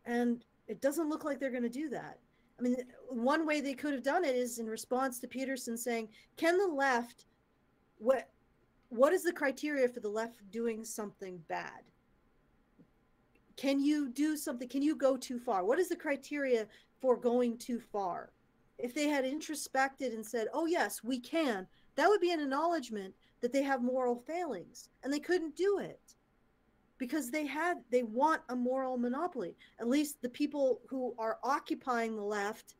And it doesn't look like they're going to do that. I mean, one way they could have done it is in response to Peterson saying, can the left, what is the criteria for the left doing something bad? Can you do something? Can you go too far? What is the criteria for going too far? If they had introspected and said, oh yes, we can, that would be an acknowledgement that they have moral failings, and they couldn't do it because they want a moral monopoly. At least the people who are occupying the left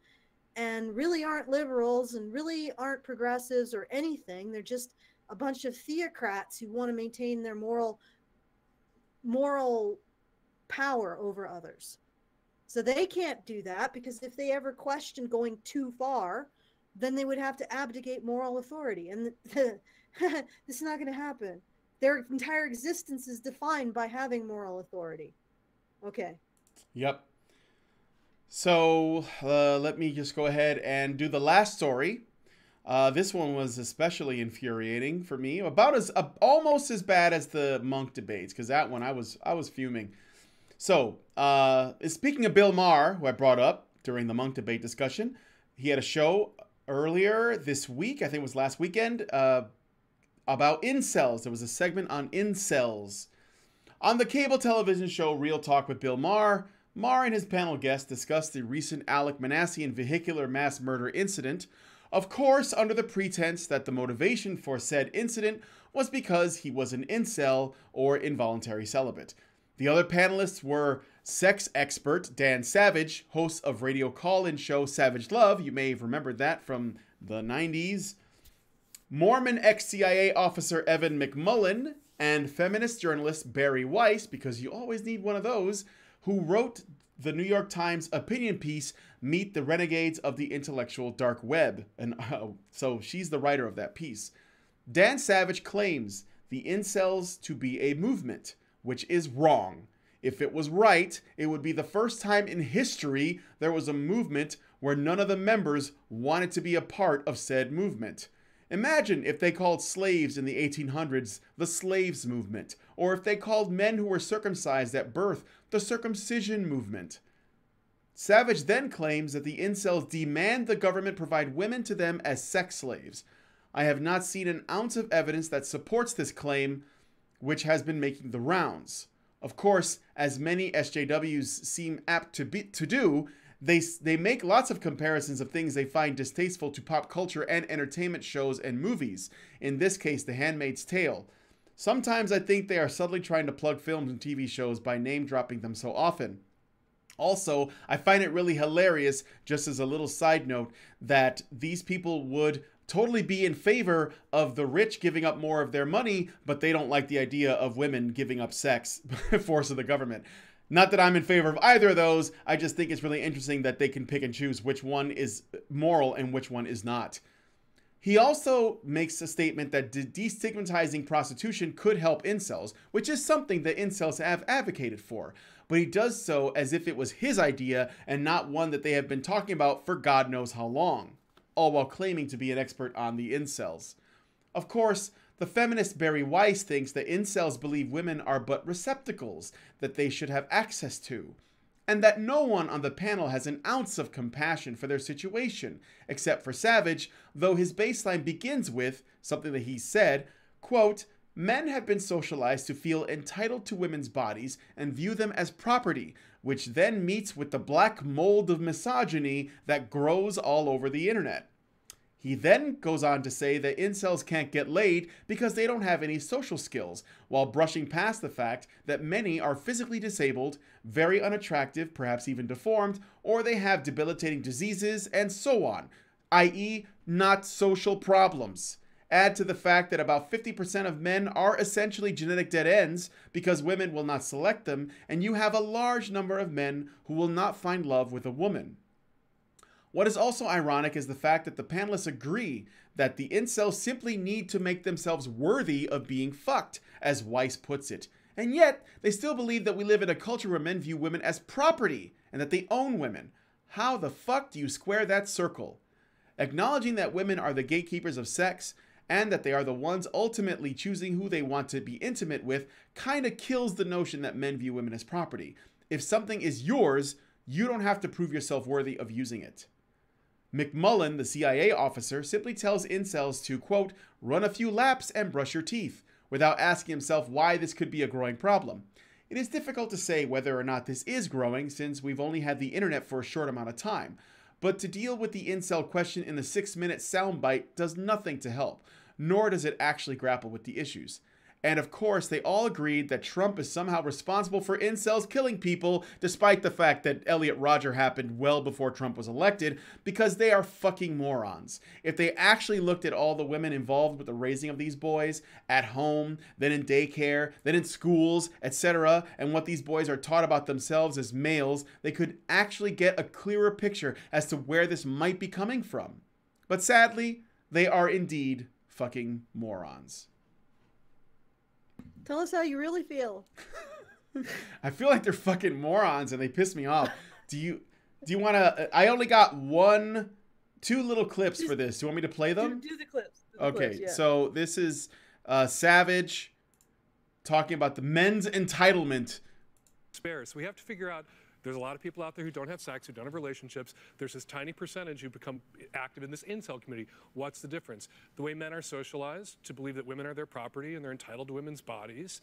and really aren't liberals and really aren't progressives or anything. They're just a bunch of theocrats who want to maintain their moral power over others. So they can't do that, because if they ever question going too far, then they would have to abdicate moral authority. And this is not going to happen. Their entire existence is defined by having moral authority. Okay. Yep. So let me just go ahead and do the last story. This one was especially infuriating for me, almost as bad as the Munk debates, because that one I was fuming. So, speaking of Bill Maher, who I brought up during the Munk debate discussion, he had a show earlier this week, I think it was last weekend, about incels. There was a segment on incels. On the cable television show Real Talk with Bill Maher, Maher and his panel guests discussed the recent Alec Manassian vehicular mass murder incident, of course under the pretense that the motivation for said incident was because he was an incel or involuntary celibate. The other panelists were sex expert Dan Savage, host of radio call-in show Savage Love. You may have remembered that from the 90s. Mormon ex-CIA officer Evan McMullen, and feminist journalist Barry Weiss, because you always need one of those, who wrote the New York Times opinion piece, Meet the Renegades of the Intellectual Dark Web. And so she's the writer of that piece. Dan Savage claims the incels to be a movement, which is wrong. If it was right, it would be the first time in history there was a movement where none of the members wanted to be a part of said movement. Imagine if they called slaves in the 1800s the slaves movement, or if they called men who were circumcised at birth the circumcision movement. Savage then claims that the incels demand the government provide women to them as sex slaves. I have not seen an ounce of evidence that supports this claim, which has been making the rounds. Of course, as many SJWs seem apt to do, they make lots of comparisons of things they find distasteful to pop culture and entertainment shows and movies, in this case The Handmaid's Tale. Sometimes I think they are subtly trying to plug films and TV shows by name-dropping them so often. Also, I find it really hilarious, just as a little side note, that these people would totally be in favor of the rich giving up more of their money, but they don't like the idea of women giving up sex by force of the government. Not that I'm in favor of either of those, I just think it's really interesting that they can pick and choose which one is moral and which one is not. He also makes a statement that destigmatizing prostitution could help incels, which is something that incels have advocated for. But he does so as if it was his idea and not one that they have been talking about for God knows how long, all while claiming to be an expert on the incels. Of course, the feminist Barry Weiss thinks that incels believe women are but receptacles that they should have access to, and that no one on the panel has an ounce of compassion for their situation, except for Savage, though his baseline begins with something that he said, quote, "Men have been socialized to feel entitled to women's bodies and view them as property, which then meets with the black mold of misogyny that grows all over the internet." He then goes on to say that incels can't get laid because they don't have any social skills, while brushing past the fact that many are physically disabled, very unattractive, perhaps even deformed, or they have debilitating diseases, and so on, i.e., not social problems. Add to the fact that about 50% of men are essentially genetic dead ends because women will not select them, and you have a large number of men who will not find love with a woman. What is also ironic is the fact that the panelists agree that the incels simply need to make themselves worthy of being fucked, as Weiss puts it. And yet, they still believe that we live in a culture where men view women as property and that they own women. How the fuck do you square that circle? Acknowledging that women are the gatekeepers of sex and that they are the ones ultimately choosing who they want to be intimate with kind of kills the notion that men view women as property. If something is yours, you don't have to prove yourself worthy of using it. McMullen, the CIA officer, simply tells incels to, quote, run a few laps and brush your teeth, without asking himself why this could be a growing problem. It is difficult to say whether or not this is growing, since we've only had the internet for a short amount of time. But to deal with the incel question in the 6-minute soundbite does nothing to help, nor does it actually grapple with the issues. And of course, they all agreed that Trump is somehow responsible for incels killing people, despite the fact that Elliot Rodger happened well before Trump was elected, because they are fucking morons. If they actually looked at all the women involved with the raising of these boys, at home, then in daycare, then in schools, etc., and what these boys are taught about themselves as males, they could actually get a clearer picture as to where this might be coming from. But sadly, they are indeed fucking morons. Tell us how you really feel. I feel like they're fucking morons and they piss me off. Do you want to? I only got 2 little clips for this. Do you want me to play them? Do the clips. Okay, yeah. so this is Savage talking about the men's entitlement. So we have to figure out. There's a lot of people out there who don't have sex, who don't have relationships. There's this tiny percentage who become active in this incel community. What's the difference? The way men are socialized to believe that women are their property and they're entitled to women's bodies.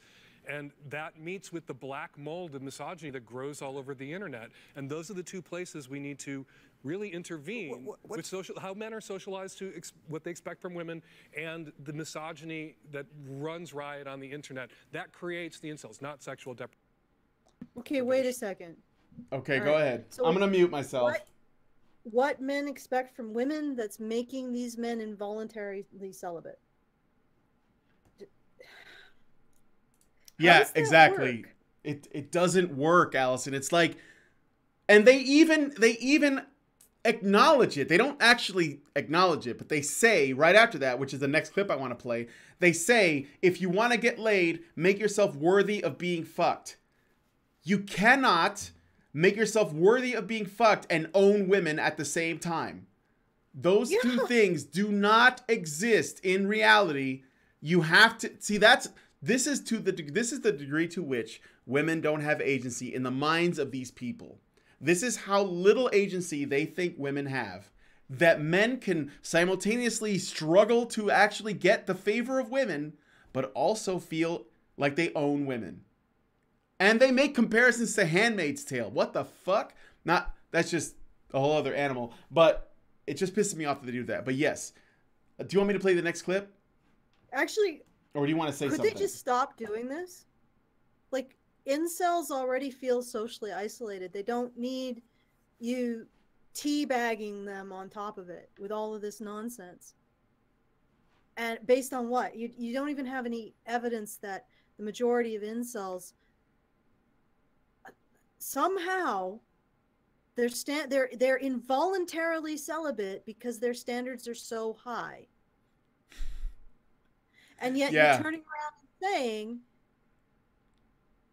And that meets with the black mold of misogyny that grows all over the internet. And those are the 2 places we need to really intervene with how men are socialized to what they expect from women and the misogyny that runs riot on the internet. That creates the incels, not sexual deprivation. Okay, wait a second. Okay, go ahead. So I'm going to mute myself. What men expect from women that's making these men involuntarily celibate? Yeah, exactly. It doesn't work, Allison. It's like, and they even acknowledge it. They don't actually acknowledge it, but they say right after that, which is the next clip I want to play, they say, if you want to get laid, make yourself worthy of being fucked. You cannot make yourself worthy of being fucked and own women at the same time. Those 2 things do not exist in reality. You have to see this is the degree to which women don't have agency in the minds of these people. This is how little agency they think women have. That men can simultaneously struggle to actually get the favor of women, but also feel like they own women. And they make comparisons to Handmaid's Tale. What the fuck? That's just a whole other animal. But it just pisses me off that they do that. But yes. Do you want me to play the next clip? Actually, or do you want to say something? Could they just stop doing this? Like, incels already feel socially isolated. They don't need you teabagging them on top of it with all of this nonsense. And based on what? You don't even have any evidence that the majority of incels somehow they're involuntarily celibate because their standards are so high. And yet you're turning around and saying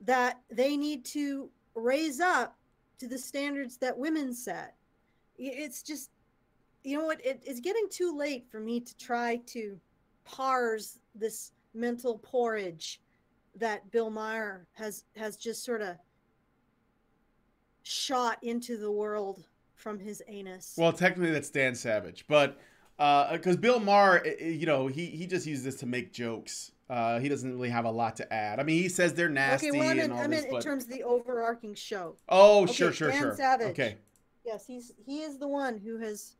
that they need to raise up to the standards that women set. It's just, you know what, it's getting too late for me to try to parse this mental porridge that Bill Maher has just sort of shot into the world from his anus. Well, technically that's Dan Savage, but because Bill Maher, you know, he just uses this to make jokes. He doesn't really have a lot to add. I mean, he says they're nasty and all this. I meant in terms of the overarching show. Oh, okay, sure. Dan Savage. Okay. Yes, he is the one who has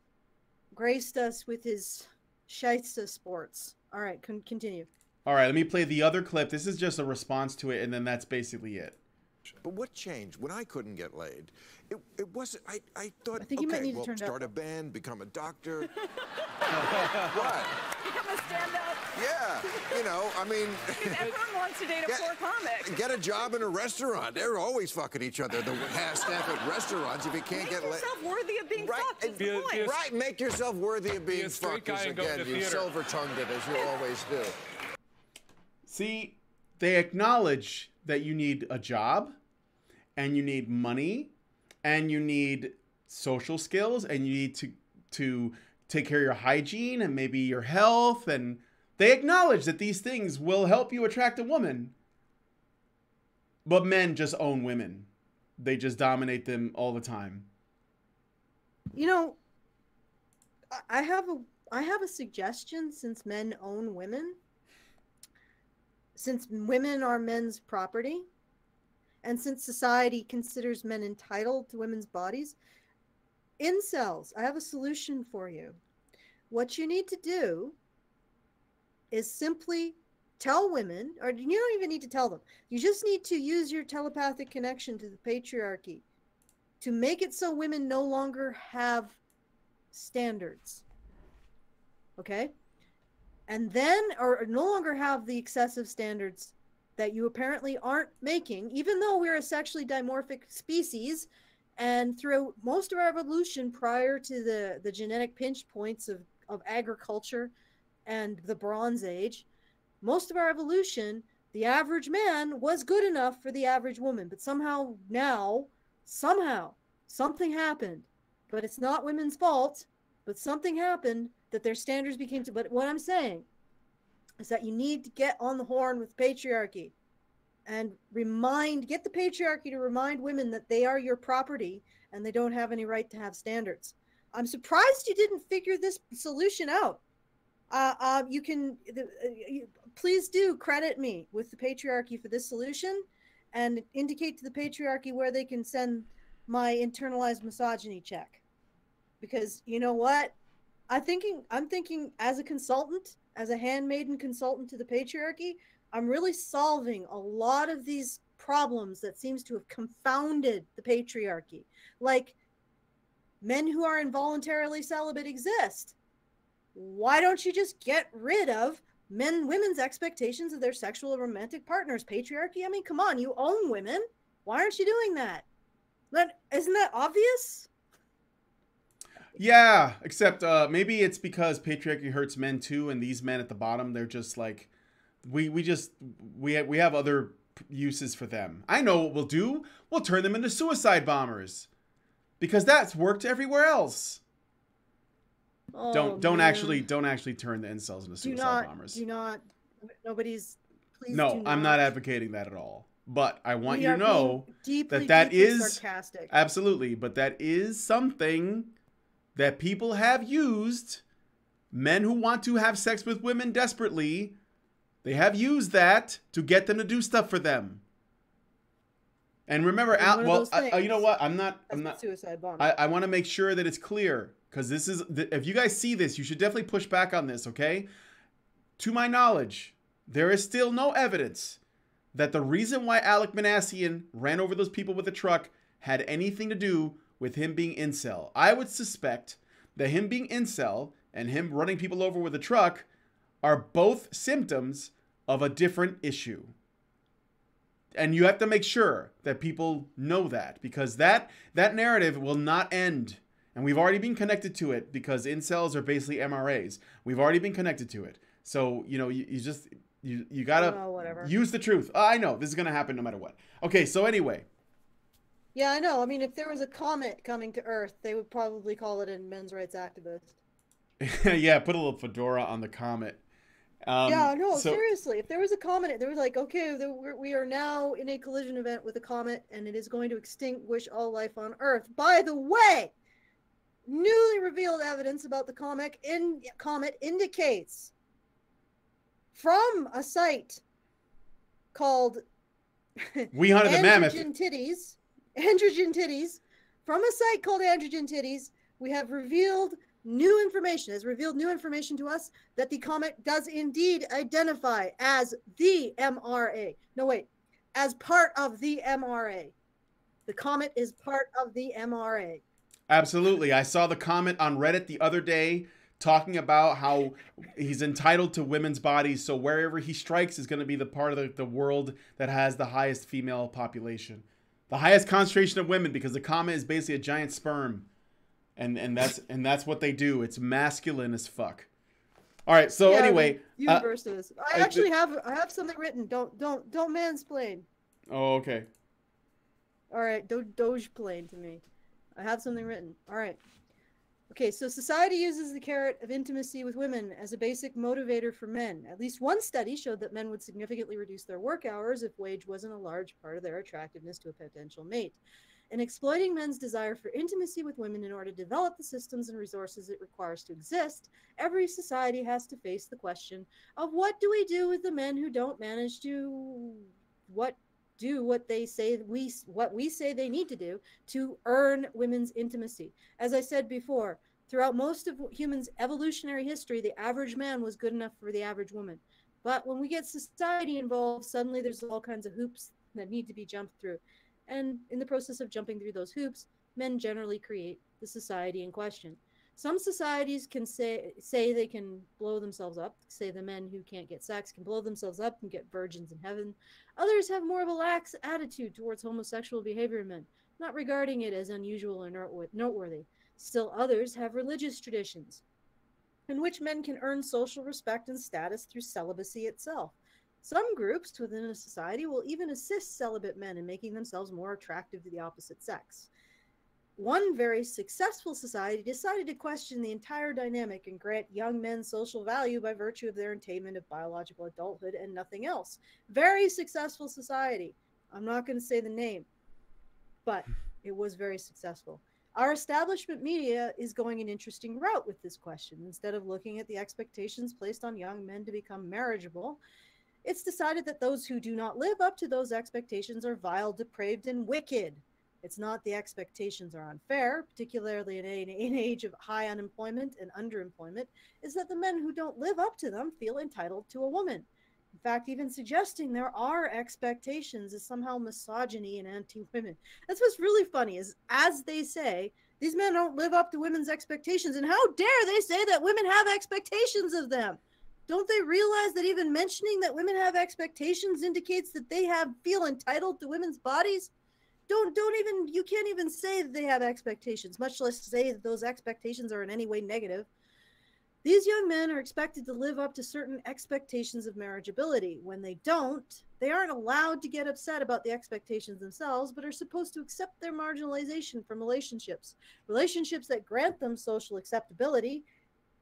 graced us with his shysta sports. All right, continue. All right, let me play the other clip. This is just a response to it, and then that's basically it. But what changed when I couldn't get laid? It wasn't, I thought, I think you might okay, need to well, turn it start up. a band, become a doctor. What? Become a stand-up. Yeah, you know, I mean... Everyone wants to date a poor comic. Get a job in a restaurant. They're always fucking each other, the staff at restaurants, if you can't get laid. Make yourself worthy of being fucked, is the point. Right, make yourself worthy of being fucked. Again, you silver-tongued it, as you always do. See, they acknowledge that you need a job, and you need money, and you need social skills, and you need to take care of your hygiene and maybe your health, and they acknowledge that these things will help you attract a woman. But men just own women. They just dominate them all the time. You know, I have a suggestion, since men own women. Since women are men's property, and since society considers men entitled to women's bodies, incels, I have a solution for you. What you need to do is simply tell women, or you don't even need to tell them, you just need to use your telepathic connection to the patriarchy to make it so women no longer have standards. Okay? And then, or no longer have the excessive standards that you apparently aren't making, even though we're a sexually dimorphic species, and through most of our evolution prior to the genetic pinch points of agriculture and the Bronze Age, most of our evolution, the average man was good enough for the average woman. But somehow now, something happened. But it's not women's fault, but something happened that their standards became too. But what I'm saying is that you need to get on the horn with patriarchy and get the patriarchy to remind women that they are your property and they don't have any right to have standards. I'm surprised you didn't figure this solution out. Please do credit me with the patriarchy for this solution, and indicate to the patriarchy where they can send my internalized misogyny check. Because you know what? I'm thinking as a consultant, as a handmaiden consultant to the patriarchy, I'm really solving a lot of these problems that seems to have confounded the patriarchy. Like, men who are involuntarily celibate exist. Why don't you just get rid of women's expectations of their sexual or romantic partners? Patriarchy, I mean, come on, you own women. Why aren't you doing that? Isn't that obvious? Yeah, except maybe it's because patriarchy hurts men too, and these men at the bottom, they're just like, we have other uses for them. I know what we'll do. We'll turn them into suicide bombers, because that's worked everywhere else. Oh, don't actually turn the incels into suicide bombers. No, I'm not advocating that at all. But I want you to know that is sarcastic. Absolutely, but that is something that people have used. Men who want to have sex with women desperately, they have used that to get them to do stuff for them. And remember, you know what? I'm not suicide bomb. I want to make sure that it's clear, because this is, if you guys see this, you should definitely push back on this, okay? To my knowledge, there is still no evidence that the reason why Alec Manassian ran over those people with a truck had anything to do with him being incel. I would suspect that him being incel and him running people over with a truck are both symptoms of a different issue. And you have to make sure that people know that, because that narrative will not end. And we've already been connected to it, because incels are basically MRAs. We've already been connected to it. So, you know, you gotta use the truth. I know this is gonna happen no matter what. Okay, so anyway. Yeah, I know. I mean, if there was a comet coming to Earth, they would probably call it a men's rights activist. Yeah, put a little fedora on the comet. Yeah, no, seriously. If there was a comet, there was like, okay, we are now in a collision event with a comet, and it is going to extinguish all life on Earth. By the way, newly revealed evidence about the comet indicates from a site called We Hunted the Mammoth. Androgen Titties. From a site called Androgen Titties, we have revealed new information, has revealed new information to us that the comet does indeed identify as the MRA. No, wait, as part of the MRA. The comet is part of the MRA. Absolutely. I saw the comment on Reddit the other day talking about how he's entitled to women's bodies, so wherever he strikes is going to be the part of the world that has the highest female population. The highest concentration of women, because the comet is basically a giant sperm. And that's what they do. It's masculine as fuck. All right, so anyway, universe is. I actually have something written. Don't mansplain. Oh, okay. All right, dogeplane to me. I have something written. All right. Okay, so society uses the carrot of intimacy with women as a basic motivator for men. At least one study showed that men would significantly reduce their work hours if wage wasn't a large part of their attractiveness to a potential mate. In exploiting men's desire for intimacy with women in order to develop the systems and resources it requires to exist, every society has to face the question of what do we do with the men who don't manage to what we say they need to do to earn women's intimacy. As I said before, throughout most of humans' evolutionary history, the average man was good enough for the average woman. But when we get society involved, suddenly there's all kinds of hoops that need to be jumped through. And in the process of jumping through those hoops, men generally create the society in question. Some societies can say they can blow themselves up, say the men who can't get sex can blow themselves up and get virgins in heaven. Others have more of a lax attitude towards homosexual behavior in men, not regarding it as unusual or noteworthy. Still others have religious traditions in which men can earn social respect and status through celibacy itself. Some groups within a society will even assist celibate men in making themselves more attractive to the opposite sex. One very successful society decided to question the entire dynamic and grant young men social value by virtue of their attainment of biological adulthood and nothing else. Very successful society. I'm not going to say the name, but it was very successful. Our establishment media is going an interesting route with this question. Instead of looking at the expectations placed on young men to become marriageable, it's decided that those who do not live up to those expectations are vile, depraved, and wicked. It's not the expectations are unfair, particularly in an age of high unemployment and underemployment, is that the men who don't live up to them feel entitled to a woman. In fact, even suggesting there are expectations is somehow misogyny and anti-women. That's what's really funny is, as they say, these men don't live up to women's expectations, and how dare they say that women have expectations of them? Don't they realize that even mentioning that women have expectations indicates that they feel entitled to women's bodies? You can't even say that they have expectations, much less say that those expectations are in any way negative. These young men are expected to live up to certain expectations of marriageability. When they don't, they aren't allowed to get upset about the expectations themselves, but are supposed to accept their marginalization from relationships that grant them social acceptability.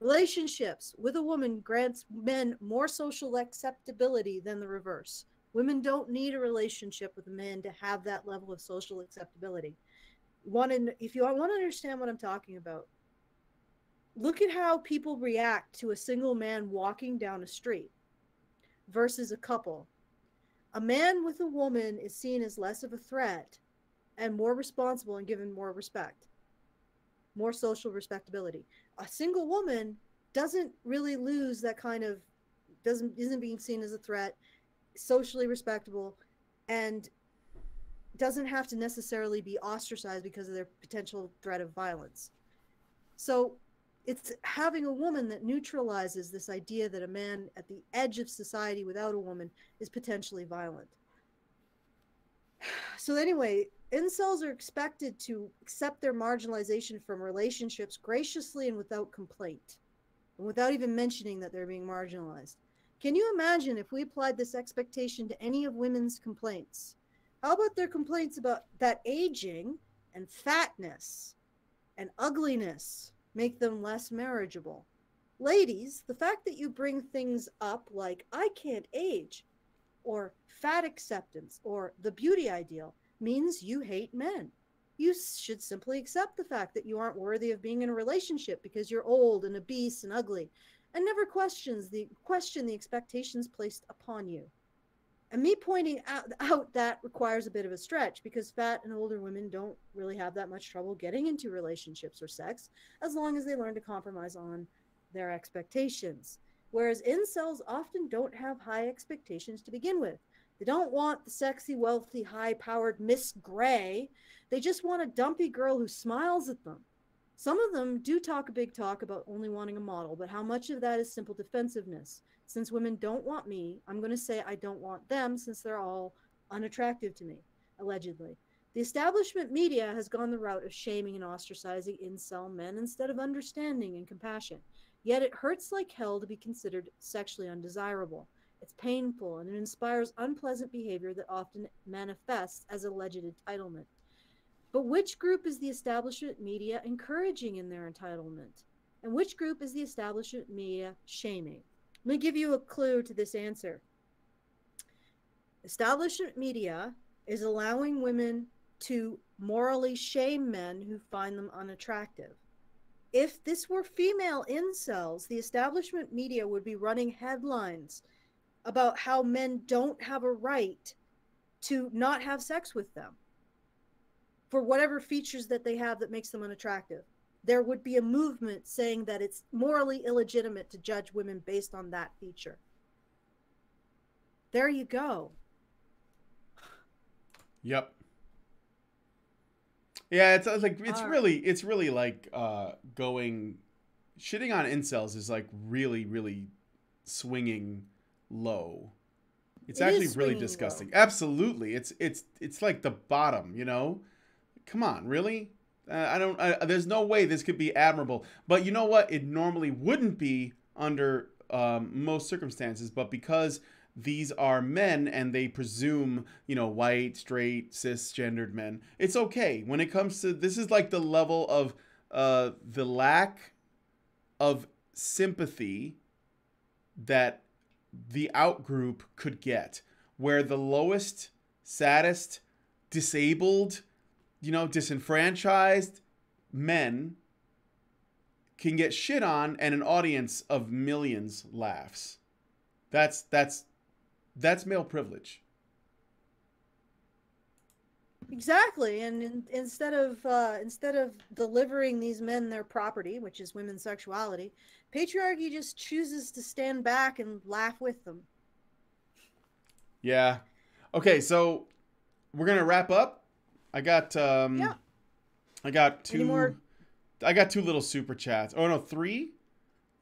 Relationships with a woman grants men more social acceptability than the reverse. Women don't need a relationship with a man to have that level of social acceptability. If you want to understand what I'm talking about, look at how people react to a single man walking down a street versus a couple. A man with a woman is seen as less of a threat and more responsible and given more respect, more social respectability. A single woman doesn't really lose that kind of, isn't being seen as a threat, socially respectable, and doesn't have to necessarily be ostracized because of their potential threat of violence. So it's having a woman that neutralizes this idea that a man at the edge of society without a woman is potentially violent. So anyway, incels are expected to accept their marginalization from relationships graciously and without complaint, and without even mentioning that they're being marginalized. Can you imagine if we applied this expectation to any of women's complaints? How about their complaints about that aging and fatness and ugliness make them less marriageable? Ladies, the fact that you bring things up like I can't age or fat acceptance or the beauty ideal means you hate men. You should simply accept the fact that you aren't worthy of being in a relationship because you're old and obese and ugly, and never question the expectations placed upon you. And me pointing out that requires a bit of a stretch, because fat and older women don't really have that much trouble getting into relationships or sex, as long as they learn to compromise on their expectations. Whereas incels often don't have high expectations to begin with. They don't want the sexy, wealthy, high-powered Miss Gray. They just want a dumpy girl who smiles at them. Some of them do talk a big talk about only wanting a model, but how much of that is simple defensiveness? Since women don't want me, I'm going to say I don't want them, since they're all unattractive to me, allegedly. The establishment media has gone the route of shaming and ostracizing incel men instead of understanding and compassion. Yet it hurts like hell to be considered sexually undesirable. It's painful, and it inspires unpleasant behavior that often manifests as alleged entitlement. But which group is the establishment media encouraging in their entitlement? And which group is the establishment media shaming? Let me give you a clue to this answer. Establishment media is allowing women to morally shame men who find them unattractive. If this were female incels, the establishment media would be running headlines about how men don't have a right to not have sex with them for whatever features that they have that makes them unattractive. There would be a movement saying that it's morally illegitimate to judge women based on that feature. There you go. Yep. Yeah, it's like it's really like going shitting on incels is like really swinging low. It's actually really disgusting. Low. Absolutely. It's like the bottom, you know? Come on, really? There's no way this could be admirable. But you know what? It normally wouldn't be under most circumstances, but because these are men and they presume, you know, white, straight, cisgendered men, it's okay. When it comes to, this is like the level of the lack of sympathy that the out group could get, where the lowest, saddest, disabled, you know, disenfranchised men can get shit on and an audience of millions laughs. That's male privilege. Exactly. And instead of delivering these men their property, which is women's sexuality, patriarchy just chooses to stand back and laugh with them. Yeah. Okay, so we're gonna wrap up. I got two little super chats. Oh no, 3?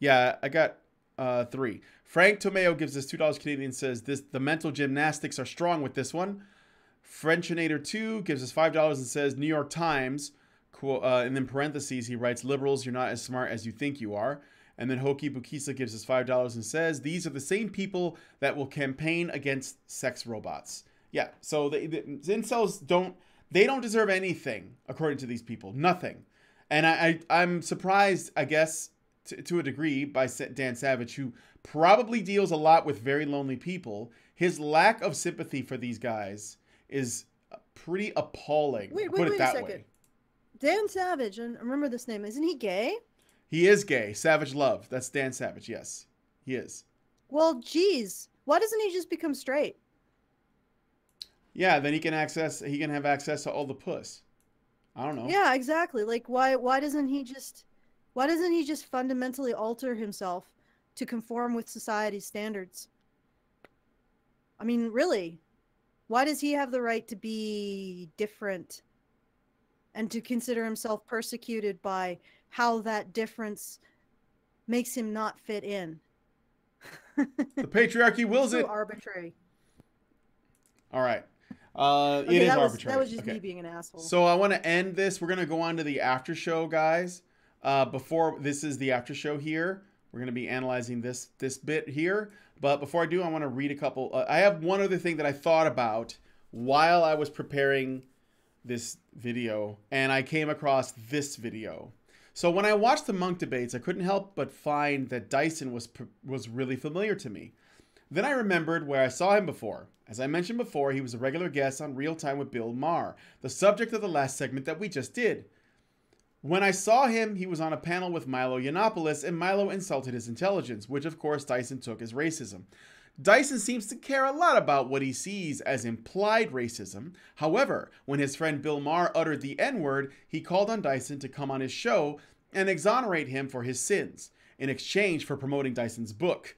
Yeah, I got 3. Frank Tomeo gives us $2 Canadian, says the mental gymnastics are strong with this one. Frenchinator 2 gives us $5 and says New York Times, and then parentheses he writes, liberals, you're not as smart as you think you are. And then Hoki Bukisa gives us $5 and says these are the same people that will campaign against sex robots. Yeah, so the incels don't deserve anything according to these people, nothing. And I'm surprised, I guess, to a degree, by Dan Savage, who probably deals a lot with very lonely people. His lack of sympathy for these guys is pretty appalling. Wait put it that a second. way. Dan Savage, and remember this name, isn't he gay? He is gay. Savage Love. That's Dan Savage. Yes, he is. Well, geez, why doesn't he just become straight? Yeah, then he can have access to all the puss. I don't know. Yeah, exactly. Like why doesn't he just fundamentally alter himself to conform with society's standards? I mean, really, why does he have the right to be different and to consider himself persecuted by how that difference makes him not fit in? The patriarchy wills it. So arbitrary. All right. Okay, it is arbitrary. That was just me being an asshole. So I want to end this. We're going to go on to the after show, guys. Before this is the after show here. We're going to be analyzing this bit here. But before I do, I want to read a couple. I have one other thing that I thought about while I was preparing this video, and I came across this video. So when I watched the Munk debates, I couldn't help but find that Dyson was really familiar to me. Then I remembered where I saw him before. As I mentioned before, he was a regular guest on Real Time with Bill Maher, the subject of the last segment that we just did. When I saw him, he was on a panel with Milo Yiannopoulos, and Milo insulted his intelligence, which of course Dyson took as racism. Dyson seems to care a lot about what he sees as implied racism. However, when his friend Bill Maher uttered the N-word, he called on Dyson to come on his show and exonerate him for his sins, in exchange for promoting Dyson's book.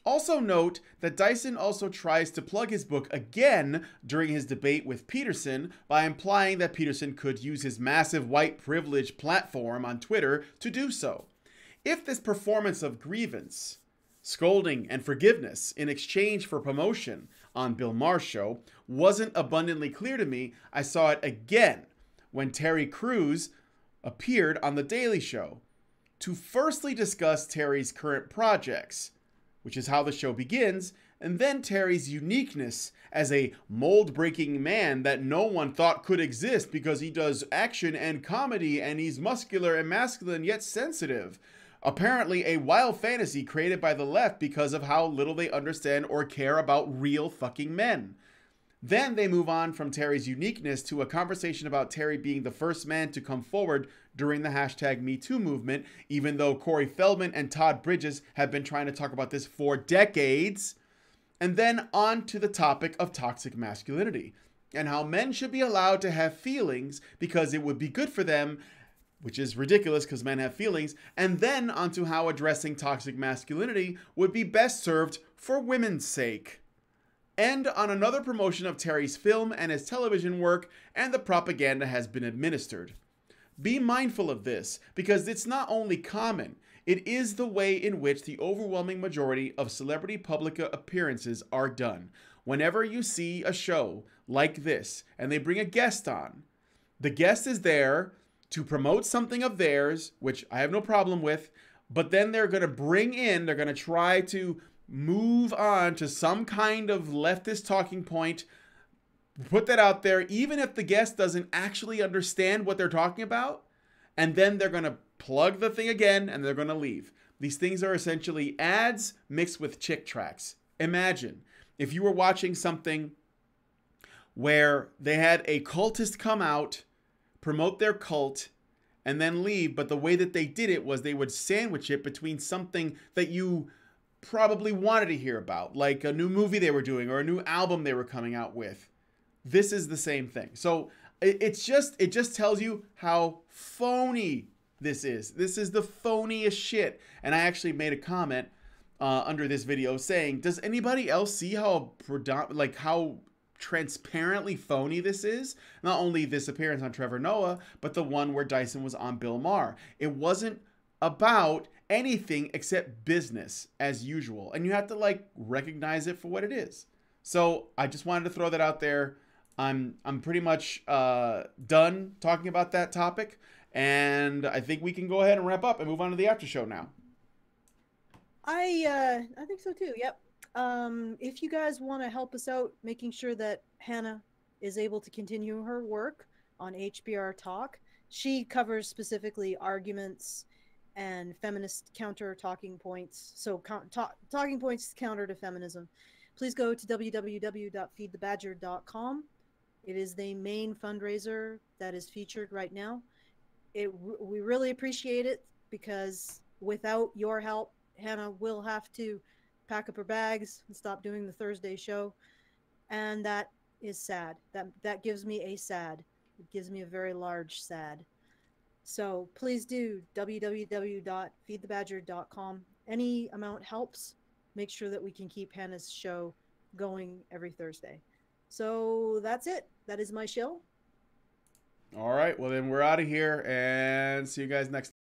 Also note that Dyson also tries to plug his book again during his debate with Peterson by implying that Peterson could use his massive white privilege platform on Twitter to do so. If this performance of grievance, scolding, and forgiveness in exchange for promotion on Bill Maher's show wasn't abundantly clear to me, I saw it again when Terry Crews appeared on The Daily Show to firstly discuss Terry's current projects, which is how the show begins, and then Terry's uniqueness as a mold-breaking man that no one thought could exist because he does action and comedy and he's muscular and masculine yet sensitive. Apparently a wild fantasy created by the left because of how little they understand or care about real fucking men. Then they move on from Terry's uniqueness to a conversation about Terry being the first man to come forward during the hashtag #MeToo movement, even though Corey Feldman and Todd Bridges have been trying to talk about this for decades. And then on to the topic of toxic masculinity and how men should be allowed to have feelings because it would be good for them, which is ridiculous because men have feelings, and then onto how addressing toxic masculinity would be best served for women's sake. And on another promotion of Terry's film and his television work, and the propaganda has been administered. Be mindful of this, because it's not only common, it is the way in which the overwhelming majority of celebrity public appearances are done. Whenever you see a show like this, and they bring a guest on, the guest is there to promote something of theirs, which I have no problem with, but then they're going to try to move on to some kind of leftist talking point, put that out there, even if the guest doesn't actually understand what they're talking about, and then they're going to plug the thing again and they're going to leave. These things are essentially ads mixed with chick tracks. Imagine if you were watching something where they had a cultist come out, promote their cult, and then leave, but the way that they did it was they would sandwich it between something that you probably wanted to hear about, like a new movie they were doing or a new album they were coming out with. This is the same thing. So it just tells you how phony this is. This is the phoniest shit. And I actually made a comment under this video saying, does anybody else see how how transparently phony this is? Not only this appearance on Trevor Noah, but the one where Dyson was on Bill Maher. It wasn't about anything except business as usual, and you have to recognize it for what it is. So I just wanted to throw that out there. I'm pretty much done talking about that topic, and I think we can go ahead and wrap up and move on to the after show now. I think so too. Yep. If you guys want to help us out making sure that Hannah is able to continue her work on HBR Talk, she covers specifically arguments and feminist counter talking points. So talking points counter to feminism. Please go to www.feedthebadger.com. It is the main fundraiser that is featured right now. We really appreciate it, because without your help, Hannah will have to pack up her bags and stop doing the Thursday show, and that is sad. That gives me a sad. It gives me a very large sad. So please do www.feedthebadger.com. Any amount helps. Make sure that we can keep Hannah's show going every Thursday. So that's it. That is my show. All right. Well, then we're out of here, and see you guys next time.